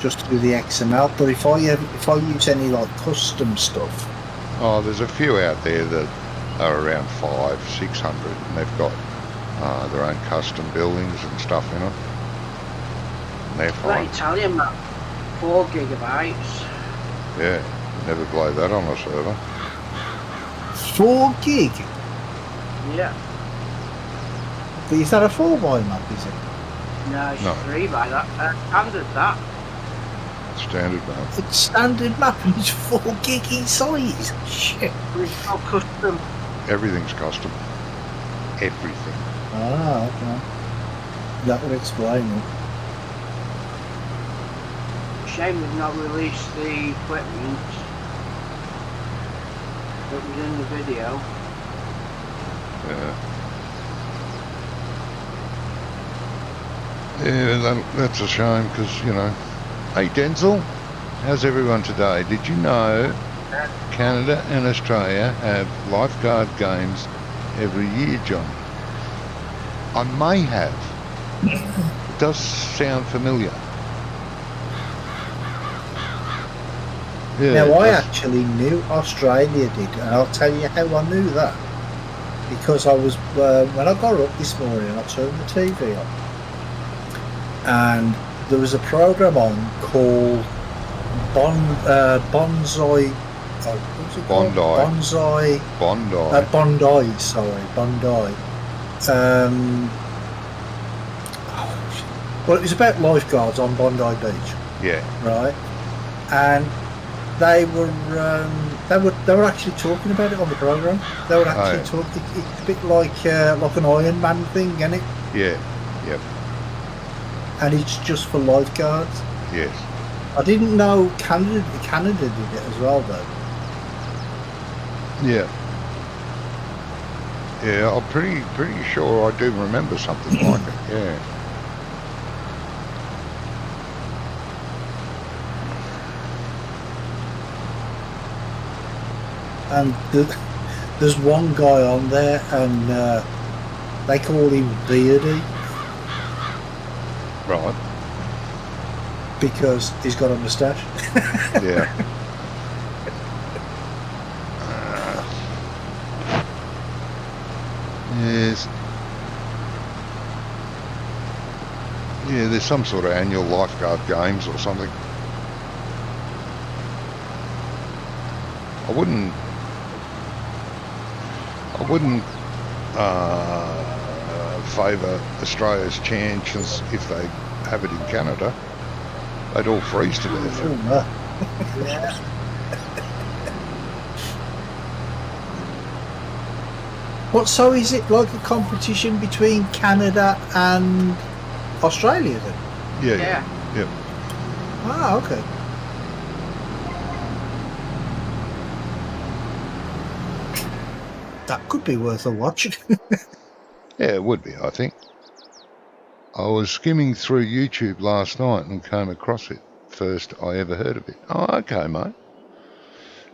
just to do the XML. But if I use any like custom stuff, there's a few out there that are around 500-600, and they've got their own custom buildings and stuff in them. And they're fine. That Italian map, 4 gigabytes. Yeah, never blow that on a server. 4 gig. Yeah. But is that a 4x map? Is it? No, it's 3 by that. Standard that. Standard map. It's standard map and it's 4 gig in size. Shit. It's not custom. Everything's custom. Everything. Ah, okay. That would explain it. Shame we've not released the equipment that was in the video. Yeah. Yeah, that's a shame because, you know. Hey Denzel, how's everyone today? Did you know Canada and Australia have lifeguard games every year, John? I may have. It does sound familiar. Yeah, now I actually knew Australia did, and I'll tell you how I knew that. Because I was, when I got up this morning, I turned the TV on, and there was a program on called Bonsai. What was it called? Bondi. Bondi. Bondi. Sorry, Bondi. Well, it was about lifeguards on Bondi Beach. Yeah. Right. And they were actually talking about it on the program. They were actually talking. It's a bit like an Iron Man thing, isn't it? Yeah. Yep. and it's just for lifeguards. Yes. I didn't know Canada did it as well, though. Yeah. Yeah, I'm pretty sure I do remember something like it. Yeah. And there's one guy on there, and they call him Beardy Right. because he's got a moustache. Yeah. Yes. Yeah, there's some sort of annual lifeguard games or something. I wouldn't favour Australia's chances if they have it in Canada. They'd all freeze to death. Yeah. What? So is it like a competition between Canada and Australia then? Yeah. Ah, okay. That could be worth a watch. Yeah, it would be, I think. I was skimming through YouTube last night and came across it. First I ever heard of it. Oh, okay, mate.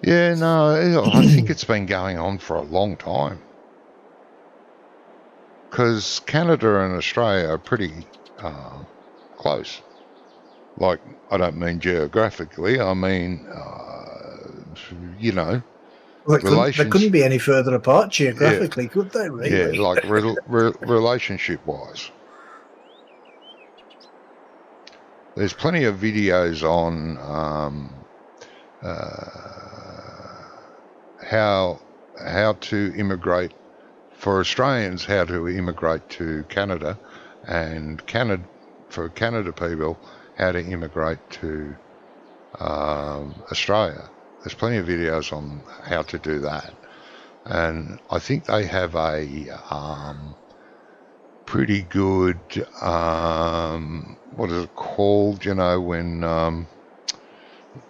Yeah, no, I think it's been going on for a long time. Because Canada and Australia are pretty close. Like, I don't mean geographically, I mean, you know, They couldn't be any further apart geographically, could they, really? Yeah, like relationship-wise. There's plenty of videos on how to immigrate for Australians, how to immigrate to Canada, and for Canada people, how to immigrate to Australia. There's plenty of videos on how to do that, and I think they have a pretty good what is it called? You know, when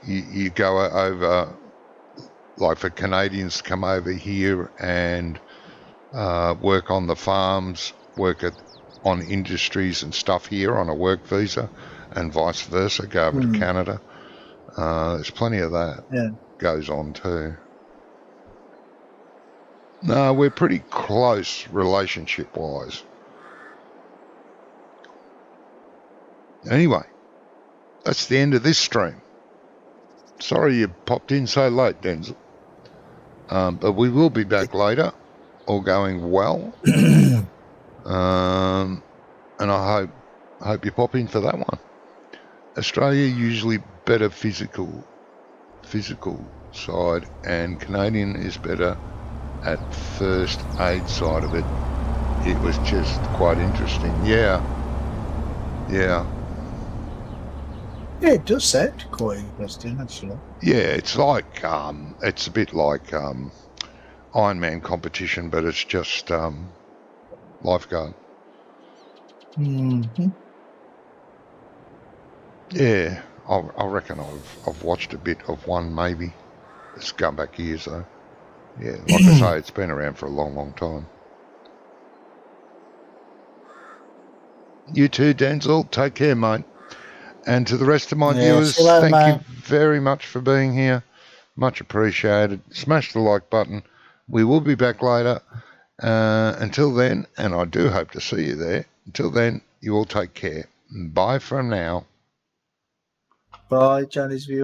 you go over, like for Canadians to come over here and work on the farms, on industries and stuff here on a work visa, and vice versa, go over to Canada. There's plenty of that goes on too. No, we're pretty close relationship-wise. Anyway, that's the end of this stream. Sorry you popped in so late, Denzel. But we will be back later, all going well. And I hope you pop in for that one. Australia usually better physical side, and Canadian is better at first aid side of it. It was just quite interesting. Yeah. Yeah, it does sound quite interesting, actually. Yeah, it's like it's a bit like Ironman competition, but it's just lifeguard. Mm-hmm. Yeah, I reckon I've watched a bit of one, maybe. It's gone back years though. Yeah, like I say, it's been around for a long time. You too, Denzel. Take care, mate. And to the rest of my viewers, thank you very much for being here. Much appreciated. Smash the like button. We will be back later. Until then, and I do hope to see you there. Until then, you all take care. Bye for now. Bye, Johnny's view.